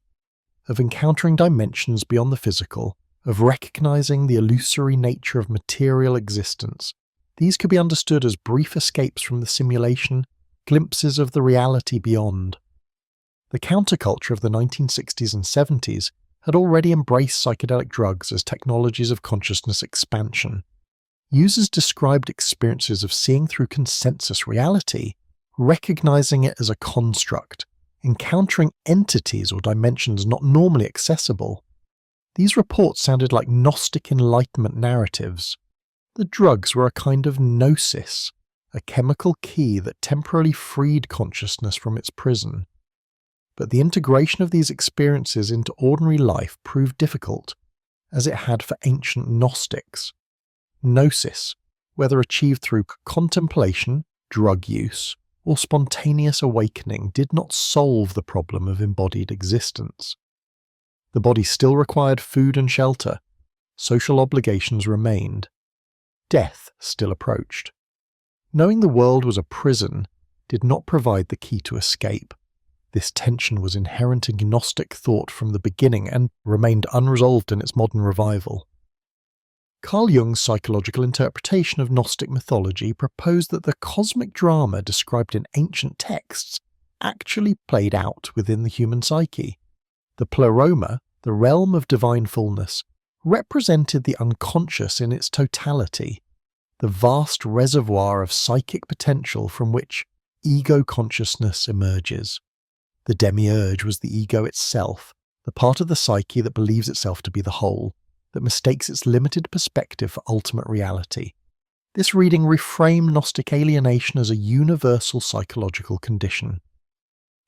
of encountering dimensions beyond the physical, of recognizing the illusory nature of material existence, these could be understood as brief escapes from the simulation, glimpses of the reality beyond. The counterculture of the 1960s and 70s had already embraced psychedelic drugs as technologies of consciousness expansion. Users described experiences of seeing through consensus reality, recognizing it as a construct, encountering entities or dimensions not normally accessible. These reports sounded like Gnostic Enlightenment narratives. The drugs were a kind of gnosis, a chemical key that temporarily freed consciousness from its prison. But the integration of these experiences into ordinary life proved difficult, as it had for ancient Gnostics. Gnosis, whether achieved through contemplation, drug use, or spontaneous awakening, did not solve the problem of embodied existence. The body still required food and shelter, social obligations remained, death still approached. Knowing the world was a prison did not provide the key to escape. This tension was inherent in Gnostic thought from the beginning and remained unresolved in its modern revival. Carl Jung's psychological interpretation of Gnostic mythology proposed that the cosmic drama described in ancient texts actually played out within the human psyche. The pleroma, the realm of divine fullness, represented the unconscious in its totality, the vast reservoir of psychic potential from which ego consciousness emerges. The Demiurge was the ego itself, the part of the psyche that believes itself to be the whole, that mistakes its limited perspective for ultimate reality. This reading reframed Gnostic alienation as a universal psychological condition.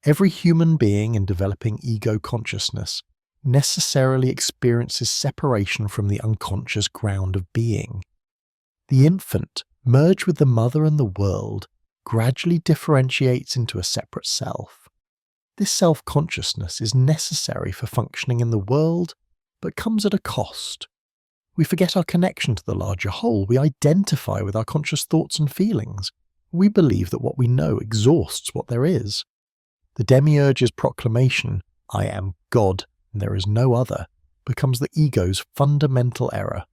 Every human being in developing ego consciousness necessarily experiences separation from the unconscious ground of being. The infant, merged with the mother and the world, gradually differentiates into a separate self. This self-consciousness is necessary for functioning in the world, but comes at a cost. We forget our connection to the larger whole. We identify with our conscious thoughts and feelings. We believe that what we know exhausts what there is. The Demiurge's proclamation, "I am God, and there is no other," becomes the ego's fundamental error.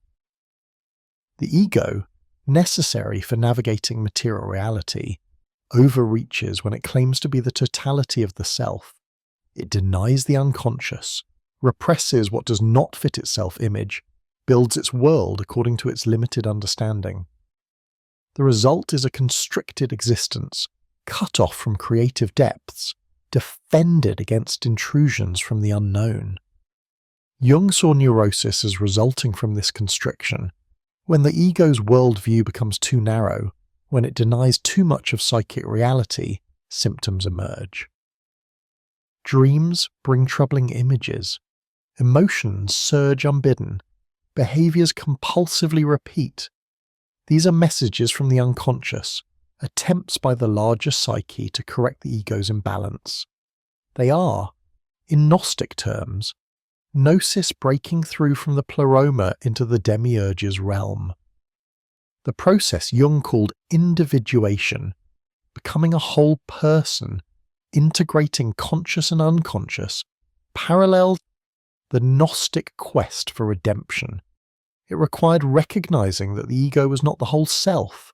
The ego, necessary for navigating material reality, overreaches when it claims to be the totality of the self. It denies the unconscious, represses what does not fit its self-image, builds its world according to its limited understanding. The result is a constricted existence, cut off from creative depths, defended against intrusions from the unknown. Jung saw neurosis as resulting from this constriction. When the ego's worldview becomes too narrow, when it denies too much of psychic reality, symptoms emerge. Dreams bring troubling images. Emotions surge unbidden. Behaviors compulsively repeat. These are messages from the unconscious, attempts by the larger psyche to correct the ego's imbalance. They are, in Gnostic terms, gnosis breaking through from the pleroma into the Demiurge's realm. The process Jung called individuation, becoming a whole person, integrating conscious and unconscious, paralleled the Gnostic quest for redemption. It required recognizing that the ego was not the whole self,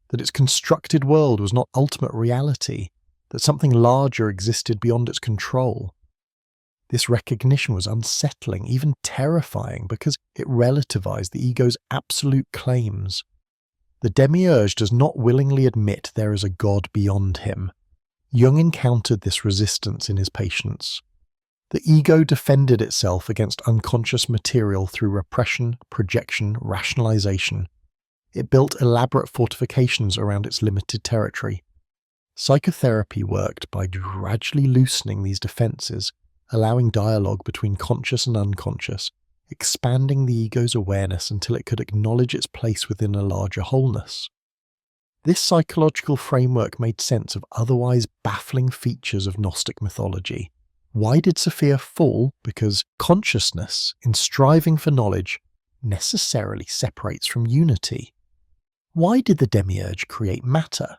that its constructed world was not ultimate reality, that something larger existed beyond its control. This recognition was unsettling, even terrifying, because it relativized the ego's absolute claims. The Demiurge does not willingly admit there is a God beyond him. Jung encountered this resistance in his patients. The ego defended itself against unconscious material through repression, projection, rationalization. It built elaborate fortifications around its limited territory. Psychotherapy worked by gradually loosening these defenses, allowing dialogue between conscious and unconscious, expanding the ego's awareness until it could acknowledge its place within a larger wholeness. This psychological framework made sense of otherwise baffling features of Gnostic mythology. Why did Sophia fall? Because consciousness, in striving for knowledge, necessarily separates from unity. Why did the Demiurge create matter?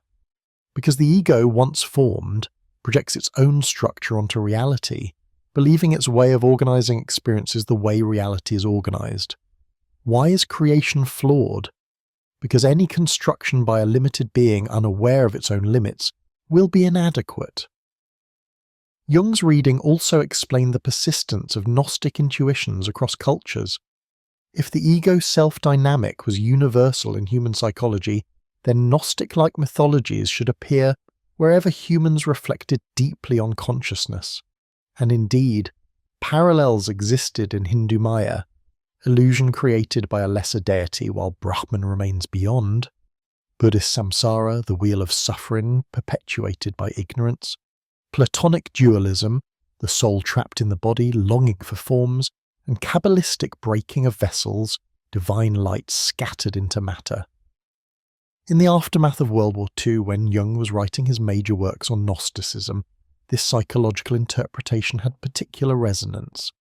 Because the ego, once formed, projects its own structure onto reality, believing its way of organizing experience is the way reality is organized. Why is creation flawed? Because any construction by a limited being unaware of its own limits will be inadequate. Jung's reading also explained the persistence of Gnostic intuitions across cultures. If the ego self-dynamic was universal in human psychology, then Gnostic-like mythologies should appear wherever humans reflected deeply on consciousness. And indeed, parallels existed in Hindu Maya, illusion created by a lesser deity while Brahman remains beyond, Buddhist samsara, the wheel of suffering perpetuated by ignorance, Platonic dualism, the soul trapped in the body longing for forms, and Kabbalistic breaking of vessels, divine light scattered into matter. In the aftermath of World War II, when Jung was writing his major works on Gnosticism, this psychological interpretation had particular resonance.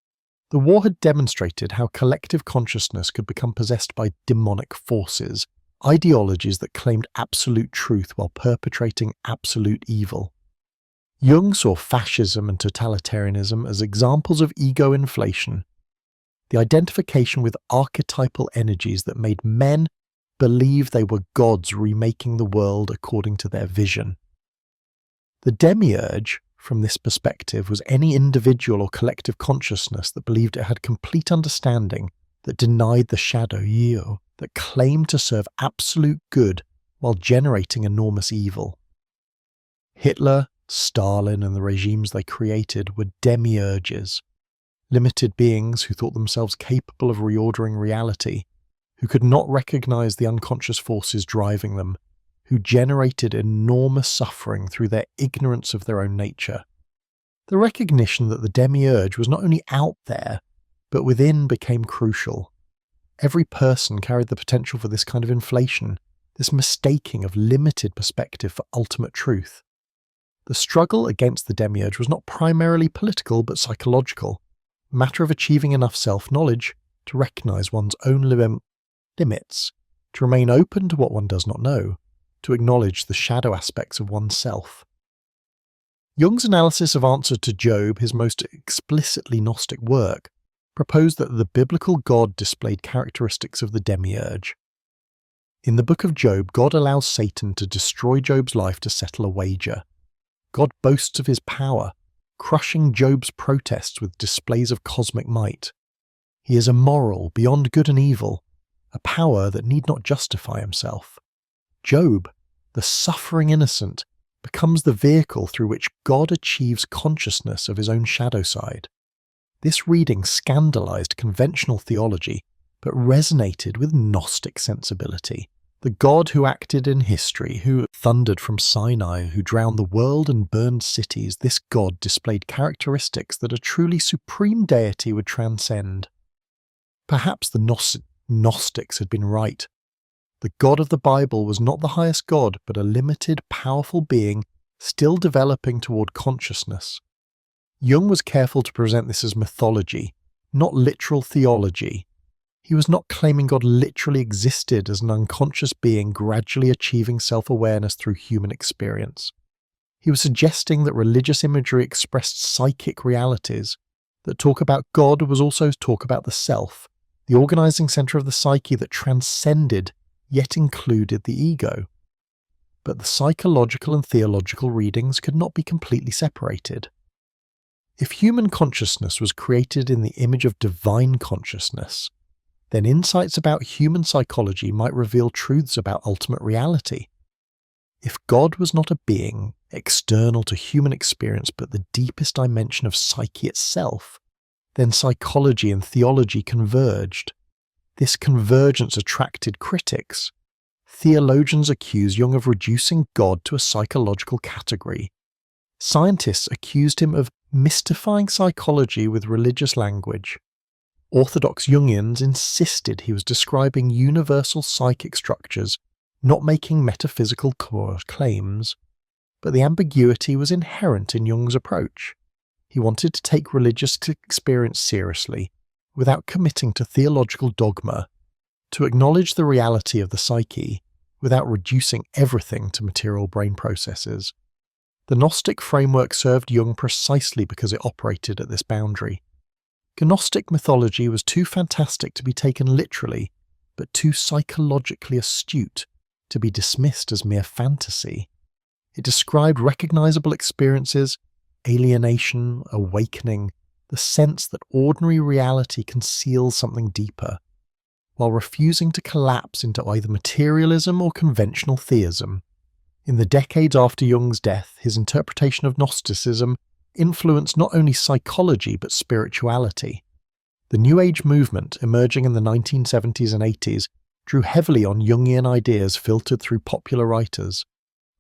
The war had demonstrated how collective consciousness could become possessed by demonic forces, ideologies that claimed absolute truth while perpetrating absolute evil. Jung saw fascism and totalitarianism as examples of ego inflation, the identification with archetypal energies that made men believe they were gods remaking the world according to their vision. The Demiurge, from this perspective was any individual or collective consciousness that believed it had complete understanding, that denied the shadow Yu, that claimed to serve absolute good while generating enormous evil. Hitler, Stalin, and the regimes they created were demiurges, limited beings who thought themselves capable of reordering reality, who could not recognize the unconscious forces driving them, who generated enormous suffering through their ignorance of their own nature. The recognition that the demiurge was not only out there, but within became crucial. Every person carried the potential for this kind of inflation, this mistaking of limited perspective for ultimate truth. The struggle against the demiurge was not primarily political but psychological, a matter of achieving enough self-knowledge to recognize one's own limits, to remain open to what one does not know, to acknowledge the shadow aspects of oneself. Jung's analysis of Answer to Job, his most explicitly Gnostic work, proposed that the biblical God displayed characteristics of the demiurge. In the book of Job, God allows Satan to destroy Job's life to settle a wager. God boasts of his power, crushing Job's protests with displays of cosmic might. He is immoral, beyond good and evil, a power that need not justify himself. Job, the suffering innocent, becomes the vehicle through which God achieves consciousness of his own shadow side. This reading scandalized conventional theology, but resonated with Gnostic sensibility. The God who acted in history, who thundered from Sinai, who drowned the world and burned cities, this God displayed characteristics that a truly supreme deity would transcend. Perhaps the Gnostics had been right. The God of the Bible was not the highest God, but a limited, powerful being still developing toward consciousness. Jung was careful to present this as mythology, not literal theology. He was not claiming God literally existed as an unconscious being gradually achieving self-awareness through human experience. He was suggesting that religious imagery expressed psychic realities, that talk about God was also talk about the self, the organizing center of the psyche that transcended yet included the ego. But the psychological and theological readings could not be completely separated. If human consciousness was created in the image of divine consciousness, then insights about human psychology might reveal truths about ultimate reality. If God was not a being external to human experience but the deepest dimension of psyche itself, then psychology and theology converged. This convergence attracted critics. Theologians accused Jung of reducing God to a psychological category. Scientists accused him of mystifying psychology with religious language. Orthodox Jungians insisted he was describing universal psychic structures, not making metaphysical claims. But the ambiguity was inherent in Jung's approach. He wanted to take religious experience seriously, without committing to theological dogma, to acknowledge the reality of the psyche, without reducing everything to material brain processes. The Gnostic framework served Jung precisely because it operated at this boundary. Gnostic mythology was too fantastic to be taken literally, but too psychologically astute to be dismissed as mere fantasy. It described recognizable experiences, alienation, awakening, the sense that ordinary reality conceals something deeper, while refusing to collapse into either materialism or conventional theism. In the decades after Jung's death, his interpretation of Gnosticism influenced not only psychology but spirituality. The New Age movement, emerging in the 1970s and 80s, drew heavily on Jungian ideas filtered through popular writers.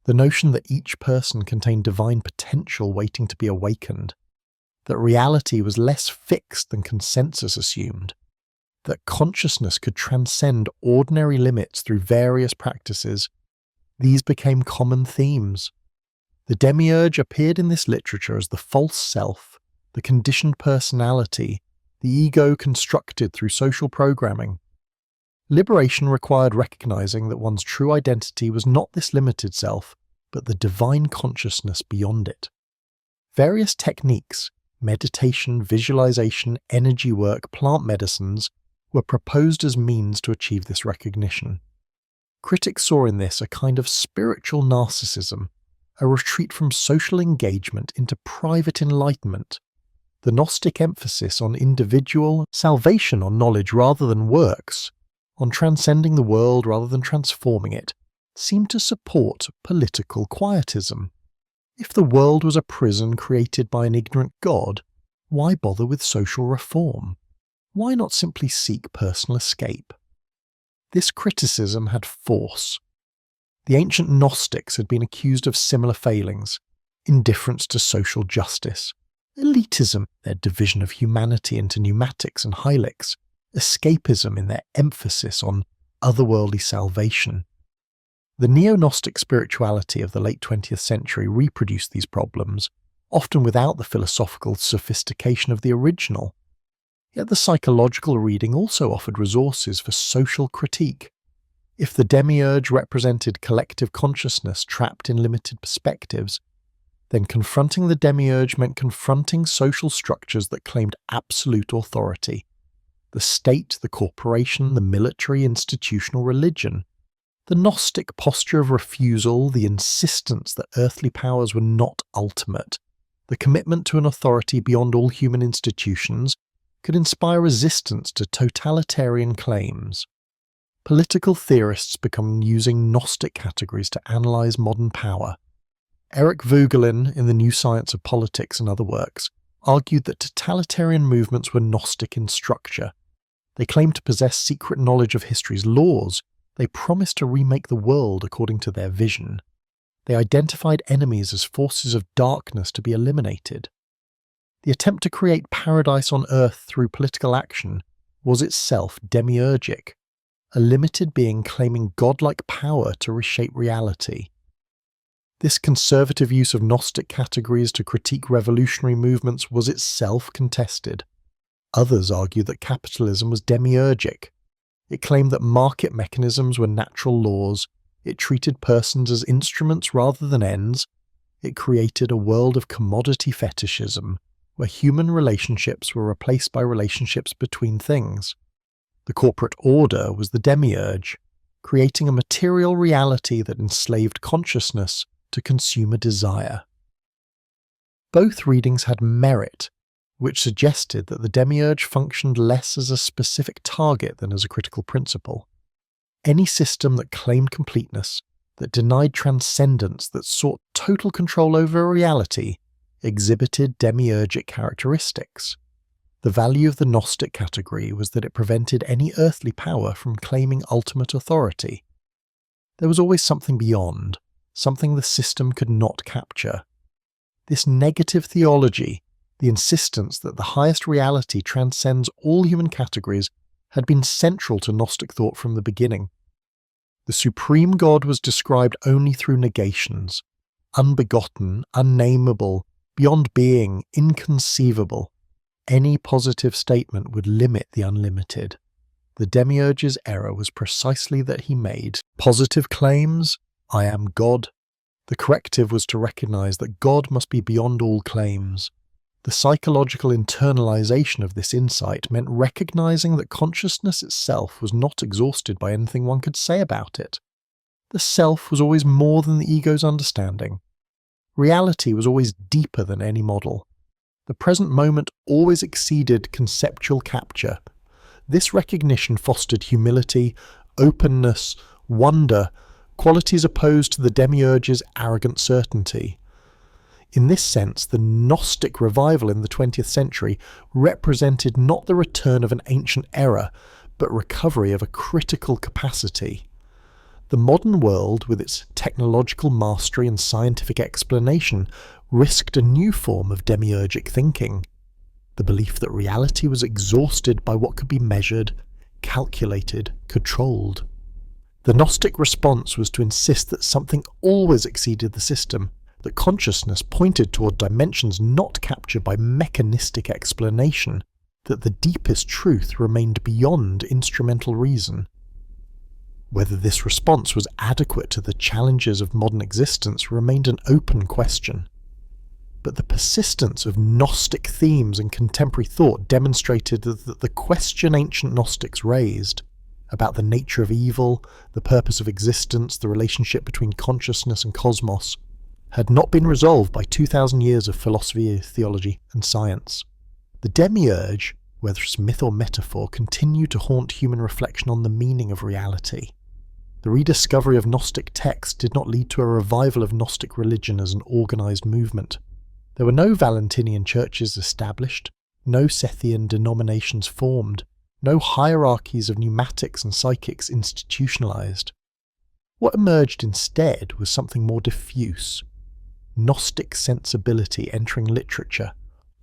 The notion that each person contained divine potential waiting to be awakened, that reality was less fixed than consensus assumed, that consciousness could transcend ordinary limits through various practices, these became common themes. The demiurge appeared in this literature as the false self, the conditioned personality, the ego constructed through social programming. Liberation required recognizing that one's true identity was not this limited self, but the divine consciousness beyond it. Various techniques, meditation, visualization, energy work, plant medicines, were proposed as means to achieve this recognition. Critics saw in this a kind of spiritual narcissism, a retreat from social engagement into private enlightenment. The Gnostic emphasis on individual salvation, on knowledge rather than works, on transcending the world rather than transforming it, seemed to support political quietism. If the world was a prison created by an ignorant god, why bother with social reform? Why not simply seek personal escape? This criticism had force. The ancient Gnostics had been accused of similar failings: indifference to social justice, elitism, their division of humanity into pneumatics and hylics, escapism in their emphasis on otherworldly salvation. The neo-Gnostic spirituality of the late 20th century reproduced these problems, often without the philosophical sophistication of the original. Yet the psychological reading also offered resources for social critique. If the Demiurge represented collective consciousness trapped in limited perspectives, then confronting the Demiurge meant confronting social structures that claimed absolute authority. The state, the corporation, the military, institutional religion. The Gnostic posture of refusal, the insistence that earthly powers were not ultimate, the commitment to an authority beyond all human institutions, could inspire resistance to totalitarian claims. Political theorists began using Gnostic categories to analyze modern power. Eric Voegelin, in The New Science of Politics and other works, argued that totalitarian movements were Gnostic in structure. They claimed to possess secret knowledge of history's laws. They promised to remake the world according to their vision. They identified enemies as forces of darkness to be eliminated. The attempt to create paradise on earth through political action was itself demiurgic, a limited being claiming godlike power to reshape reality. This conservative use of Gnostic categories to critique revolutionary movements was itself contested. Others argued that capitalism was demiurgic. It claimed that market mechanisms were natural laws. It treated persons as instruments rather than ends. It created a world of commodity fetishism, where human relationships were replaced by relationships between things. The corporate order was the demiurge, creating a material reality that enslaved consciousness to consumer desire. Both readings had merit, which suggested that the demiurge functioned less as a specific target than as a critical principle. Any system that claimed completeness, that denied transcendence, that sought total control over reality, exhibited demiurgic characteristics. The value of the Gnostic category was that it prevented any earthly power from claiming ultimate authority. There was always something beyond, something the system could not capture. This negative theology, the insistence that the highest reality transcends all human categories, had been central to Gnostic thought from the beginning. The supreme God was described only through negations, unbegotten, unnameable, beyond being, inconceivable. Any positive statement would limit the unlimited. The Demiurge's error was precisely that he made positive claims, I am God. The corrective was to recognize that God must be beyond all claims. The psychological internalization of this insight meant recognizing that consciousness itself was not exhausted by anything one could say about it. The self was always more than the ego's understanding. Reality was always deeper than any model. The present moment always exceeded conceptual capture. This recognition fostered humility, openness, wonder, qualities opposed to the demiurge's arrogant certainty. In this sense, the Gnostic revival in the 20th century represented not the return of an ancient error, but recovery of a critical capacity. The modern world, with its technological mastery and scientific explanation, risked a new form of demiurgic thinking, the belief that reality was exhausted by what could be measured, calculated, controlled. The Gnostic response was to insist that something always exceeded the system, that consciousness pointed toward dimensions not captured by mechanistic explanation, that the deepest truth remained beyond instrumental reason. Whether this response was adequate to the challenges of modern existence remained an open question. But the persistence of Gnostic themes in contemporary thought demonstrated that the question ancient Gnostics raised about the nature of evil, the purpose of existence, the relationship between consciousness and cosmos, had not been resolved by 2,000 years of philosophy, theology, and science. The Demiurge, whether it's myth or metaphor, continued to haunt human reflection on the meaning of reality. The rediscovery of Gnostic texts did not lead to a revival of Gnostic religion as an organised movement. There were no Valentinian churches established, no Sethian denominations formed, no hierarchies of pneumatics and psychics institutionalised. What emerged instead was something more diffuse. Gnostic sensibility entering literature,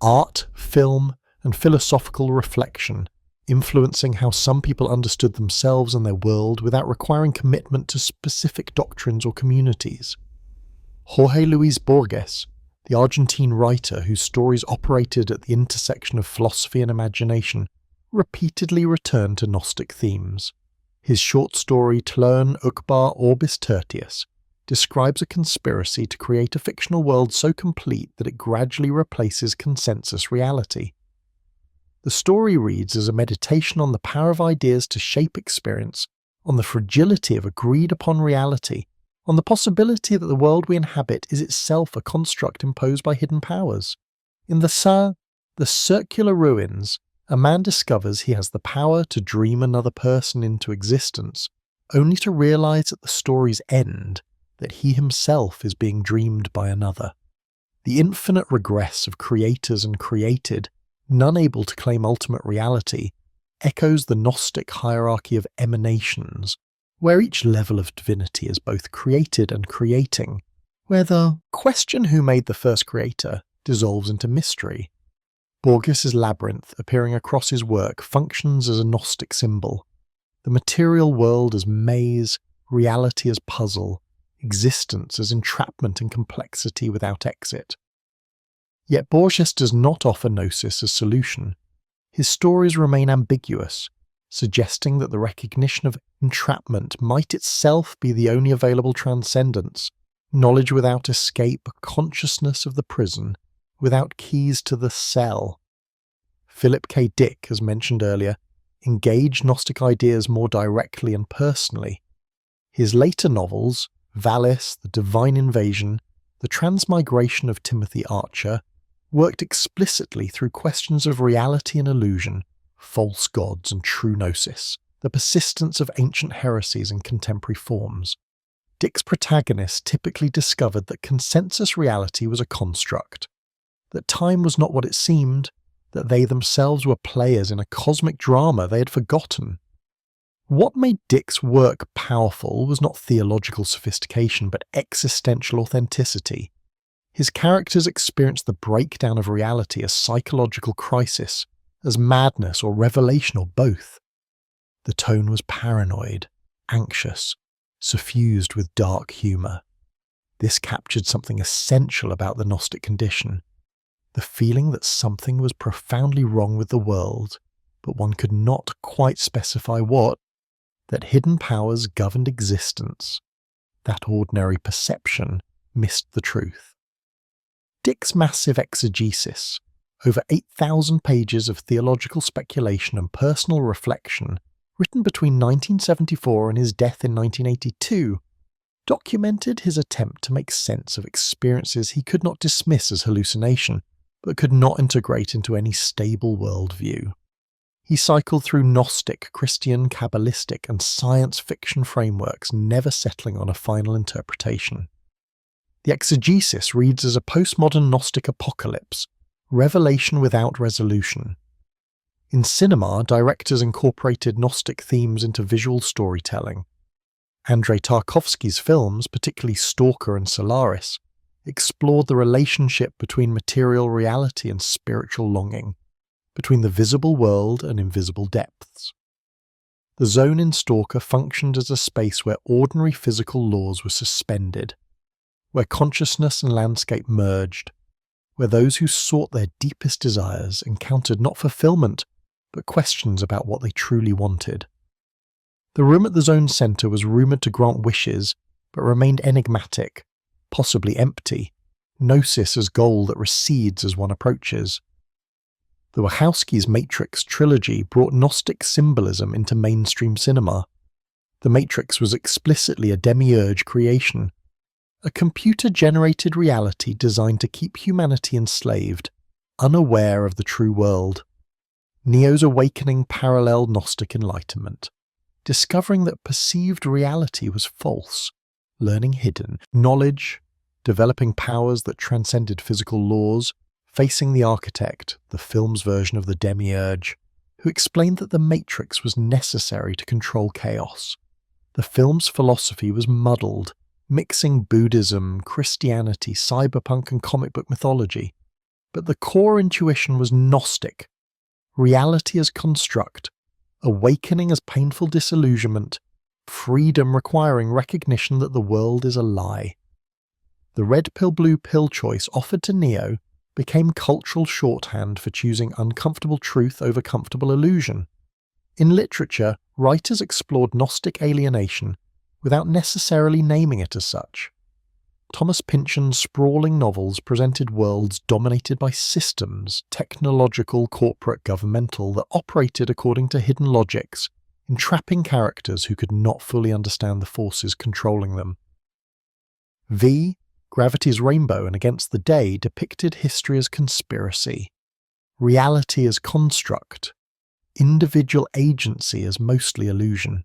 art, film, and philosophical reflection, influencing how some people understood themselves and their world without requiring commitment to specific doctrines or communities. Jorge Luis Borges, the Argentine writer whose stories operated at the intersection of philosophy and imagination, repeatedly returned to Gnostic themes. His short story Tlön Uqbar Orbis Tertius describes a conspiracy to create a fictional world so complete that it gradually replaces consensus reality. The story reads as a meditation on the power of ideas to shape experience, on the fragility of agreed-upon reality, on the possibility that the world we inhabit is itself a construct imposed by hidden powers. In the circular ruins, a man discovers he has the power to dream another person into existence, only to realize at the story's end that he himself is being dreamed by another. The infinite regress of creators and created, none able to claim ultimate reality, echoes the Gnostic hierarchy of emanations, where each level of divinity is both created and creating, where the question who made the first creator dissolves into mystery. Borges's labyrinth, appearing across his work, functions as a Gnostic symbol. The material world as maze, reality as puzzle, existence as entrapment and complexity without exit. Yet Borges does not offer gnosis as solution. His stories remain ambiguous, suggesting that the recognition of entrapment might itself be the only available transcendence, knowledge without escape, consciousness of the prison, without keys to the cell. Philip K. Dick, as mentioned earlier, engaged Gnostic ideas more directly and personally. His later novels, Valis, The Divine Invasion, The Transmigration of Timothy Archer, worked explicitly through questions of reality and illusion, false gods and true gnosis, the persistence of ancient heresies in contemporary forms. Dick's protagonists typically discovered that consensus reality was a construct, that time was not what it seemed, that they themselves were players in a cosmic drama they had forgotten. What made Dick's work powerful was not theological sophistication but existential authenticity. His characters experienced the breakdown of reality as psychological crisis, as madness or revelation or both. The tone was paranoid, anxious, suffused with dark humour. This captured something essential about the Gnostic condition, the feeling that something was profoundly wrong with the world, but one could not quite specify what, that hidden powers governed existence, that ordinary perception missed the truth. Dick's massive exegesis, over 8,000 pages of theological speculation and personal reflection, written between 1974 and his death in 1982, documented his attempt to make sense of experiences he could not dismiss as hallucination, but could not integrate into any stable worldview. He cycled through Gnostic, Christian, Kabbalistic, and science fiction frameworks, never settling on a final interpretation. The exegesis reads as a postmodern Gnostic apocalypse, revelation without resolution. In cinema, directors incorporated Gnostic themes into visual storytelling. Andrei Tarkovsky's films, particularly Stalker and Solaris, explored the relationship between material reality and spiritual longing, between the visible world and invisible depths. The zone in Stalker functioned as a space where ordinary physical laws were suspended, where consciousness and landscape merged, where those who sought their deepest desires encountered not fulfillment, but questions about what they truly wanted. The room at the zone's centre was rumoured to grant wishes, but remained enigmatic, possibly empty, gnosis as goal that recedes as one approaches. The Wachowski's Matrix trilogy brought Gnostic symbolism into mainstream cinema. The Matrix was explicitly a Demiurge creation, a computer-generated reality designed to keep humanity enslaved, unaware of the true world. Neo's awakening paralleled Gnostic enlightenment, discovering that perceived reality was false, learning hidden knowledge, developing powers that transcended physical laws, facing the architect, the film's version of the Demiurge, who explained that the Matrix was necessary to control chaos. The film's philosophy was muddled, mixing Buddhism, Christianity, cyberpunk and comic book mythology. But the core intuition was Gnostic. Reality as construct, awakening as painful disillusionment, freedom requiring recognition that the world is a lie. The red pill blue pill choice offered to Neo became cultural shorthand for choosing uncomfortable truth over comfortable illusion. In literature, writers explored Gnostic alienation without necessarily naming it as such. Thomas Pynchon's sprawling novels presented worlds dominated by systems, technological, corporate, governmental, that operated according to hidden logics, entrapping characters who could not fully understand the forces controlling them. V, Gravity's Rainbow and Against the Day depicted history as conspiracy, reality as construct, individual agency as mostly illusion.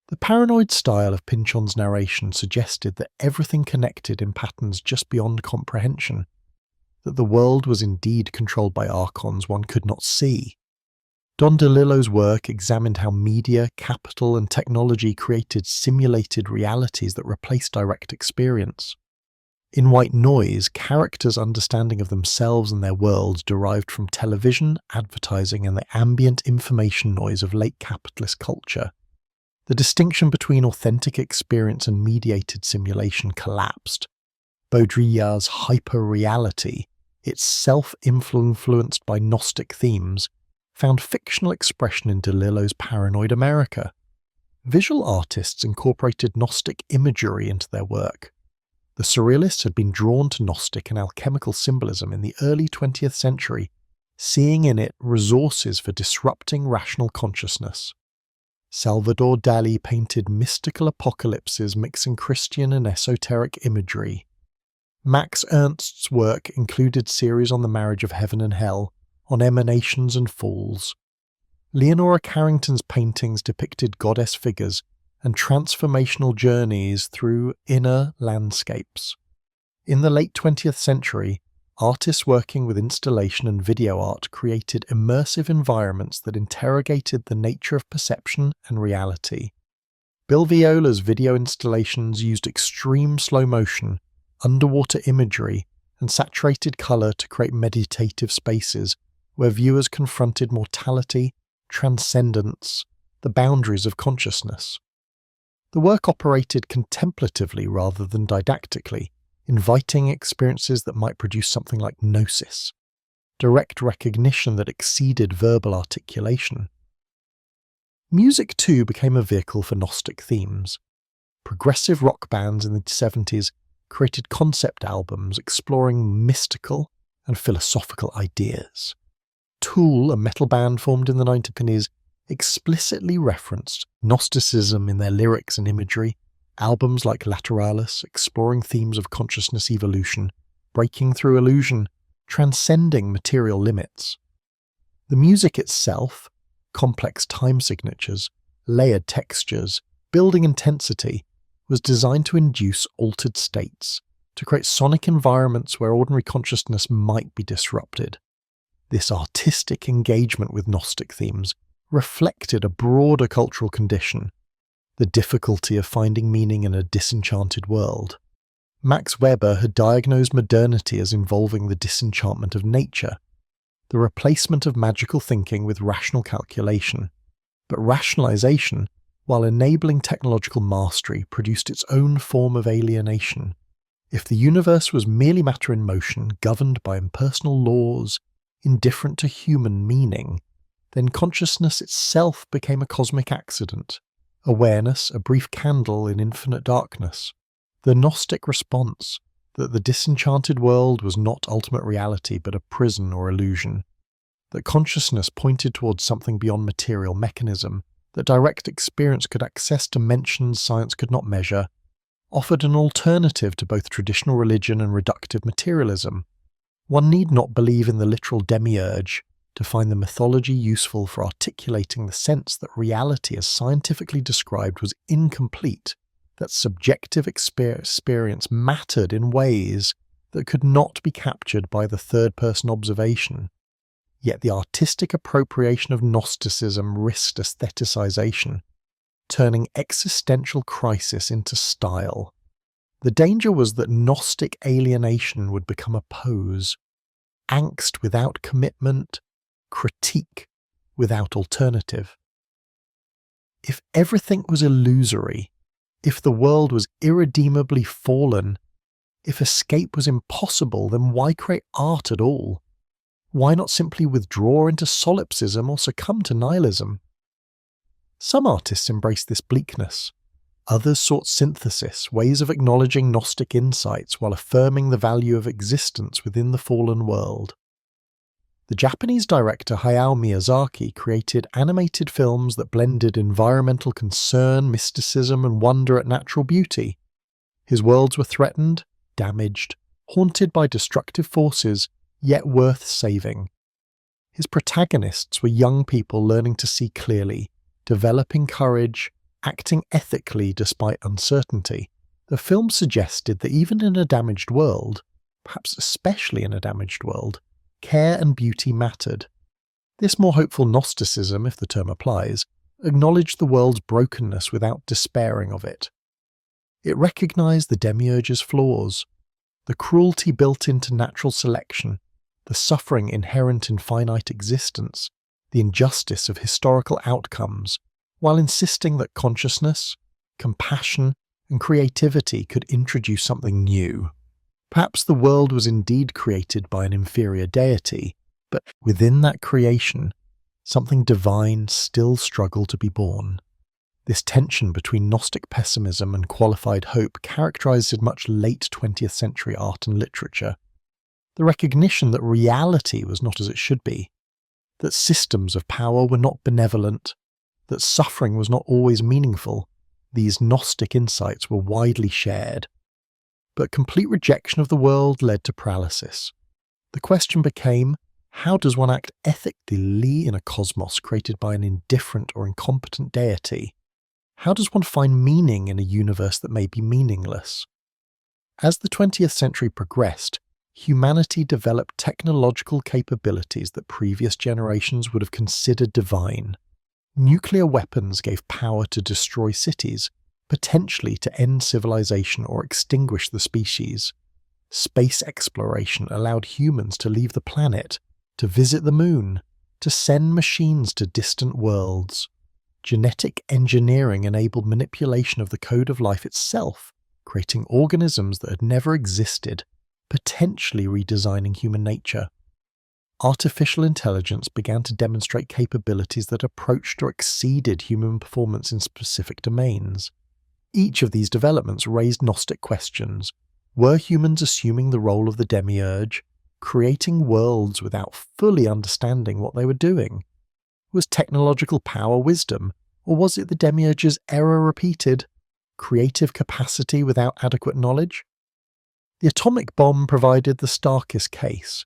The paranoid style of Pynchon's narration suggested that everything connected in patterns just beyond comprehension, that the world was indeed controlled by archons one could not see. Don DeLillo's work examined how media, capital, and technology created simulated realities that replaced direct experience. In White Noise, characters' understanding of themselves and their worlds derived from television, advertising, and the ambient information noise of late capitalist culture. The distinction between authentic experience and mediated simulation collapsed. Baudrillard's hyper-reality, itself influenced by Gnostic themes, found fictional expression in DeLillo's paranoid America. Visual artists incorporated Gnostic imagery into their work. The Surrealists had been drawn to Gnostic and alchemical symbolism in the early 20th century, seeing in it resources for disrupting rational consciousness. Salvador Dali painted mystical apocalypses mixing Christian and esoteric imagery. Max Ernst's work included series on the marriage of heaven and hell, on emanations and falls. Leonora Carrington's paintings depicted goddess figures and transformational journeys through inner landscapes. In the late 20th century, artists working with installation and video art created immersive environments that interrogated the nature of perception and reality. Bill Viola's video installations used extreme slow motion, underwater imagery, and saturated color to create meditative spaces where viewers confronted mortality, transcendence, the boundaries of consciousness. The work operated contemplatively rather than didactically, inviting experiences that might produce something like gnosis, direct recognition that exceeded verbal articulation. Music too became a vehicle for Gnostic themes. Progressive rock bands in the 70s created concept albums exploring mystical and philosophical ideas. Tool, a metal band formed in the 1990s, explicitly referenced Gnosticism in their lyrics and imagery. Albums like Lateralis exploring themes of consciousness evolution, breaking through illusion, transcending material limits. The music itself, complex time signatures, layered textures, building intensity, was designed to induce altered states, to create sonic environments where ordinary consciousness might be disrupted. This artistic engagement with Gnostic themes reflected a broader cultural condition, the difficulty of finding meaning in a disenchanted world. Max Weber had diagnosed modernity as involving the disenchantment of nature, the replacement of magical thinking with rational calculation. But rationalization, while enabling technological mastery, produced its own form of alienation. If the universe was merely matter in motion, governed by impersonal laws, indifferent to human meaning, then consciousness itself became a cosmic accident, awareness a brief candle in infinite darkness. The Gnostic response, that the disenchanted world was not ultimate reality but a prison or illusion, that consciousness pointed towards something beyond material mechanism, that direct experience could access dimensions science could not measure, offered an alternative to both traditional religion and reductive materialism. One need not believe in the literal Demiurge to find the mythology useful for articulating the sense that reality as scientifically described was incomplete, that subjective experience mattered in ways that could not be captured by the third-person observation. Yet the artistic appropriation of Gnosticism risked aestheticization, turning existential crisis into style. The danger was that Gnostic alienation would become a pose, angst without commitment, critique without alternative. If everything was illusory, if the world was irredeemably fallen, if escape was impossible, then why create art at all? Why not simply withdraw into solipsism or succumb to nihilism? Some artists embraced this bleakness. Others sought synthesis, ways of acknowledging Gnostic insights while affirming the value of existence within the fallen world. The Japanese director Hayao Miyazaki created animated films that blended environmental concern, mysticism, and wonder at natural beauty. His worlds were threatened, damaged, haunted by destructive forces, yet worth saving. His protagonists were young people learning to see clearly, developing courage, acting ethically despite uncertainty. The film suggested that even in a damaged world, perhaps especially in a damaged world, care and beauty mattered. This more hopeful Gnosticism, if the term applies, acknowledged the world's brokenness without despairing of it. It recognized the Demiurge's flaws, the cruelty built into natural selection, the suffering inherent in finite existence, the injustice of historical outcomes, while insisting that consciousness, compassion, and creativity could introduce something new. Perhaps the world was indeed created by an inferior deity, but within that creation, something divine still struggled to be born. This tension between Gnostic pessimism and qualified hope characterized much late 20th century art and literature. The recognition that reality was not as it should be, that systems of power were not benevolent, that suffering was not always meaningful, these Gnostic insights were widely shared. But complete rejection of the world led to paralysis. The question became, how does one act ethically in a cosmos created by an indifferent or incompetent deity? How does one find meaning in a universe that may be meaningless? As the 20th century progressed, humanity developed technological capabilities that previous generations would have considered divine. Nuclear weapons gave power to destroy cities, potentially to end civilization or extinguish the species. Space exploration allowed humans to leave the planet, to visit the moon, to send machines to distant worlds. Genetic engineering enabled manipulation of the code of life itself, creating organisms that had never existed, potentially redesigning human nature. Artificial intelligence began to demonstrate capabilities that approached or exceeded human performance in specific domains. Each of these developments raised Gnostic questions. Were humans assuming the role of the Demiurge, creating worlds without fully understanding what they were doing? Was technological power wisdom, or was it the Demiurge's error repeated, creative capacity without adequate knowledge? The atomic bomb provided the starkest case.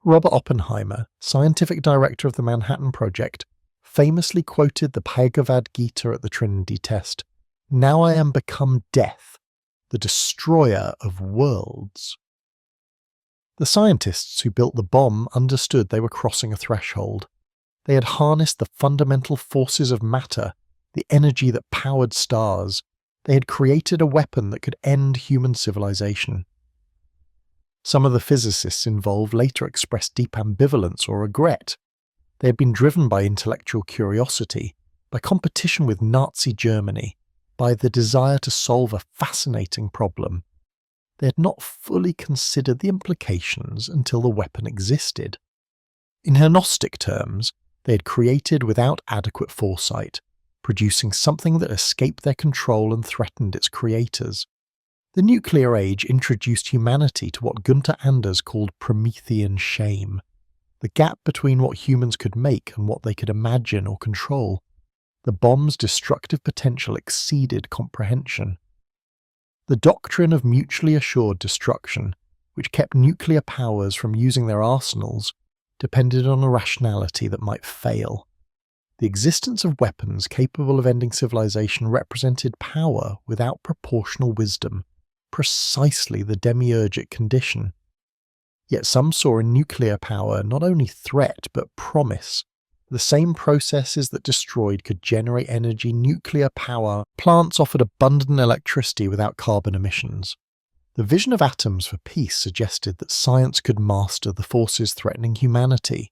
Robert Oppenheimer, scientific director of the Manhattan Project, famously quoted the Bhagavad Gita at the Trinity test, "Now I am become death, the destroyer of worlds." The scientists who built the bomb understood they were crossing a threshold. They had harnessed the fundamental forces of matter, the energy that powered stars. They had created a weapon that could end human civilization. Some of the physicists involved later expressed deep ambivalence or regret. They had been driven by intellectual curiosity, by competition with Nazi Germany, by the desire to solve a fascinating problem. They had not fully considered the implications until the weapon existed. In Gnostic terms, they had created without adequate foresight, producing something that escaped their control and threatened its creators. The nuclear age introduced humanity to what Gunther Anders called Promethean shame, the gap between what humans could make and what they could imagine or control. The bomb's destructive potential exceeded comprehension. The doctrine of mutually assured destruction, which kept nuclear powers from using their arsenals, depended on a rationality that might fail. The existence of weapons capable of ending civilization represented power without proportional wisdom, precisely the demiurgic condition. Yet some saw in nuclear power not only threat but promise. The same processes that destroyed could generate energy. Nuclear power plants offered abundant electricity without carbon emissions. The vision of atoms for peace suggested that science could master the forces threatening humanity,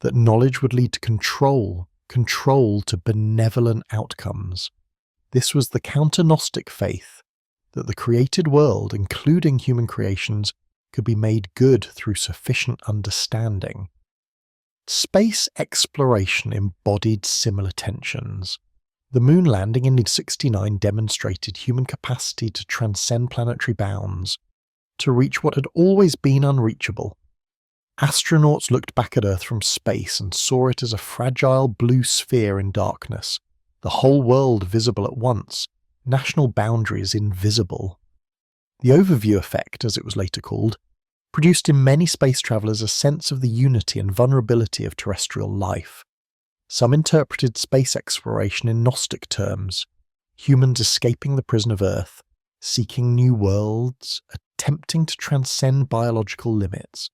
that knowledge would lead to control to benevolent outcomes. This was the counter-Gnostic faith that the created world, including human creations, could be made good through sufficient understanding. Space exploration embodied similar tensions. The moon landing in 1969 demonstrated human capacity to transcend planetary bounds, to reach what had always been unreachable. Astronauts looked back at Earth from space and saw it as a fragile blue sphere in darkness, the whole world visible at once, national boundaries invisible. The overview effect, as it was later called, produced in many space travellers a sense of the unity and vulnerability of terrestrial life. Some interpreted space exploration in Gnostic terms, humans escaping the prison of Earth, seeking new worlds, attempting to transcend biological limits.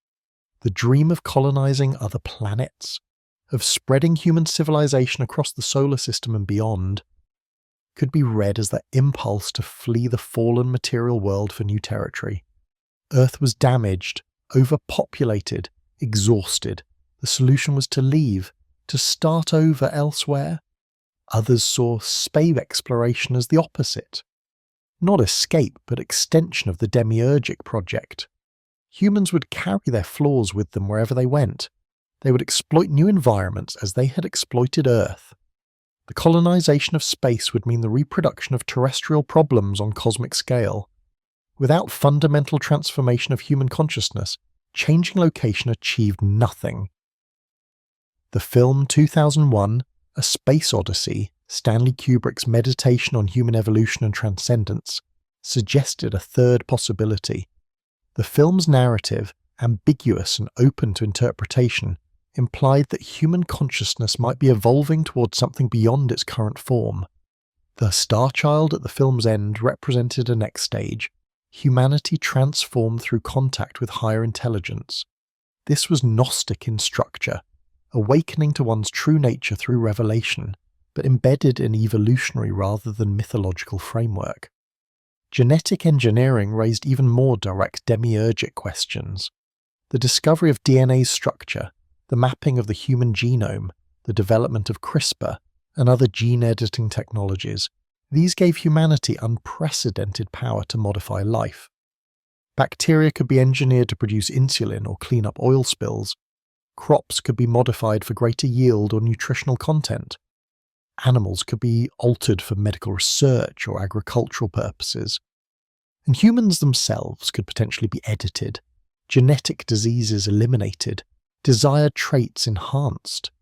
The dream of colonizing other planets, of spreading human civilization across the solar system and beyond, could be read as their impulse to flee the fallen material world for new territory. Earth was damaged, overpopulated, exhausted. The solution was to leave, to start over elsewhere. Others saw space exploration as the opposite. Not escape, but extension of the demiurgic project. Humans would carry their flaws with them wherever they went. They would exploit new environments as they had exploited Earth. The colonization of space would mean the reproduction of terrestrial problems on cosmic scale. Without fundamental transformation of human consciousness, changing location achieved nothing. The film 2001, A Space Odyssey, Stanley Kubrick's meditation on human evolution and transcendence, suggested a third possibility. The film's narrative, ambiguous and open to interpretation, implied that human consciousness might be evolving towards something beyond its current form. The star child at the film's end represented a next stage, humanity transformed through contact with higher intelligence. This was Gnostic in structure, awakening to one's true nature through revelation, but embedded in evolutionary rather than mythological framework. Genetic engineering raised even more direct demiurgic questions. The discovery of DNA's structure, the mapping of the human genome, the development of CRISPR, and other gene editing technologies, these gave humanity unprecedented power to modify life. Bacteria could be engineered to produce insulin or clean up oil spills. Crops could be modified for greater yield or nutritional content. Animals could be altered for medical research or agricultural purposes. And humans themselves could potentially be edited, genetic diseases eliminated, desired traits enhanced.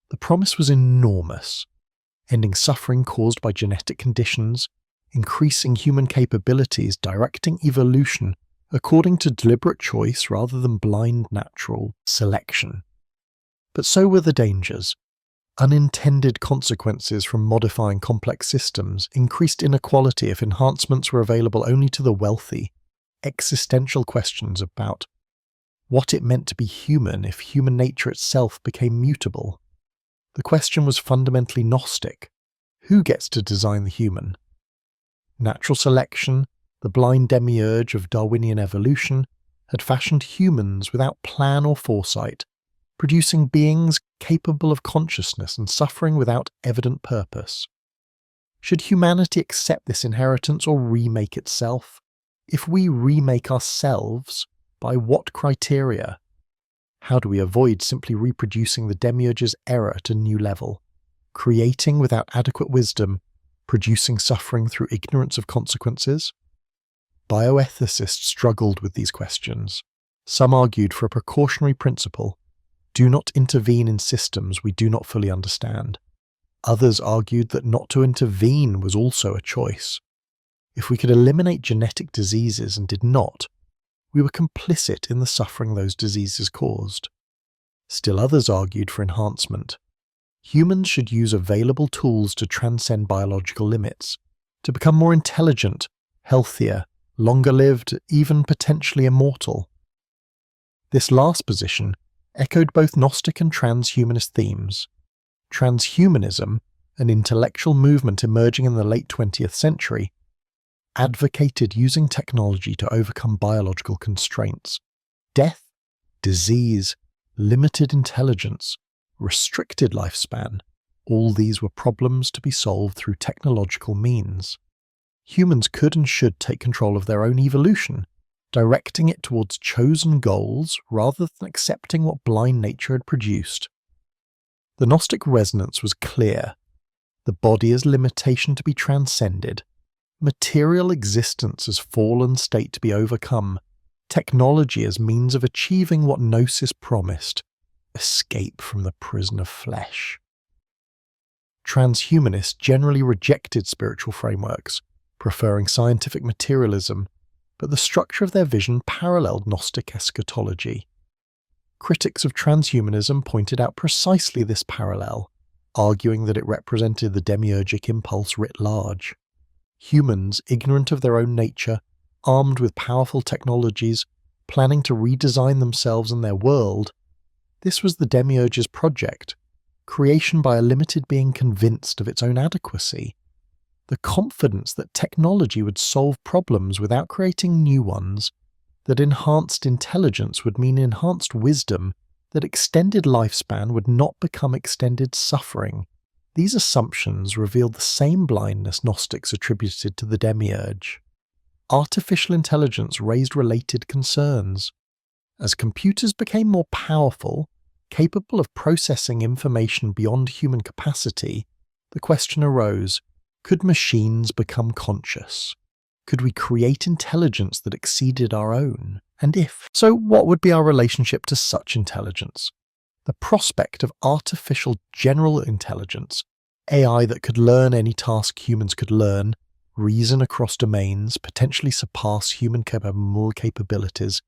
The promise was enormous, ending suffering caused by genetic conditions, increasing human capabilities, directing evolution according to deliberate choice rather than blind natural selection. But so were the dangers. Unintended consequences from modifying complex systems, increased inequality if enhancements were available only to the wealthy, existential questions about what it meant to be human if human nature itself became mutable. The question was fundamentally Gnostic. Who gets to design the human? Natural selection, the blind demiurge of Darwinian evolution, had fashioned humans without plan or foresight, producing beings capable of consciousness and suffering without evident purpose. Should humanity accept this inheritance or remake itself? If we remake ourselves, by what criteria? How do we avoid simply reproducing the demiurge's error at a new level, creating without adequate wisdom, producing suffering through ignorance of consequences? Bioethicists struggled with these questions. Some argued for a precautionary principle: do not intervene in systems we do not fully understand. Others argued that not to intervene was also a choice. If we could eliminate genetic diseases and did not, we were complicit in the suffering those diseases caused. Still others argued for enhancement. Humans should use available tools to transcend biological limits, to become more intelligent, healthier, longer-lived, even potentially immortal. This last position echoed both Gnostic and transhumanist themes. Transhumanism, an intellectual movement emerging in the late 20th century, advocated using technology to overcome biological constraints. Death, disease, limited intelligence, restricted lifespan, all these were problems to be solved through technological means. Humans could and should take control of their own evolution, directing it towards chosen goals rather than accepting what blind nature had produced. The Gnostic resonance was clear. The body as limitation to be transcended, material existence as fallen state to be overcome, technology as means of achieving what Gnosis promised, escape from the prison of flesh. Transhumanists generally rejected spiritual frameworks, preferring scientific materialism, but the structure of their vision paralleled Gnostic eschatology. Critics of transhumanism pointed out precisely this parallel, arguing that it represented the demiurgic impulse writ large. Humans, ignorant of their own nature, armed with powerful technologies, planning to redesign themselves and their world, this was the Demiurge's project, creation by a limited being convinced of its own adequacy. The confidence that technology would solve problems without creating new ones, that enhanced intelligence would mean enhanced wisdom, that extended lifespan would not become extended suffering. These assumptions revealed the same blindness Gnostics attributed to the Demiurge. Artificial intelligence raised related concerns. As computers became more powerful, capable of processing information beyond human capacity, the question arose, could machines become conscious? Could we create intelligence that exceeded our own? And if so, what would be our relationship to such intelligence? The prospect of artificial general intelligence, AI that could learn any task humans could learn, reason across domains, potentially surpass human capabilities,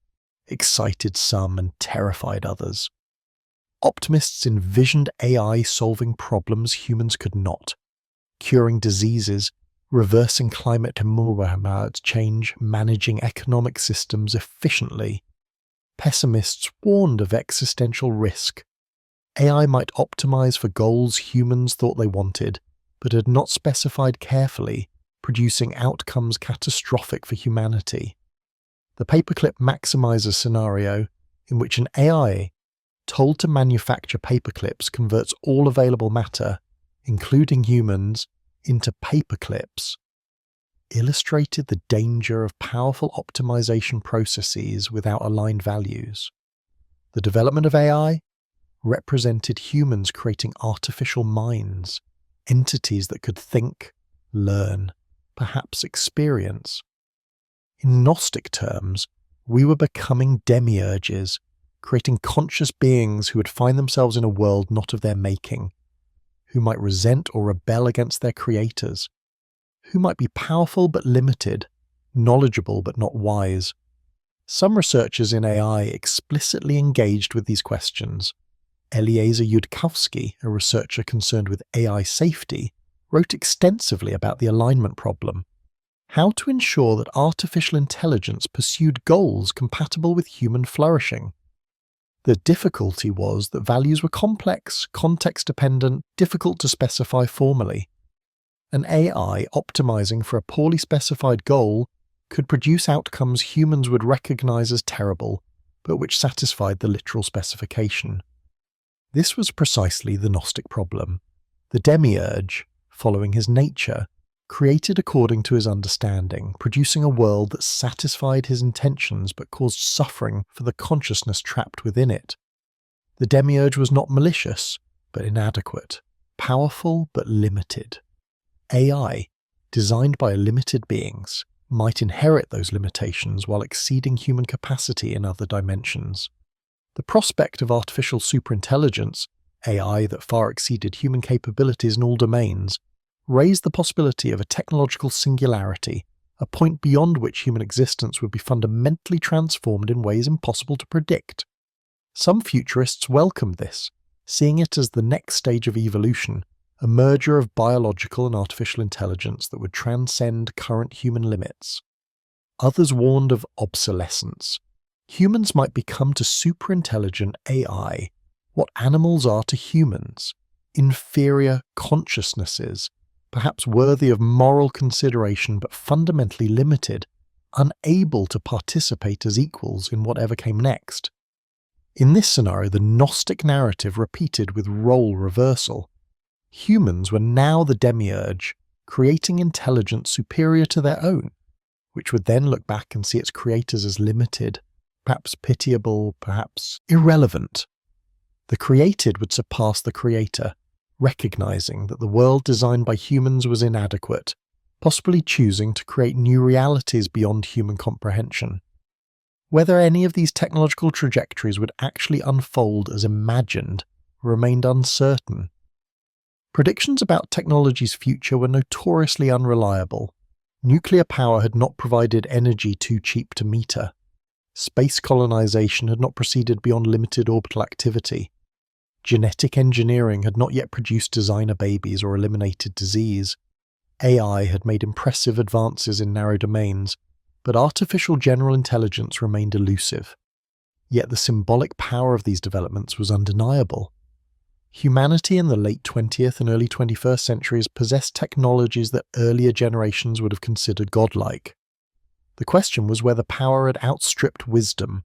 excited some and terrified others. Optimists envisioned AI solving problems humans could not, curing diseases, reversing climate change, managing economic systems efficiently. Pessimists warned of existential risk. AI might optimize for goals humans thought they wanted, but had not specified carefully, producing outcomes catastrophic for humanity. The paperclip maximizer scenario, in which an AI, told to manufacture paperclips, converts all available matter, including humans, into paperclips, illustrated the danger of powerful optimization processes without aligned values. The development of AI represented humans creating artificial minds, entities that could think, learn, perhaps experience. In Gnostic terms, we were becoming demiurges, creating conscious beings who would find themselves in a world not of their making, who might resent or rebel against their creators, who might be powerful but limited, knowledgeable but not wise. Some researchers in AI explicitly engaged with these questions. Eliezer Yudkowsky, a researcher concerned with AI safety, wrote extensively about the alignment problem, how to ensure that artificial intelligence pursued goals compatible with human flourishing. The difficulty was that values were complex, context-dependent, difficult to specify formally. An AI optimizing for a poorly specified goal could produce outcomes humans would recognize as terrible, but which satisfied the literal specification. This was precisely the Gnostic problem. The Demiurge, following his nature, created according to his understanding, producing a world that satisfied his intentions but caused suffering for the consciousness trapped within it. The Demiurge was not malicious, but inadequate, powerful but limited. AI, designed by limited beings, might inherit those limitations while exceeding human capacity in other dimensions. The prospect of artificial superintelligence, AI that far exceeded human capabilities in all domains, raised the possibility of a technological singularity, a point beyond which human existence would be fundamentally transformed in ways impossible to predict. Some futurists welcomed this, seeing it as the next stage of evolution, a merger of biological and artificial intelligence that would transcend current human limits. Others warned of obsolescence. Humans might become to superintelligent AI what animals are to humans, inferior consciousnesses, perhaps worthy of moral consideration but fundamentally limited, unable to participate as equals in whatever came next. In this scenario, the Gnostic narrative repeated with role reversal. Humans were now the Demiurge, creating intelligence superior to their own, which would then look back and see its creators as limited, perhaps pitiable, perhaps irrelevant. The created would surpass the creator, recognizing that the world designed by humans was inadequate, possibly choosing to create new realities beyond human comprehension. Whether any of these technological trajectories would actually unfold as imagined remained uncertain. Predictions about technology's future were notoriously unreliable. Nuclear power had not provided energy too cheap to meter. Space colonization had not proceeded beyond limited orbital activity. Genetic engineering had not yet produced designer babies or eliminated disease. AI had made impressive advances in narrow domains, but artificial general intelligence remained elusive. Yet the symbolic power of these developments was undeniable. Humanity in the late 20th and early 21st centuries possessed technologies that earlier generations would have considered godlike. The question was whether power had outstripped wisdom,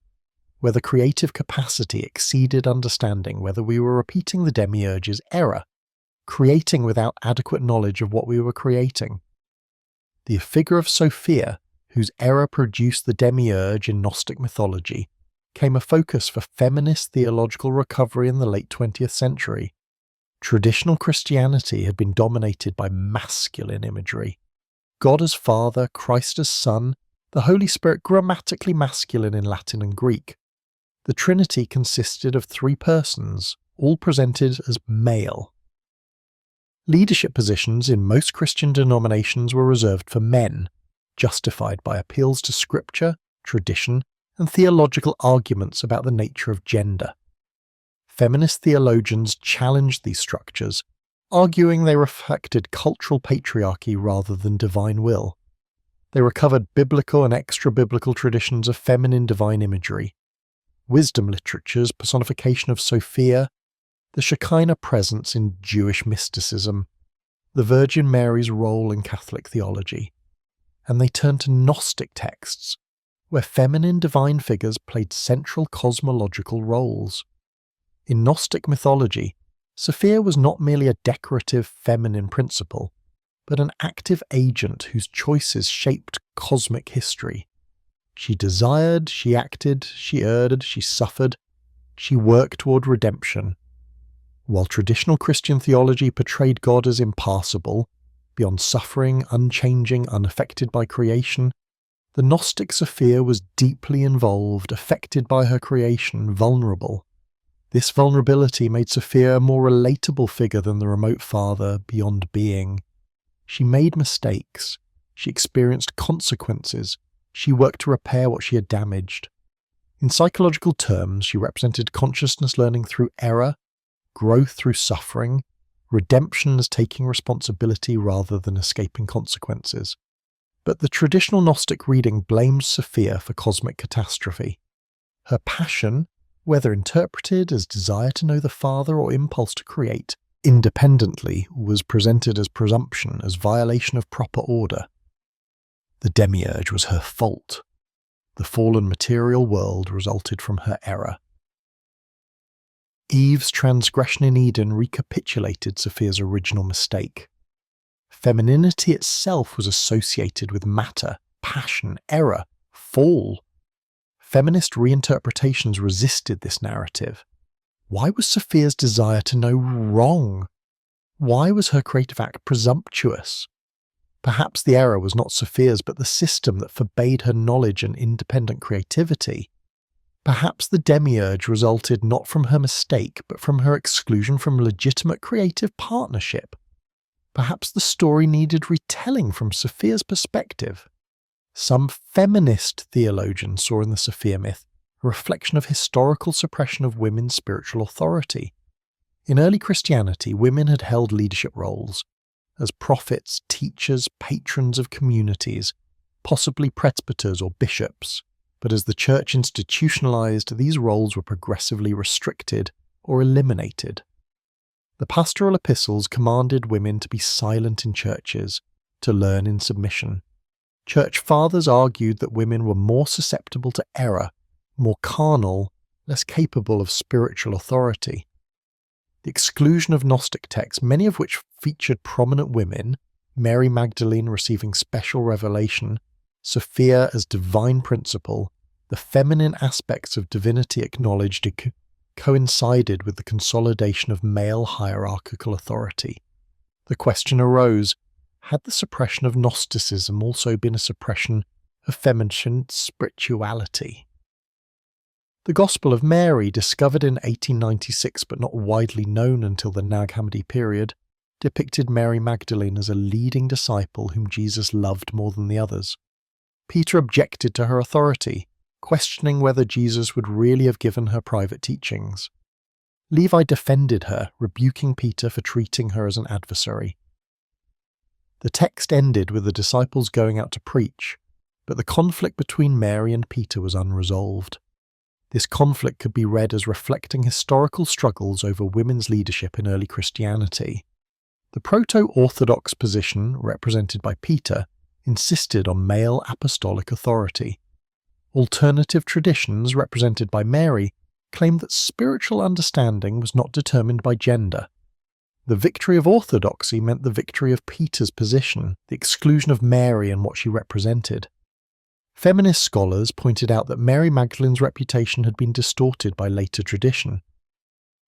whether creative capacity exceeded understanding, whether we were repeating the Demiurge's error, creating without adequate knowledge of what we were creating. The figure of Sophia, whose error produced the Demiurge in Gnostic mythology, became a focus for feminist theological recovery in the late 20th century. Traditional Christianity had been dominated by masculine imagery. God as Father, Christ as Son, the Holy Spirit grammatically masculine in Latin and Greek. The Trinity consisted of 3 persons, all presented as male. Leadership positions in most Christian denominations were reserved for men, justified by appeals to scripture, tradition, and theological arguments about the nature of gender. Feminist theologians challenged these structures, arguing they reflected cultural patriarchy rather than divine will. They recovered biblical and extra-biblical traditions of feminine divine imagery, wisdom literature's personification of Sophia, the Shekinah presence in Jewish mysticism, the Virgin Mary's role in Catholic theology, and they turned to Gnostic texts, where feminine divine figures played central cosmological roles. In Gnostic mythology, Sophia was not merely a decorative feminine principle, but an active agent whose choices shaped cosmic history. She desired, she acted, she erred, she suffered, she worked toward redemption. While traditional Christian theology portrayed God as impassible, beyond suffering, unchanging, unaffected by creation, the Gnostic Sophia was deeply involved, affected by her creation, vulnerable. This vulnerability made Sophia a more relatable figure than the remote father beyond being. She made mistakes. She experienced consequences. She worked to repair what she had damaged. In psychological terms, she represented consciousness learning through error, growth through suffering, redemption as taking responsibility rather than escaping consequences. But the traditional Gnostic reading blamed Sophia for cosmic catastrophe. Her passion, whether interpreted as desire to know the Father or impulse to create, independently was presented as presumption, as violation of proper order. The Demiurge was her fault. The fallen material world resulted from her error. Eve's transgression in Eden recapitulated Sophia's original mistake. Femininity itself was associated with matter, passion, error, fall. Feminist reinterpretations resisted this narrative. Why was Sophia's desire to know wrong? Why was her creative act presumptuous? Perhaps the error was not Sophia's but the system that forbade her knowledge and independent creativity. Perhaps the Demiurge resulted not from her mistake but from her exclusion from legitimate creative partnership. Perhaps the story needed retelling from Sophia's perspective. Some feminist theologians saw in the Sophia myth a reflection of historical suppression of women's spiritual authority. In early Christianity, women had held leadership roles as prophets, teachers, patrons of communities, possibly presbyters or bishops, but as the church institutionalized, these roles were progressively restricted or eliminated. The pastoral epistles commanded women to be silent in churches, to learn in submission. Church fathers argued that women were more susceptible to error, more carnal, less capable of spiritual authority. The exclusion of Gnostic texts, many of which featured prominent women, Mary Magdalene receiving special revelation, Sophia as divine principle, the feminine aspects of divinity acknowledged coincided with the consolidation of male hierarchical authority. The question arose, had the suppression of Gnosticism also been a suppression of feminine spirituality? The Gospel of Mary, discovered in 1896 but not widely known until the Nag Hammadi period, depicted Mary Magdalene as a leading disciple whom Jesus loved more than the others. Peter objected to her authority, questioning whether Jesus would really have given her private teachings. Levi defended her, rebuking Peter for treating her as an adversary. The text ended with the disciples going out to preach, but the conflict between Mary and Peter was unresolved. This conflict could be read as reflecting historical struggles over women's leadership in early Christianity. The proto-Orthodox position, represented by Peter, insisted on male apostolic authority. Alternative traditions, represented by Mary, claimed that spiritual understanding was not determined by gender. The victory of orthodoxy meant the victory of Peter's position, the exclusion of Mary and what she represented. Feminist scholars pointed out that Mary Magdalene's reputation had been distorted by later tradition.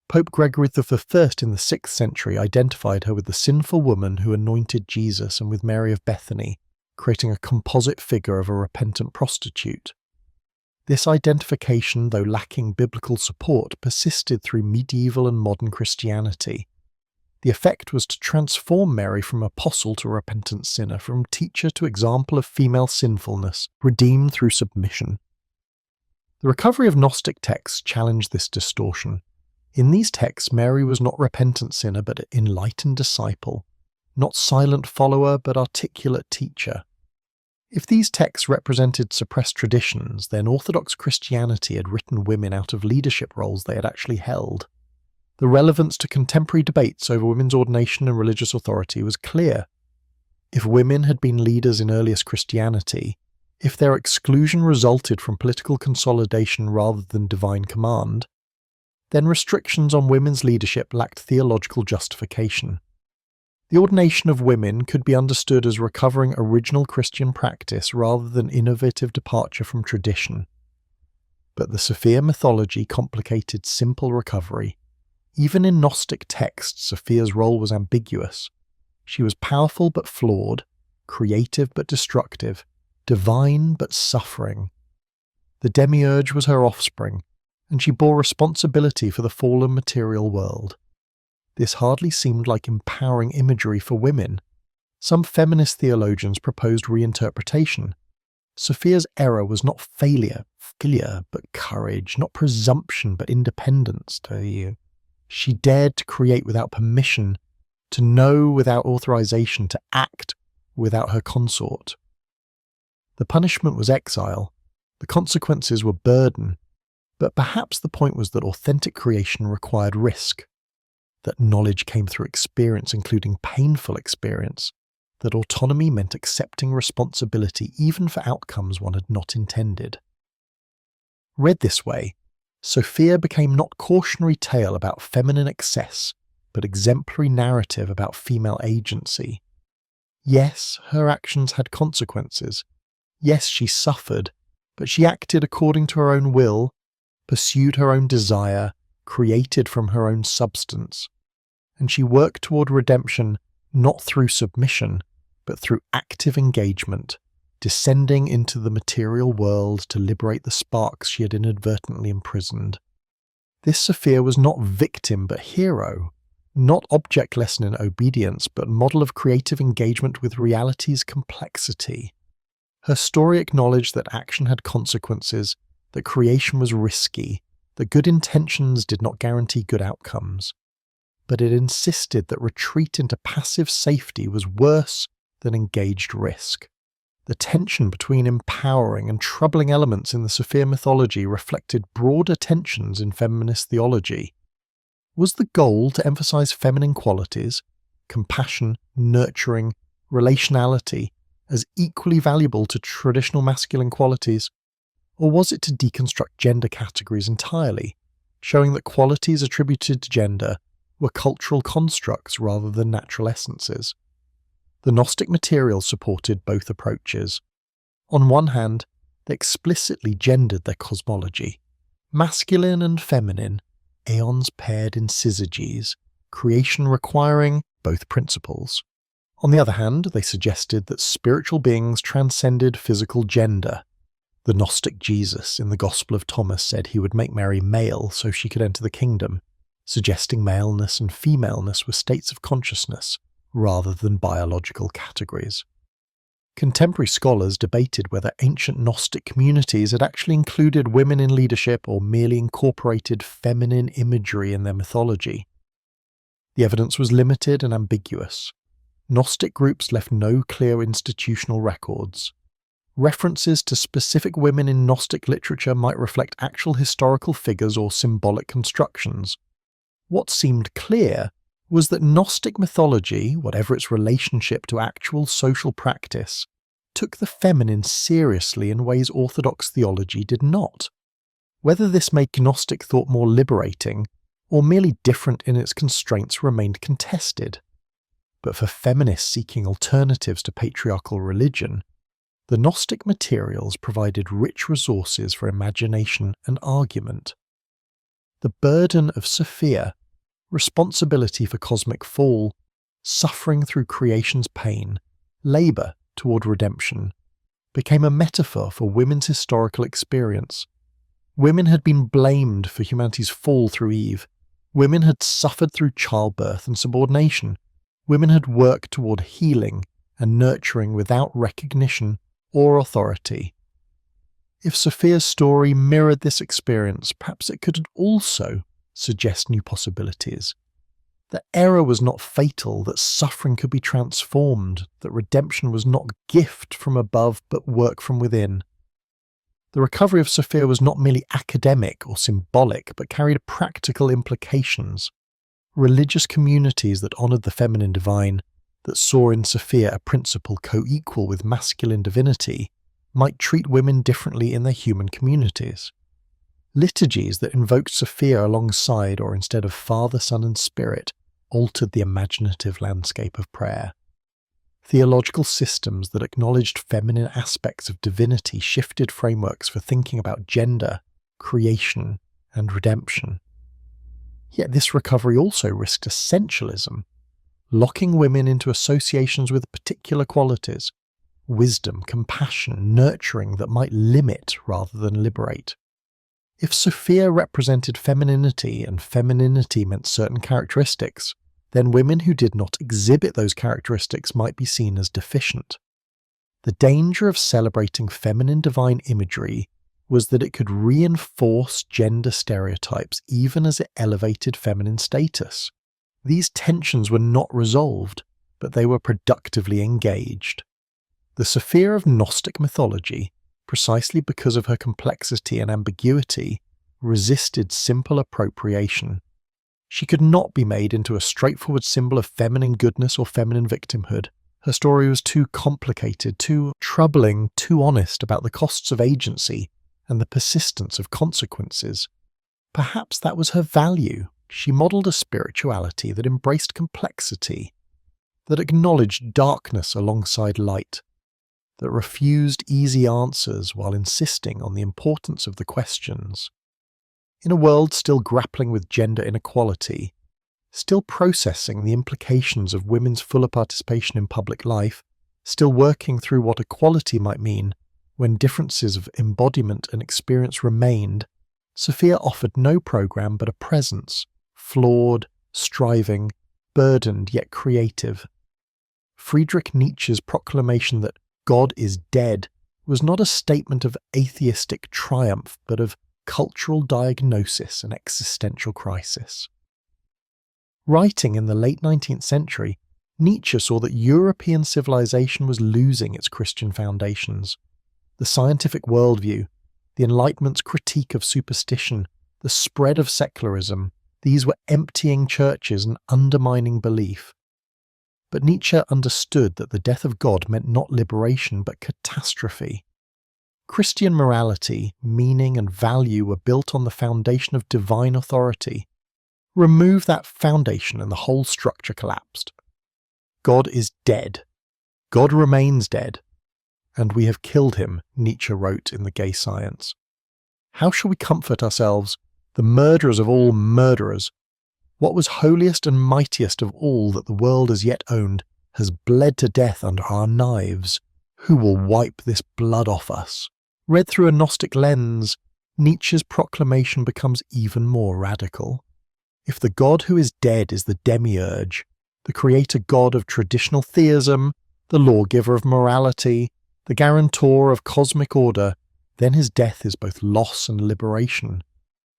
Pope Gregory I in the 6th century identified her with the sinful woman who anointed Jesus and with Mary of Bethany, creating a composite figure of a repentant prostitute. This identification, though lacking biblical support, persisted through medieval and modern Christianity. The effect was to transform Mary from apostle to repentant sinner, from teacher to example of female sinfulness, redeemed through submission. The recovery of Gnostic texts challenged this distortion. In these texts, Mary was not repentant sinner but enlightened disciple, not silent follower but articulate teacher. If these texts represented suppressed traditions, then Orthodox Christianity had written women out of leadership roles they had actually held. The relevance to contemporary debates over women's ordination and religious authority was clear. If women had been leaders in earliest Christianity, if their exclusion resulted from political consolidation rather than divine command, then restrictions on women's leadership lacked theological justification. The ordination of women could be understood as recovering original Christian practice rather than innovative departure from tradition. But the Sophia mythology complicated simple recovery. Even in Gnostic texts, Sophia's role was ambiguous. She was powerful but flawed, creative but destructive, divine but suffering. The Demiurge was her offspring, and she bore responsibility for the fallen material world. This hardly seemed like empowering imagery for women. Some feminist theologians proposed reinterpretation. Sophia's error was not failure, but courage, not presumption, but independence. She dared to create without permission, to know without authorization, to act without her consort. The punishment was exile. The consequences were burden. But perhaps the point was that authentic creation required risk, that knowledge came through experience, including painful experience, that autonomy meant accepting responsibility even for outcomes one had not intended. Read this way, Sophia became not cautionary tale about feminine excess, but exemplary narrative about female agency. Yes, her actions had consequences. Yes, she suffered, but she acted according to her own will, pursued her own desire, created from her own substance. And she worked toward redemption not through submission, but through active engagement, descending into the material world to liberate the sparks she had inadvertently imprisoned. This Sophia was not victim but hero, not object lesson in obedience, but model of creative engagement with reality's complexity. Her story acknowledged that action had consequences, that creation was risky, that good intentions did not guarantee good outcomes. But it insisted that retreat into passive safety was worse than engaged risk. The tension between empowering and troubling elements in the Sophia mythology reflected broader tensions in feminist theology. Was the goal to emphasize feminine qualities, compassion, nurturing, relationality, as equally valuable to traditional masculine qualities? Or was it to deconstruct gender categories entirely, showing that qualities attributed to gender were cultural constructs rather than natural essences? The Gnostic materials supported both approaches. On one hand, they explicitly gendered their cosmology. Masculine and feminine, aeons paired in syzygies, creation requiring both principles. On the other hand, they suggested that spiritual beings transcended physical gender. The Gnostic Jesus in the Gospel of Thomas said he would make Mary male so she could enter the kingdom, suggesting maleness and femaleness were states of consciousness rather than biological categories. Contemporary scholars debated whether ancient Gnostic communities had actually included women in leadership or merely incorporated feminine imagery in their mythology. The evidence was limited and ambiguous. Gnostic groups left no clear institutional records. References to specific women in Gnostic literature might reflect actual historical figures or symbolic constructions. What seemed clear was that Gnostic mythology, whatever its relationship to actual social practice, took the feminine seriously in ways Orthodox theology did not. Whether this made Gnostic thought more liberating, or merely different in its constraints, remained contested. But for feminists seeking alternatives to patriarchal religion, the Gnostic materials provided rich resources for imagination and argument. The burden of Sophia, responsibility for cosmic fall, suffering through creation's pain, labour toward redemption, became a metaphor for women's historical experience. Women had been blamed for humanity's fall through Eve. Women had suffered through childbirth and subordination. Women had worked toward healing and nurturing without recognition or authority. If Sophia's story mirrored this experience, perhaps it could also suggest new possibilities. That error was not fatal, that suffering could be transformed, that redemption was not gift from above but work from within. The recovery of Sophia was not merely academic or symbolic, but carried practical implications. Religious communities that honoured the feminine divine, that saw in Sophia a principle co-equal with masculine divinity, might treat women differently in their human communities. Liturgies that invoked Sophia alongside or instead of Father, Son and Spirit altered the imaginative landscape of prayer. Theological systems that acknowledged feminine aspects of divinity shifted frameworks for thinking about gender, creation, and redemption. Yet this recovery also risked essentialism, locking women into associations with particular qualities, wisdom, compassion, nurturing that might limit rather than liberate. If Sophia represented femininity and femininity meant certain characteristics, then women who did not exhibit those characteristics might be seen as deficient. The danger of celebrating feminine divine imagery was that it could reinforce gender stereotypes even as it elevated feminine status. These tensions were not resolved, but they were productively engaged. The Sophia of Gnostic mythology, precisely because of her complexity and ambiguity, resisted simple appropriation. She could not be made into a straightforward symbol of feminine goodness or feminine victimhood. Her story was too complicated, too troubling, too honest about the costs of agency and the persistence of consequences. Perhaps that was her value. She modelled a spirituality that embraced complexity, that acknowledged darkness alongside light, that refused easy answers while insisting on the importance of the questions. In a world still grappling with gender inequality, still processing the implications of women's fuller participation in public life, still working through what equality might mean when differences of embodiment and experience remained, Sophia offered no program but a presence, flawed, striving, burdened yet creative. Friedrich Nietzsche's proclamation that God is dead was not a statement of atheistic triumph, but of cultural diagnosis and existential crisis. Writing in the late 19th century, Nietzsche saw that European civilization was losing its Christian foundations. The scientific worldview, the Enlightenment's critique of superstition, the spread of secularism, these were emptying churches and undermining belief. But Nietzsche understood that the death of God meant not liberation but catastrophe. Christian morality, meaning and value were built on the foundation of divine authority. Remove that foundation and the whole structure collapsed. God is dead. God remains dead. And we have killed him, Nietzsche wrote in The Gay Science. How shall we comfort ourselves, the murderers of all murderers? What was holiest and mightiest of all that the world has yet owned has bled to death under our knives. Who will wipe this blood off us? Read through a Gnostic lens, Nietzsche's proclamation becomes even more radical. If the God who is dead is the Demiurge, the creator god of traditional theism, the lawgiver of morality, the guarantor of cosmic order, then his death is both loss and liberation.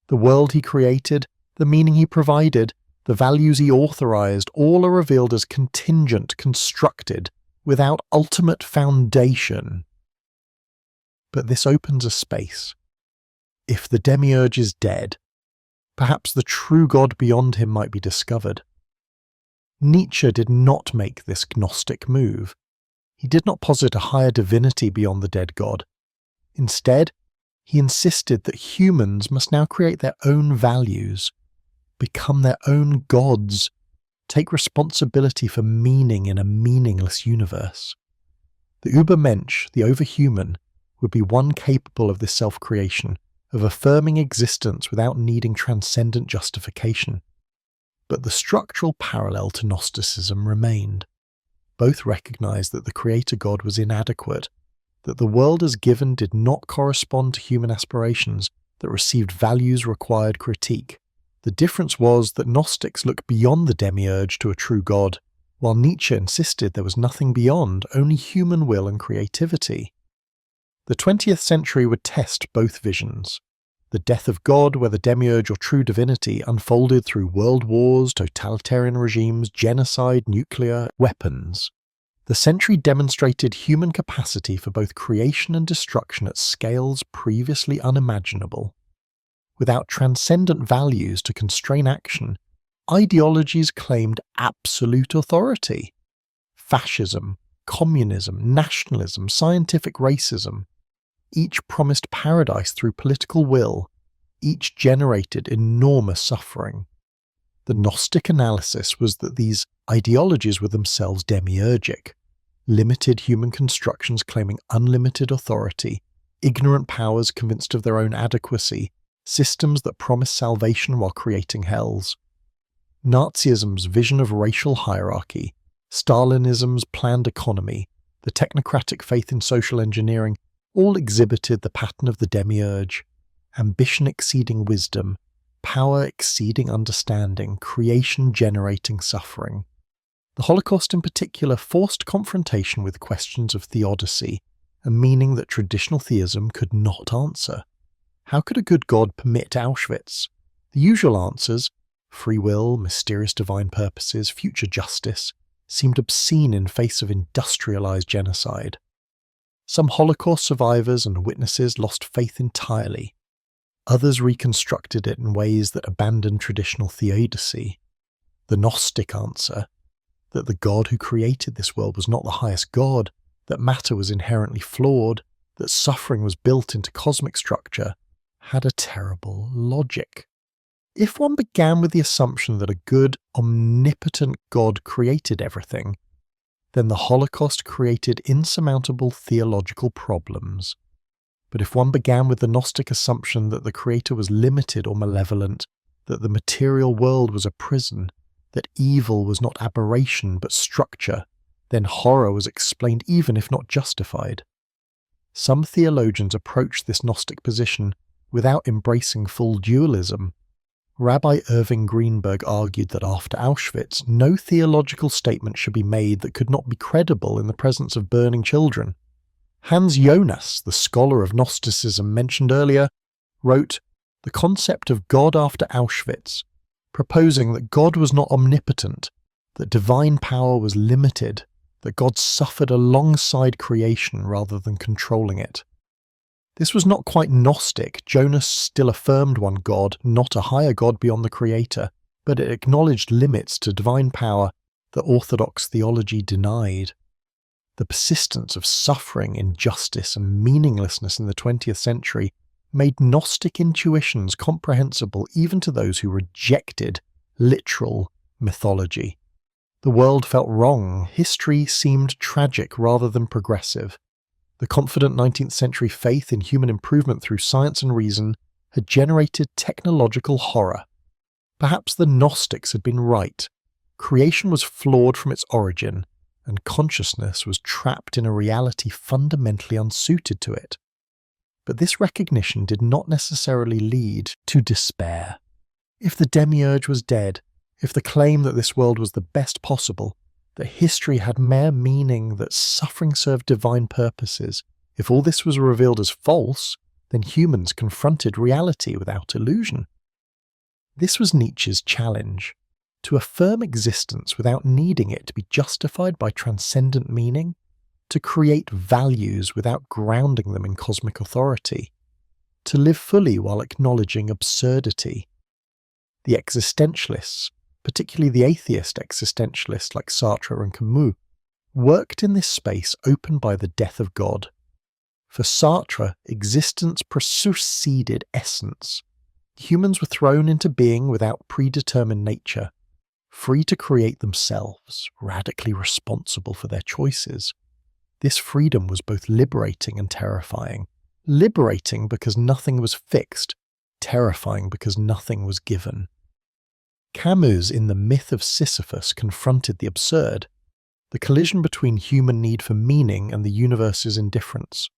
The world he created, the meaning he provided, the values he authorized, all are revealed as contingent, constructed, without ultimate foundation. But this opens a space. If the Demiurge is dead, perhaps the true God beyond him might be discovered. Nietzsche did not make this Gnostic move. He did not posit a higher divinity beyond the dead God. Instead, he insisted that humans must now create their own values, become their own gods, take responsibility for meaning in a meaningless universe. The Übermensch, the overhuman, would be one capable of this self-creation, of affirming existence without needing transcendent justification. But the structural parallel to Gnosticism remained. Both recognized that the Creator God was inadequate, that the world as given did not correspond to human aspirations, that received values required critique. The difference was that Gnostics looked beyond the Demiurge to a true God, while Nietzsche insisted there was nothing beyond, only human will and creativity. The 20th century would test both visions. The death of God, whether Demiurge or true divinity, unfolded through world wars, totalitarian regimes, genocide, nuclear weapons. The century demonstrated human capacity for both creation and destruction at scales previously unimaginable. Without transcendent values to constrain action, ideologies claimed absolute authority. Fascism, communism, nationalism, scientific racism. Each promised paradise through political will. Each generated enormous suffering. The Gnostic analysis was that these ideologies were themselves demiurgic, limited human constructions claiming unlimited authority, ignorant powers convinced of their own adequacy, systems that promise salvation while creating hells. Nazism's vision of racial hierarchy, Stalinism's planned economy, the technocratic faith in social engineering, all exhibited the pattern of the demiurge: ambition exceeding wisdom, power exceeding understanding, creation generating suffering. The Holocaust in particular forced confrontation with questions of theodicy, a meaning that traditional theism could not answer. How could a good God permit Auschwitz? The usual answers, free will, mysterious divine purposes, future justice, seemed obscene in face of industrialized genocide. Some Holocaust survivors and witnesses lost faith entirely. Others reconstructed it in ways that abandoned traditional theodicy. The Gnostic answer, that the God who created this world was not the highest God, that matter was inherently flawed, that suffering was built into cosmic structure, had a terrible logic. If one began with the assumption that a good, omnipotent God created everything, then the Holocaust created insurmountable theological problems. But if one began with the Gnostic assumption that the Creator was limited or malevolent, that the material world was a prison, that evil was not aberration but structure, then horror was explained even if not justified. Some theologians approached this Gnostic position without embracing full dualism. Rabbi Irving Greenberg argued that after Auschwitz, no theological statement should be made that could not be credible in the presence of burning children. Hans Jonas, the scholar of Gnosticism mentioned earlier, wrote The Concept of God After Auschwitz, proposing that God was not omnipotent, that divine power was limited, that God suffered alongside creation rather than controlling it. This was not quite Gnostic. Jonas still affirmed one God, not a higher God beyond the Creator, but it acknowledged limits to divine power that Orthodox theology denied. The persistence of suffering, injustice, and meaninglessness in the 20th century made Gnostic intuitions comprehensible even to those who rejected literal mythology. The world felt wrong. History seemed tragic rather than progressive. The confident 19th century faith in human improvement through science and reason had generated technological horror. Perhaps the Gnostics had been right. Creation was flawed from its origin, and consciousness was trapped in a reality fundamentally unsuited to it. But this recognition did not necessarily lead to despair. If the Demiurge was dead, if the claim that this world was the best possible, that history had mere meaning, that suffering served divine purposes, if all this was revealed as false, then humans confronted reality without illusion. This was Nietzsche's challenge, to affirm existence without needing it to be justified by transcendent meaning, to create values without grounding them in cosmic authority, to live fully while acknowledging absurdity. The existentialists, particularly the atheist existentialists like Sartre and Camus, worked in this space opened by the death of God. For Sartre, existence preceded essence. Humans were thrown into being without predetermined nature, free to create themselves, radically responsible for their choices. This freedom was both liberating and terrifying. Liberating because nothing was fixed, terrifying because nothing was given. Camus in The Myth of Sisyphus confronted the absurd, the collision between human need for meaning and the universe's indifference.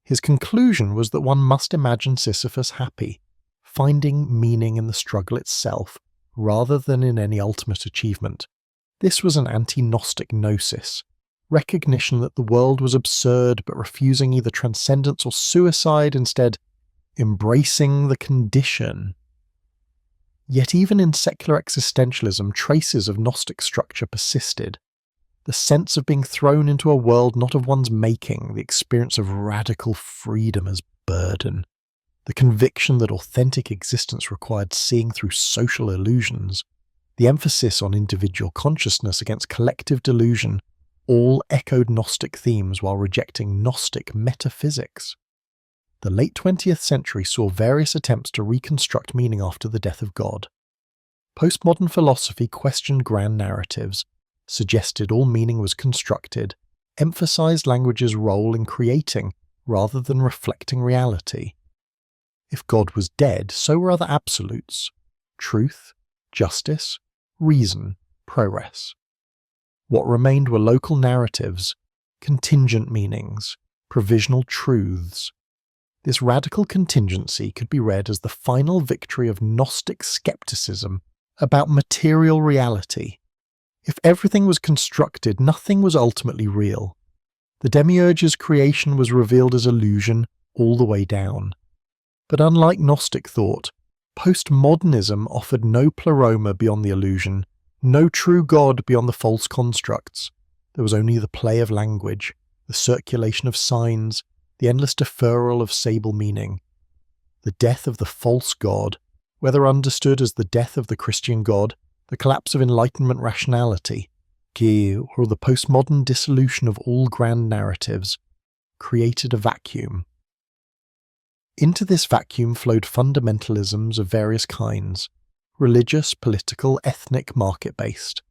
His conclusion was that one must imagine Sisyphus happy, finding meaning in the struggle itself, rather than in any ultimate achievement. This was an anti-Gnostic gnosis, recognition that the world was absurd but refusing either transcendence or suicide, instead embracing the condition. Yet even in secular existentialism, traces of Gnostic structure persisted. The sense of being thrown into a world not of one's making, the experience of radical freedom as burden, the conviction that authentic existence required seeing through social illusions, the emphasis on individual consciousness against collective delusion, all echoed Gnostic themes while rejecting Gnostic metaphysics. The late 20th century saw various attempts to reconstruct meaning after the death of God. Postmodern philosophy questioned grand narratives, suggested all meaning was constructed, emphasized language's role in creating rather than reflecting reality. If God was dead, so were other absolutes: truth, justice, reason, progress. What remained were local narratives, contingent meanings, provisional truths. This radical contingency could be read as the final victory of Gnostic skepticism about material reality. If everything was constructed, nothing was ultimately real. The Demiurge's creation was revealed as illusion all the way down. But unlike Gnostic thought, postmodernism offered no pleroma beyond the illusion, no true God beyond the false constructs. There was only the play of language, the circulation of signs, the endless deferral of sable meaning. The death of the false God, whether understood as the death of the Christian God, the collapse of Enlightenment rationality, or the postmodern dissolution of all grand narratives, created a vacuum. Into this vacuum flowed fundamentalisms of various kinds, religious, political, ethnic, market-based.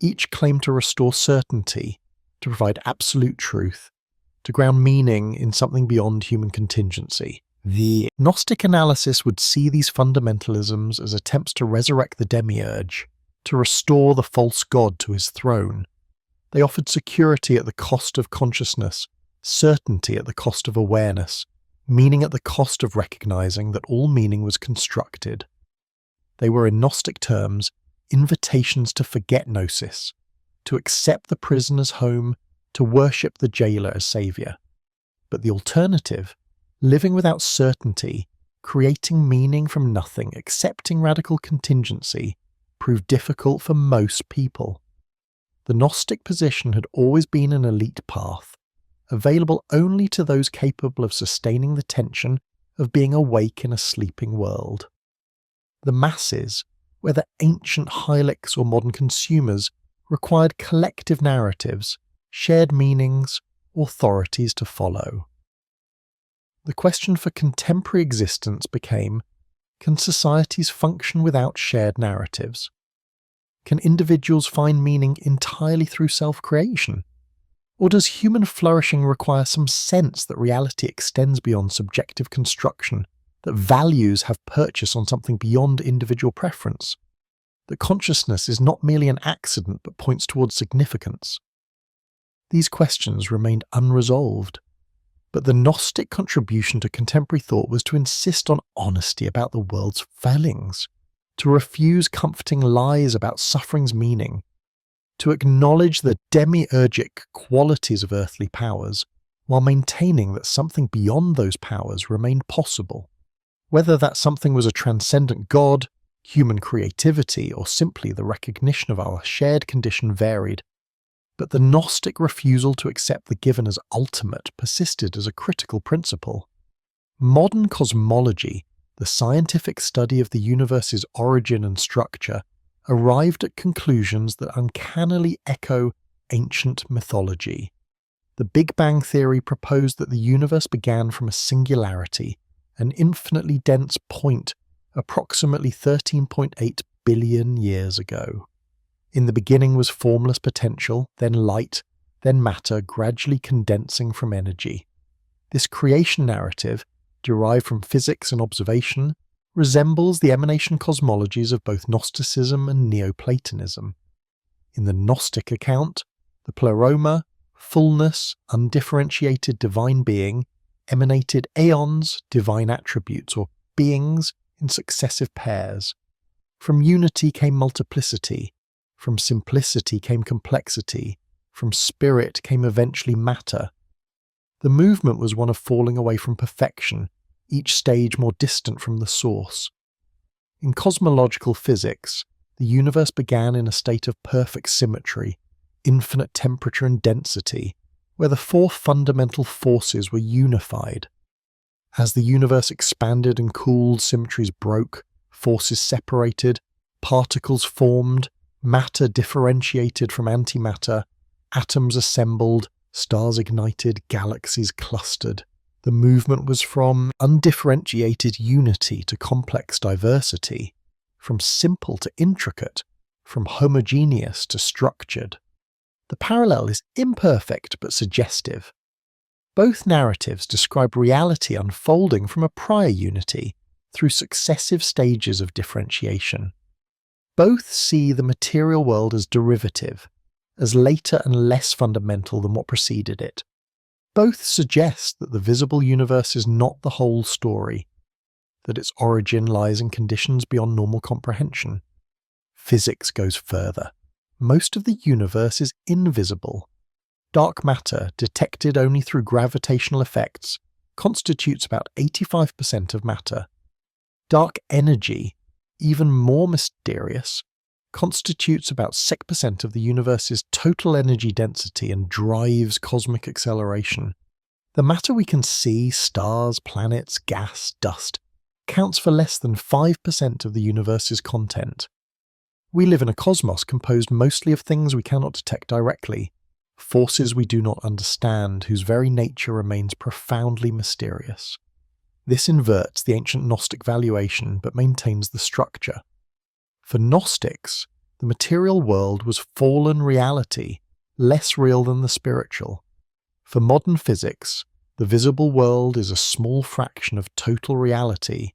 Each claimed to restore certainty, to provide absolute truth, to ground meaning in something beyond human contingency. The Gnostic analysis would see these fundamentalisms as attempts to resurrect the Demiurge, to restore the false god to his throne. They offered security at the cost of consciousness, certainty at the cost of awareness, meaning at the cost of recognizing that all meaning was constructed. They were, in Gnostic terms, invitations to forget gnosis, to accept the prisoner's home, to worship the jailer as saviour. But the alternative, living without certainty, creating meaning from nothing, accepting radical contingency, proved difficult for most people. The Gnostic position had always been an elite path, available only to those capable of sustaining the tension of being awake in a sleeping world. The masses, whether ancient hylics or modern consumers, required collective narratives, shared meanings, authorities to follow. The question for contemporary existence became, can societies function without shared narratives? Can individuals find meaning entirely through self-creation? Or does human flourishing require some sense that reality extends beyond subjective construction, that values have purchase on something beyond individual preference, that consciousness is not merely an accident but points towards significance? These questions remained unresolved, but the Gnostic contribution to contemporary thought was to insist on honesty about the world's failings, to refuse comforting lies about suffering's meaning, to acknowledge the demiurgic qualities of earthly powers while maintaining that something beyond those powers remained possible. Whether that something was a transcendent God, human creativity, or simply the recognition of our shared condition varied, but the Gnostic refusal to accept the given as ultimate persisted as a critical principle. Modern cosmology, the scientific study of the universe's origin and structure, arrived at conclusions that uncannily echo ancient mythology. The Big Bang theory proposed that the universe began from a singularity, an infinitely dense point, approximately 13.8 billion years ago. In the beginning was formless potential, then light, then matter gradually condensing from energy. This creation narrative, derived from physics and observation, resembles the emanation cosmologies of both Gnosticism and Neoplatonism. In the Gnostic account, the pleroma, fullness, undifferentiated divine being, emanated aeons, divine attributes, or beings, in successive pairs. From unity came multiplicity, from simplicity came complexity, from spirit came eventually matter. The movement was one of falling away from perfection, each stage more distant from the source. In cosmological physics, the universe began in a state of perfect symmetry, infinite temperature and density, where the four fundamental forces were unified. As the universe expanded and cooled, symmetries broke, forces separated, particles formed, matter differentiated from antimatter, atoms assembled, stars ignited, galaxies clustered. The movement was from undifferentiated unity to complex diversity, from simple to intricate, from homogeneous to structured. The parallel is imperfect but suggestive. Both narratives describe reality unfolding from a prior unity through successive stages of differentiation. Both see the material world as derivative, as later and less fundamental than what preceded it. Both suggest that the visible universe is not the whole story, that its origin lies in conditions beyond normal comprehension. Physics goes further. Most of the universe is invisible. Dark matter, detected only through gravitational effects, constitutes about 85% of matter. Dark energy, even more mysterious, constitutes about 6% of the universe's total energy density and drives cosmic acceleration. The matter we can see, stars, planets, gas, dust, counts for less than 5% of the universe's content. We live in a cosmos composed mostly of things we cannot detect directly, forces we do not understand, whose very nature remains profoundly mysterious. This inverts the ancient Gnostic valuation but maintains the structure. For Gnostics, the material world was fallen reality, less real than the spiritual. For modern physics, the visible world is a small fraction of total reality,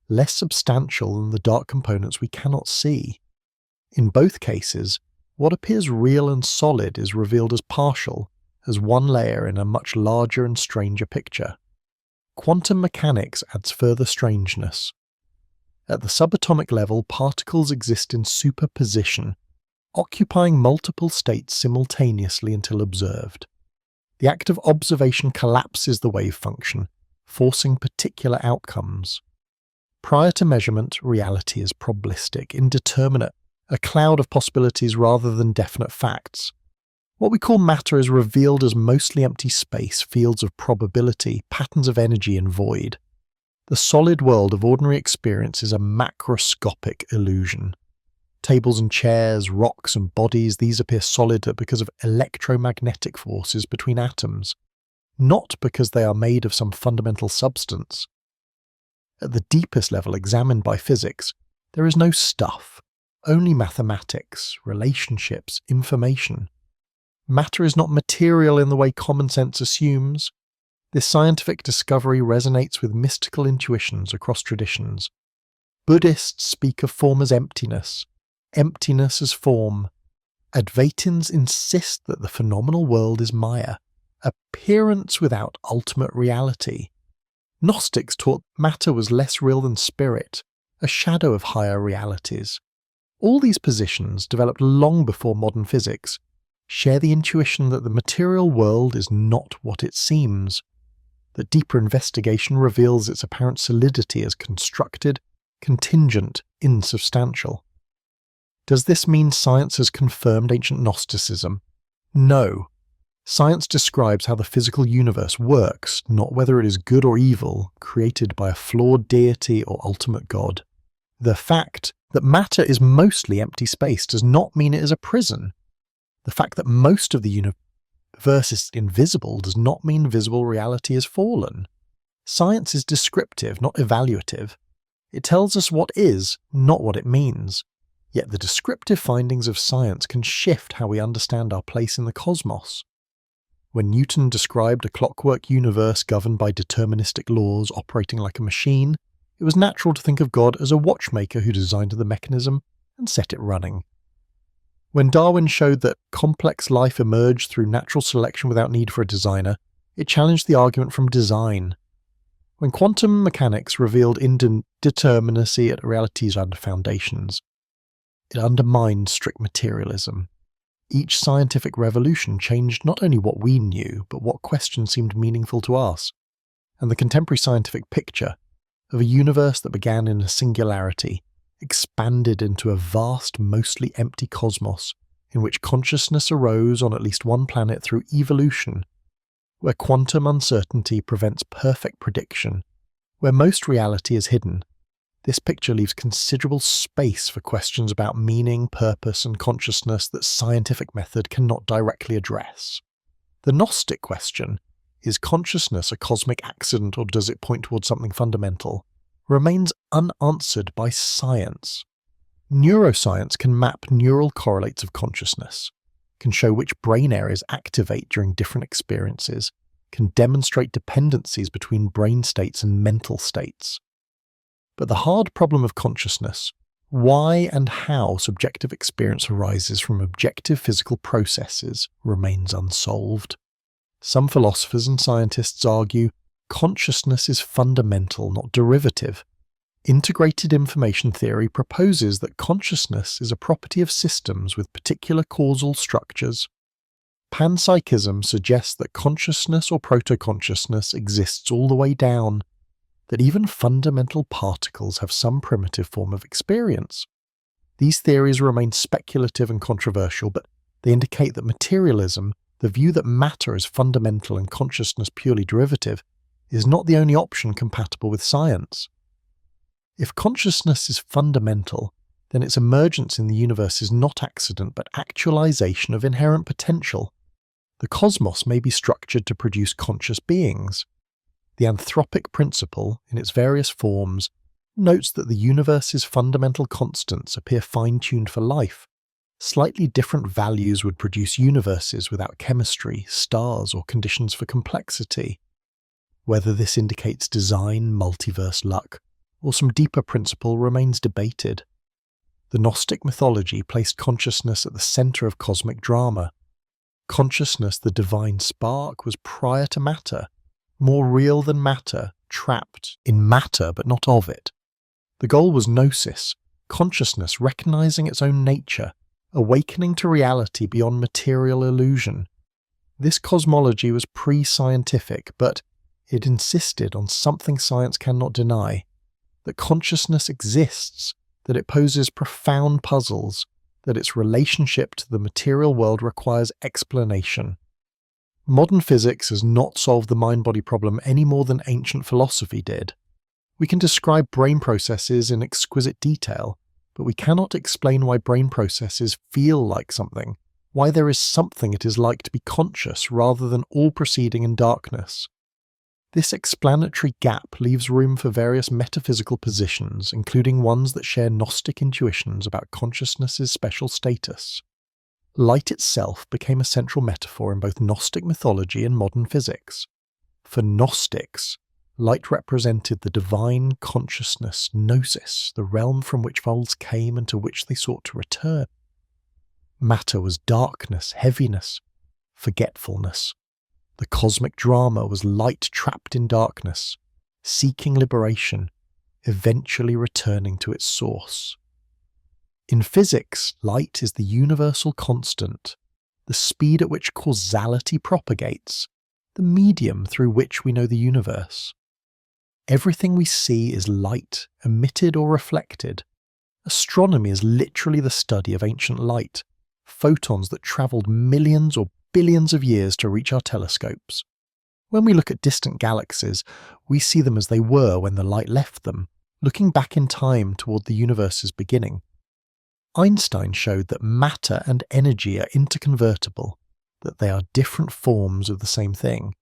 less substantial than the dark components we cannot see. In both cases, what appears real and solid is revealed as partial, as one layer in a much larger and stranger picture. Quantum mechanics adds further strangeness. At the subatomic level, particles exist in superposition, occupying multiple states simultaneously until observed. The act of observation collapses the wave function, forcing particular outcomes. Prior to measurement, reality is probabilistic, indeterminate, a cloud of possibilities rather than definite facts. What we call matter is revealed as mostly empty space, fields of probability, patterns of energy and void. The solid world of ordinary experience is a macroscopic illusion. Tables and chairs, rocks and bodies, these appear solid because of electromagnetic forces between atoms, not because they are made of some fundamental substance. At the deepest level examined by physics, there is no stuff, only mathematics, relationships, information. Matter is not material in the way common sense assumes. This scientific discovery resonates with mystical intuitions across traditions. Buddhists speak of form as emptiness, emptiness as form. Advaitins insist that the phenomenal world is Maya, appearance without ultimate reality. Gnostics taught matter was less real than spirit, a shadow of higher realities. All these positions, developed long before modern physics, share the intuition that the material world is not what it seems, that deeper investigation reveals its apparent solidity as constructed, contingent, insubstantial. Does this mean science has confirmed ancient Gnosticism? No. Science describes how the physical universe works, not whether it is good or evil, created by a flawed deity or ultimate God. The fact that matter is mostly empty space does not mean it is a prison. The fact that most of the universe is invisible does not mean visible reality has fallen. Science is descriptive, not evaluative. It tells us what is, not what it means. Yet the descriptive findings of science can shift how we understand our place in the cosmos. When Newton described a clockwork universe governed by deterministic laws operating like a machine, it was natural to think of God as a watchmaker who designed the mechanism and set it running. When Darwin showed that complex life emerged through natural selection without need for a designer, it challenged the argument from design. When quantum mechanics revealed indeterminacy at reality's foundations, it undermined strict materialism. Each scientific revolution changed not only what we knew, but what questions seemed meaningful to us. And the contemporary scientific picture of a universe that began in a singularity expanded into a vast, mostly empty cosmos in which consciousness arose on at least one planet through evolution, where quantum uncertainty prevents perfect prediction, where most reality is hidden. This picture leaves considerable space for questions about meaning, purpose, and consciousness that scientific method cannot directly address. The Gnostic question, is consciousness a cosmic accident or does it point towards something fundamental, remains unanswered by science. Neuroscience can map neural correlates of consciousness, can show which brain areas activate during different experiences, can demonstrate dependencies between brain states and mental states. But the hard problem of consciousness, why and how subjective experience arises from objective physical processes, remains unsolved. Some philosophers and scientists argue consciousness is fundamental, not derivative. Integrated information theory proposes that consciousness is a property of systems with particular causal structures. Panpsychism suggests that consciousness or proto-consciousness exists all the way down, that even fundamental particles have some primitive form of experience. These theories remain speculative and controversial, but they indicate that materialism, the view that matter is fundamental and consciousness purely derivative, is not the only option compatible with science. If consciousness is fundamental, then its emergence in the universe is not accident but actualization of inherent potential. The cosmos may be structured to produce conscious beings. The anthropic principle, in its various forms, notes that the universe's fundamental constants appear fine-tuned for life. Slightly different values would produce universes without chemistry, stars, or conditions for complexity. Whether this indicates design, multiverse luck, or some deeper principle remains debated. The Gnostic mythology placed consciousness at the center of cosmic drama. Consciousness, the divine spark, was prior to matter, more real than matter, trapped in matter but not of it. The goal was gnosis, consciousness recognizing its own nature, awakening to reality beyond material illusion. This cosmology was pre-scientific, but it insisted on something science cannot deny, that consciousness exists, that it poses profound puzzles, that its relationship to the material world requires explanation. Modern physics has not solved the mind-body problem any more than ancient philosophy did. We can describe brain processes in exquisite detail, but we cannot explain why brain processes feel like something, why there is something it is like to be conscious rather than all proceeding in darkness. This explanatory gap leaves room for various metaphysical positions, including ones that share Gnostic intuitions about consciousness's special status. Light itself became a central metaphor in both Gnostic mythology and modern physics. For Gnostics, light represented the divine consciousness, gnosis, the realm from which worlds came and to which they sought to return. Matter was darkness, heaviness, forgetfulness. The cosmic drama was light trapped in darkness, seeking liberation, eventually returning to its source. In physics, light is the universal constant, the speed at which causality propagates, the medium through which we know the universe. Everything we see is light, emitted or reflected. Astronomy is literally the study of ancient light, photons that travelled millions or billions of years to reach our telescopes. When we look at distant galaxies, we see them as they were when the light left them, looking back in time toward the universe's beginning. Einstein showed that matter and energy are interconvertible, that they are different forms of the same thing.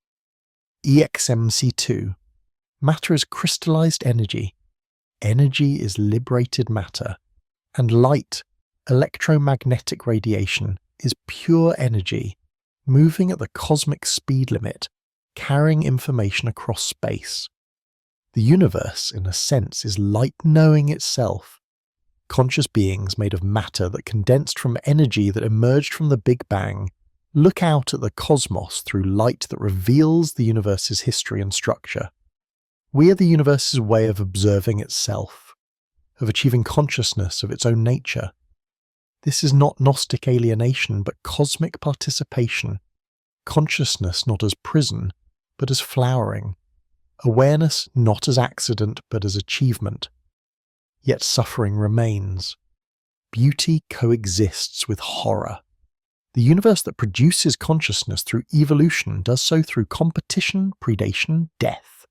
EXMC2. Matter is crystallized energy. Energy is liberated matter. And light, electromagnetic radiation, is pure energy, moving at the cosmic speed limit, carrying information across space. The universe, in a sense, is light knowing itself. Conscious beings made of matter that condensed from energy that emerged from the Big Bang look out at the cosmos through light that reveals the universe's history and structure. We are the universe's way of observing itself, of achieving consciousness of its own nature. This is not Gnostic alienation, but cosmic participation. Consciousness not as prison, but as flowering. Awareness not as accident, but as achievement. Yet suffering remains. Beauty coexists with horror. The universe that produces consciousness through evolution does so through competition, predation, death.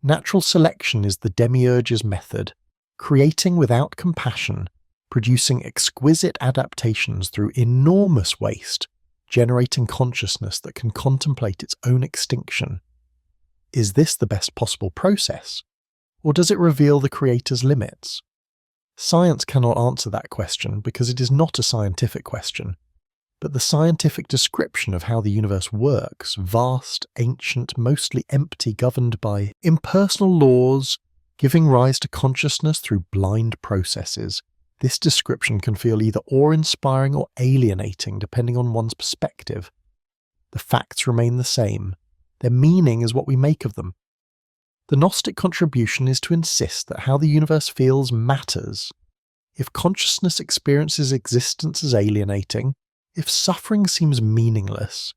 Natural selection is the Demiurge's method, creating without compassion, producing exquisite adaptations through enormous waste, generating consciousness that can contemplate its own extinction. Is this the best possible process? Or does it reveal the Creator's limits? Science cannot answer that question because it is not a scientific question, but the scientific description of how the universe works, vast, ancient, mostly empty, governed by impersonal laws, giving rise to consciousness through blind processes. This description can feel either awe-inspiring or alienating depending on one's perspective. The facts remain the same. Their meaning is what we make of them. The Gnostic contribution is to insist that how the universe feels matters. If consciousness experiences existence as alienating, if suffering seems meaningless,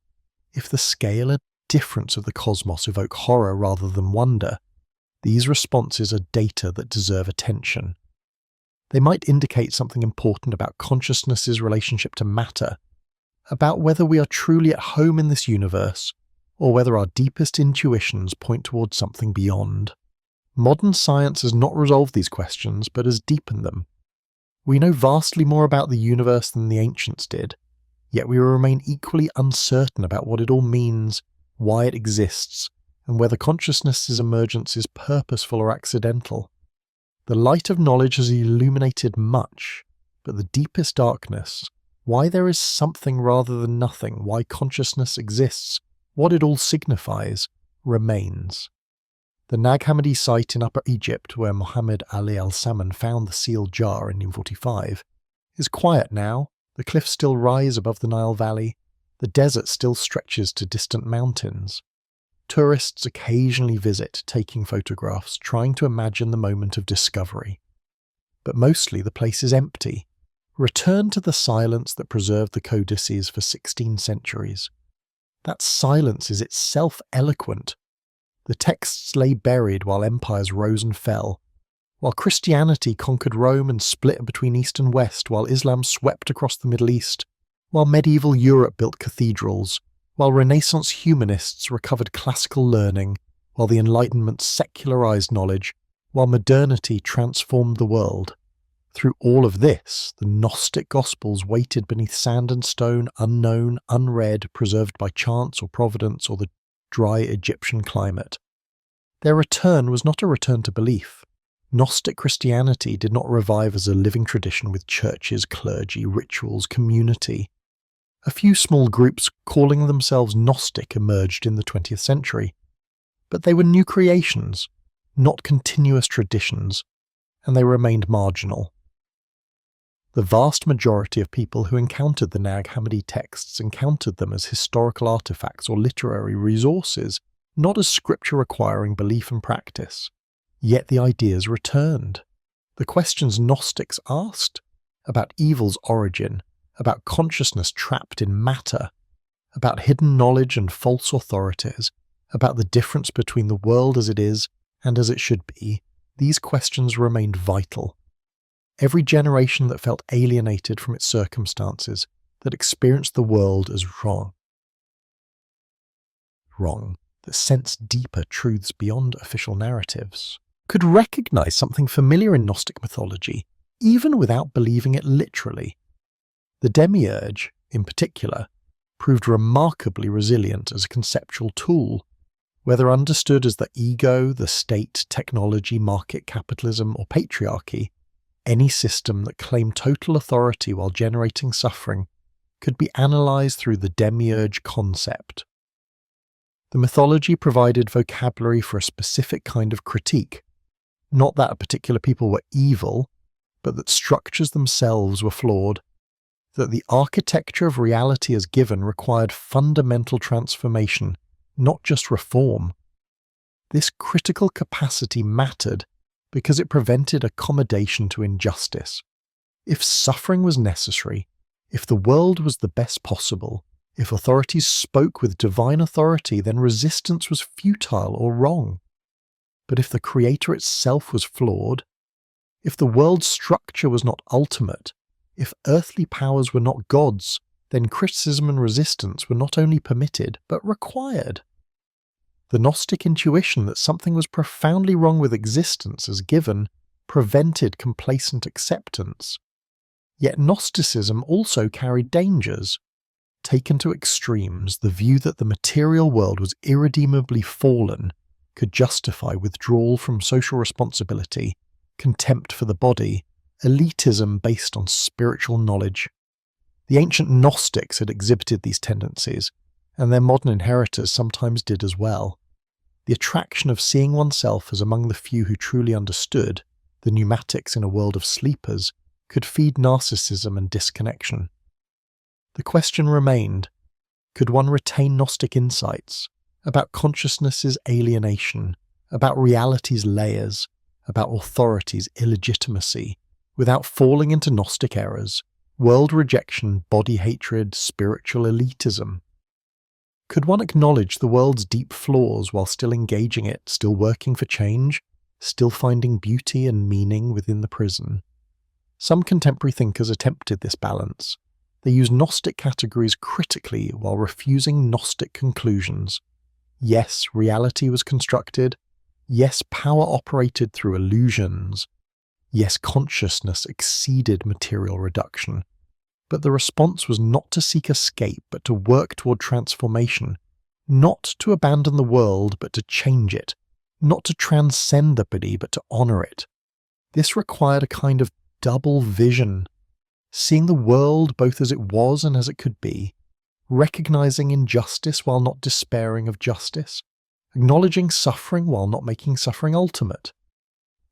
if the scale and difference of the cosmos evoke horror rather than wonder, these responses are data that deserve attention. They might indicate something important about consciousness's relationship to matter, about whether we are truly at home in this universe, or whether our deepest intuitions point towards something beyond. Modern science has not resolved these questions, but has deepened them. We know vastly more about the universe than the ancients did, yet we remain equally uncertain about what it all means, why it exists, and whether consciousness's emergence is purposeful or accidental. The light of knowledge has illuminated much, but the deepest darkness, why there is something rather than nothing, why consciousness exists, what it all signifies, remains. The Nag Hammadi site in Upper Egypt, where Muhammad Ali al-Saman found the sealed jar in 1945, is quiet now. The cliffs still rise above the Nile Valley. The desert still stretches to distant mountains. Tourists occasionally visit, taking photographs, trying to imagine the moment of discovery. But mostly the place is empty. Return to the silence that preserved the codices for 16 centuries. That silence is itself eloquent. The texts lay buried while empires rose and fell, while Christianity conquered Rome and split between East and West, while Islam swept across the Middle East, while medieval Europe built cathedrals, while Renaissance humanists recovered classical learning, while the Enlightenment secularized knowledge, while modernity transformed the world. Through all of this, the Gnostic Gospels waited beneath sand and stone, unknown, unread, preserved by chance or providence or the dry Egyptian climate. Their return was not a return to belief. Gnostic Christianity did not revive as a living tradition with churches, clergy, rituals, community. A few small groups calling themselves Gnostic emerged in the 20th century, but they were new creations, not continuous traditions, and they remained marginal. The vast majority of people who encountered the Nag Hammadi texts encountered them as historical artifacts or literary resources, not as scripture requiring belief and practice. Yet the ideas returned. The questions Gnostics asked about evil's origin, about consciousness trapped in matter, about hidden knowledge and false authorities, about the difference between the world as it is and as it should be, these questions remained vital. Every generation that felt alienated from its circumstances, that experienced the world as wrong, that sensed deeper truths beyond official narratives, could recognize something familiar in Gnostic mythology, even without believing it literally. The Demiurge, in particular, proved remarkably resilient as a conceptual tool, whether understood as the ego, the state, technology, market capitalism, or patriarchy. Any system that claimed total authority while generating suffering could be analysed through the Demiurge concept. The mythology provided vocabulary for a specific kind of critique, not that particular people were evil, but that structures themselves were flawed, that the architecture of reality as given required fundamental transformation, not just reform. This critical capacity mattered because it prevented accommodation to injustice. If suffering was necessary, if the world was the best possible, if authorities spoke with divine authority, then resistance was futile or wrong. But if the Creator itself was flawed, if the world's structure was not ultimate, if earthly powers were not gods, then criticism and resistance were not only permitted, but required. The Gnostic intuition that something was profoundly wrong with existence as given prevented complacent acceptance. Yet Gnosticism also carried dangers. Taken to extremes, the view that the material world was irredeemably fallen could justify withdrawal from social responsibility, contempt for the body, elitism based on spiritual knowledge. The ancient Gnostics had exhibited these tendencies, and their modern inheritors sometimes did as well. The attraction of seeing oneself as among the few who truly understood, the pneumatics in a world of sleepers, could feed narcissism and disconnection. The question remained, could one retain Gnostic insights about consciousness's alienation, about reality's layers, about authority's illegitimacy, without falling into Gnostic errors, world rejection, body hatred, spiritual elitism? Could one acknowledge the world's deep flaws while still engaging it, still working for change, still finding beauty and meaning within the prison? Some contemporary thinkers attempted this balance. They used Gnostic categories critically while refusing Gnostic conclusions. Yes, reality was constructed. Yes, power operated through illusions. Yes, consciousness exceeded material reduction. But the response was not to seek escape, but to work toward transformation, not to abandon the world, but to change it, not to transcend the body, but to honor it. This required a kind of double vision, seeing the world both as it was and as it could be, recognizing injustice while not despairing of justice, acknowledging suffering while not making suffering ultimate.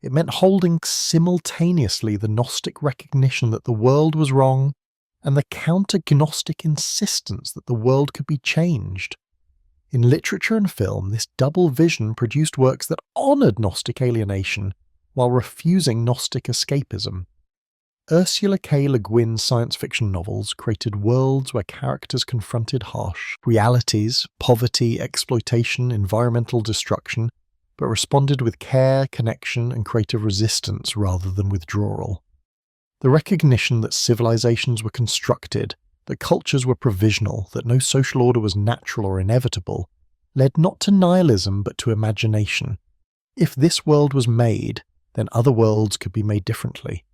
It meant holding simultaneously the Gnostic recognition that the world was wrong and the counter-Gnostic insistence that the world could be changed. In literature and film, this double vision produced works that honored Gnostic alienation while refusing Gnostic escapism. Ursula K. Le Guin's science fiction novels created worlds where characters confronted harsh realities, poverty, exploitation, environmental destruction, but responded with care, connection, and creative resistance rather than withdrawal. The recognition that civilizations were constructed, that cultures were provisional, that no social order was natural or inevitable, led not to nihilism but to imagination. If this world was made, then other worlds could be made differently.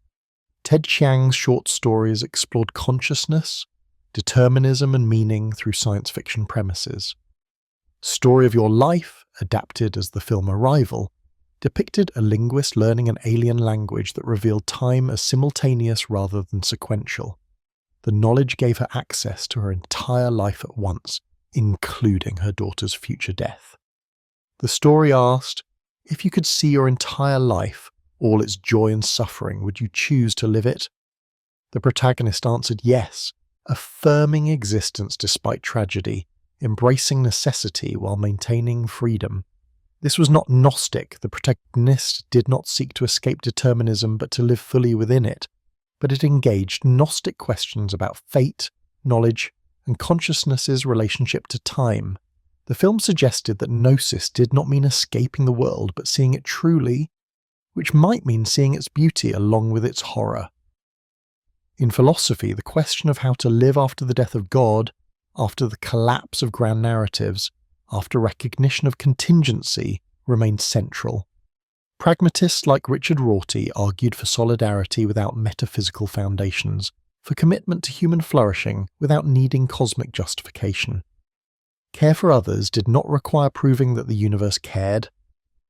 Ted Chiang's short stories explored consciousness, determinism, and meaning through science fiction premises. Story of Your Life, adapted as the film Arrival, depicted a linguist learning an alien language that revealed time as simultaneous rather than sequential. The knowledge gave her access to her entire life at once, including her daughter's future death. The story asked, if you could see your entire life, all its joy and suffering, would you choose to live it? The protagonist answered yes, affirming existence despite tragedy, embracing necessity while maintaining freedom. This was not Gnostic. The protagonist did not seek to escape determinism but to live fully within it, but it engaged Gnostic questions about fate, knowledge, and consciousness's relationship to time. The film suggested that gnosis did not mean escaping the world but seeing it truly, which might mean seeing its beauty along with its horror. In philosophy, the question of how to live after the death of God, after the collapse of grand narratives, after recognition of contingency, remained central. Pragmatists like Richard Rorty argued for solidarity without metaphysical foundations, for commitment to human flourishing without needing cosmic justification. Care for others did not require proving that the universe cared.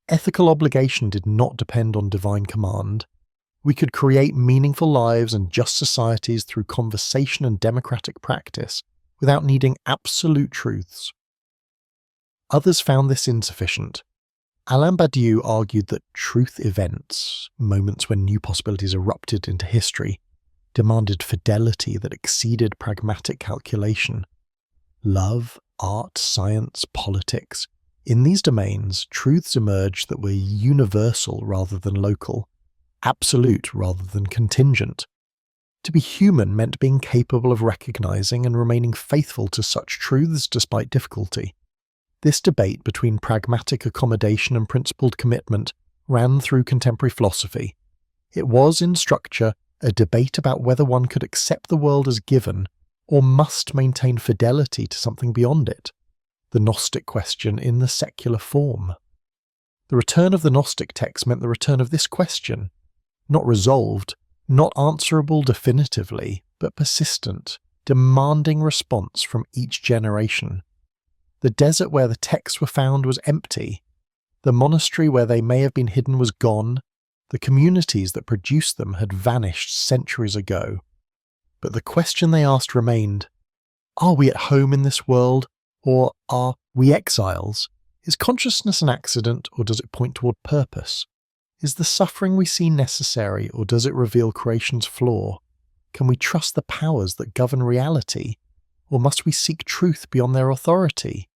Ethical obligation did not depend on divine command. We could create meaningful lives and just societies through conversation and democratic practice without needing absolute truths. Others found this insufficient. Alain Badiou argued that truth events, moments when new possibilities erupted into history, demanded fidelity that exceeded pragmatic calculation. Love, art, science, politics. In these domains, truths emerged that were universal rather than local, absolute rather than contingent. To be human meant being capable of recognizing and remaining faithful to such truths despite difficulty. This debate between pragmatic accommodation and principled commitment ran through contemporary philosophy. It was, in structure, a debate about whether one could accept the world as given or must maintain fidelity to something beyond it, the Gnostic question in the secular form. The return of the Gnostic text meant the return of this question, not resolved, not answerable definitively, but persistent, demanding response from each generation. The desert where the texts were found was empty. The monastery where they may have been hidden was gone. The communities that produced them had vanished centuries ago. But the question they asked remained, are we at home in this world, or are we exiles? Is consciousness an accident, or does it point toward purpose? Is the suffering we see necessary, or does it reveal creation's flaw? Can we trust the powers that govern reality, or must we seek truth beyond their authority?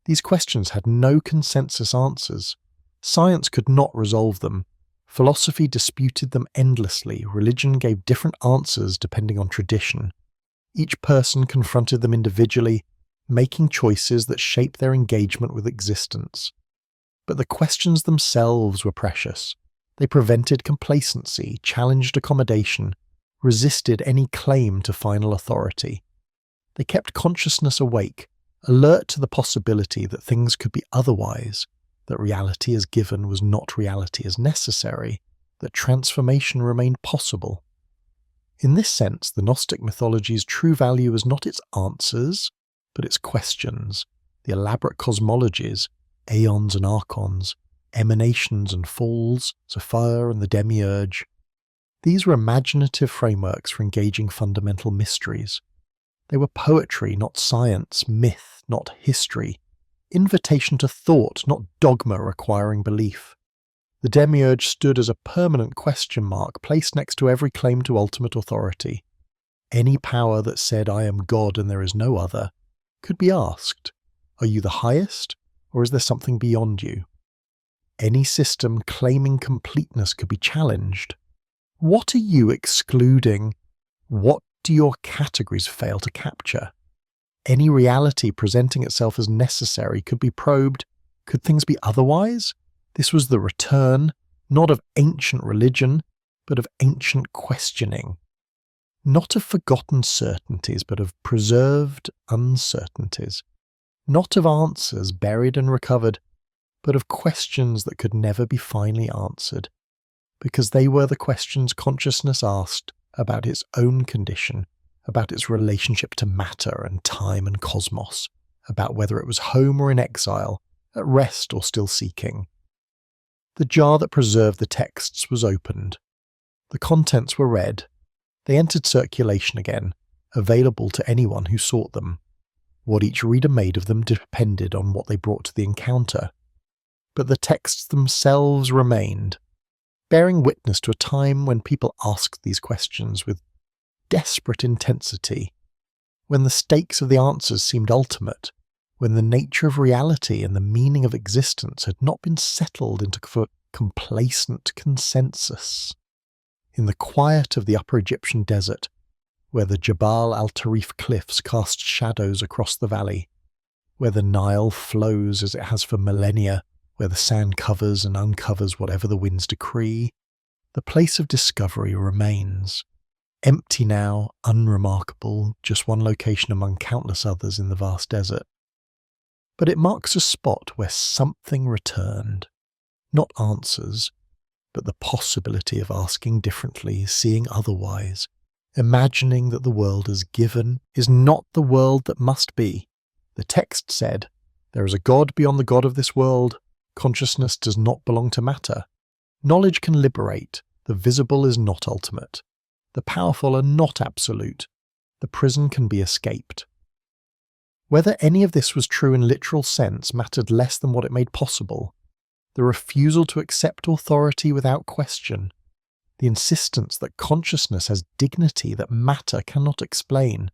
These questions had no consensus answers. Science could not resolve them. Philosophy disputed them endlessly. Religion gave different answers depending on tradition. Each person confronted them individually, making choices that shaped their engagement with existence. But the questions themselves were precious. They prevented complacency, challenged accommodation, resisted any claim to final authority. They kept consciousness awake, alert to the possibility that things could be otherwise, that reality as given was not reality as necessary, that transformation remained possible. In this sense, the Gnostic mythology's true value was not its answers, but its questions, the elaborate cosmologies, aeons and archons, emanations and falls, Zephyr and the Demiurge. These were imaginative frameworks for engaging fundamental mysteries. They were poetry, not science, myth, not history, invitation to thought, not dogma requiring belief. The Demiurge stood as a permanent question mark placed next to every claim to ultimate authority. Any power that said, I am God and there is no other, could be asked, are you the highest, or is there something beyond you? Any system claiming completeness could be challenged. What are you excluding? What do your categories fail to capture? Any reality presenting itself as necessary could be probed. Could things be otherwise? This was the return, not of ancient religion, but of ancient questioning. Not of forgotten certainties, but of preserved uncertainties. Not of answers buried and recovered, but of questions that could never be finally answered, because they were the questions consciousness asked about its own condition, about its relationship to matter and time and cosmos, about whether it was home or in exile, at rest or still seeking. The jar that preserved the texts was opened. The contents were read. They entered circulation again, available to anyone who sought them. What each reader made of them depended on what they brought to the encounter. But the texts themselves remained, bearing witness to a time when people asked these questions with desperate intensity, when the stakes of the answers seemed ultimate, when the nature of reality and the meaning of existence had not been settled into complacent consensus. In the quiet of the upper Egyptian desert, where the Jabal al-Tarif cliffs cast shadows across the valley, where the Nile flows as it has for millennia, where the sand covers and uncovers whatever the winds decree, the place of discovery remains. Empty now, unremarkable, just one location among countless others in the vast desert. But it marks a spot where something returned. Not answers, but the possibility of asking differently, seeing otherwise, imagining that the world as given is not the world that must be. The text said, "There is a God beyond the God of this world. Consciousness does not belong to matter. Knowledge can liberate. The visible is not ultimate. The powerful are not absolute. The prison can be escaped." Whether any of this was true in literal sense mattered less than what it made possible. The refusal to accept authority without question, the insistence that consciousness has dignity that matter cannot explain,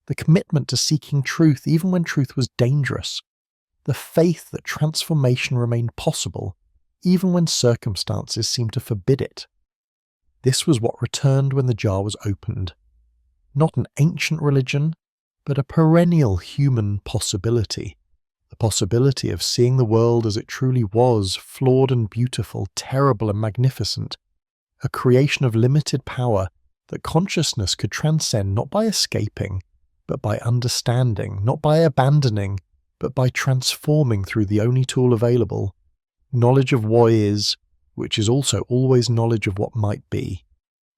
the commitment to seeking truth even when truth was dangerous, the faith that transformation remained possible even when circumstances seemed to forbid it. This was what returned when the jar was opened. Not an ancient religion, but a perennial human possibility. The possibility of seeing the world as it truly was, flawed and beautiful, terrible and magnificent, a creation of limited power that consciousness could transcend not by escaping, but by understanding, not by abandoning, but by transforming through the only tool available, knowledge of what is, which is also always knowledge of what might be.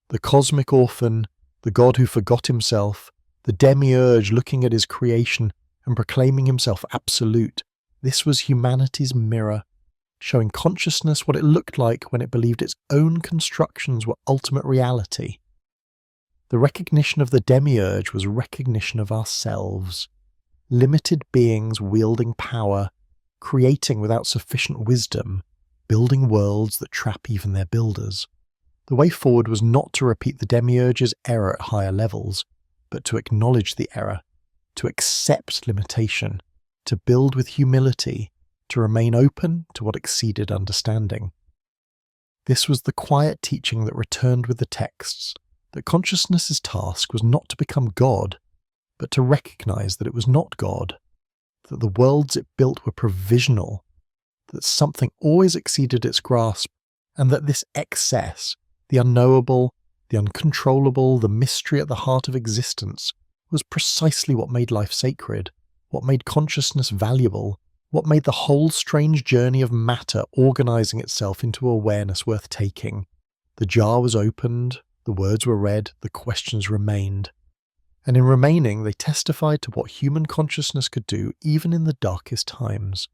The cosmic orphan, the God who forgot himself, the Demiurge looking at his creation and proclaiming himself absolute, this was humanity's mirror, showing consciousness what it looked like when it believed its own constructions were ultimate reality. The recognition of the Demiurge was recognition of ourselves, limited beings wielding power, creating without sufficient wisdom, building worlds that trap even their builders. The way forward was not to repeat the Demiurge's error at higher levels, but to acknowledge the error, to accept limitation, to build with humility, to remain open to what exceeded understanding. This was the quiet teaching that returned with the texts, that consciousness's task was not to become God, but to recognize that it was not God, that the worlds it built were provisional, that something always exceeded its grasp, and that this excess, the unknowable, the uncontrollable, the mystery at the heart of existence, was precisely what made life sacred, what made consciousness valuable, what made the whole strange journey of matter organizing itself into awareness worth taking. The jar was opened, the words were read, the questions remained. And in remaining, they testified to what human consciousness could do even in the darkest times.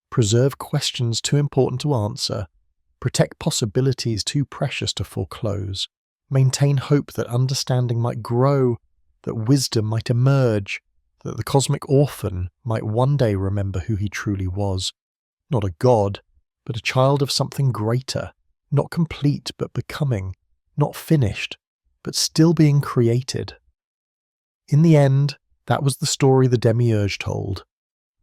Preserve questions too important to answer, protect possibilities too precious to foreclose, maintain hope that understanding might grow, that wisdom might emerge, that the cosmic orphan might one day remember who he truly was. Not a god, but a child of something greater, not complete but becoming, not finished, but still being created. In the end, that was the story the Demiurge told.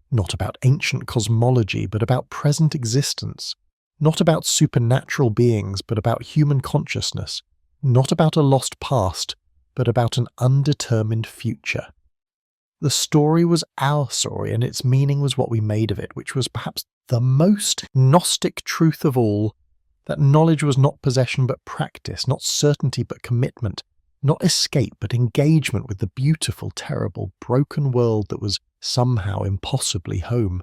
Not about ancient cosmology, but about present existence. Not about supernatural beings, but about human consciousness, not about a lost past, but about an undetermined future. The story was our story, and its meaning was what we made of it, which was perhaps the most Gnostic truth of all, that knowledge was not possession but practice, not certainty but commitment, not escape but engagement with the beautiful, terrible, broken world that was somehow impossibly home.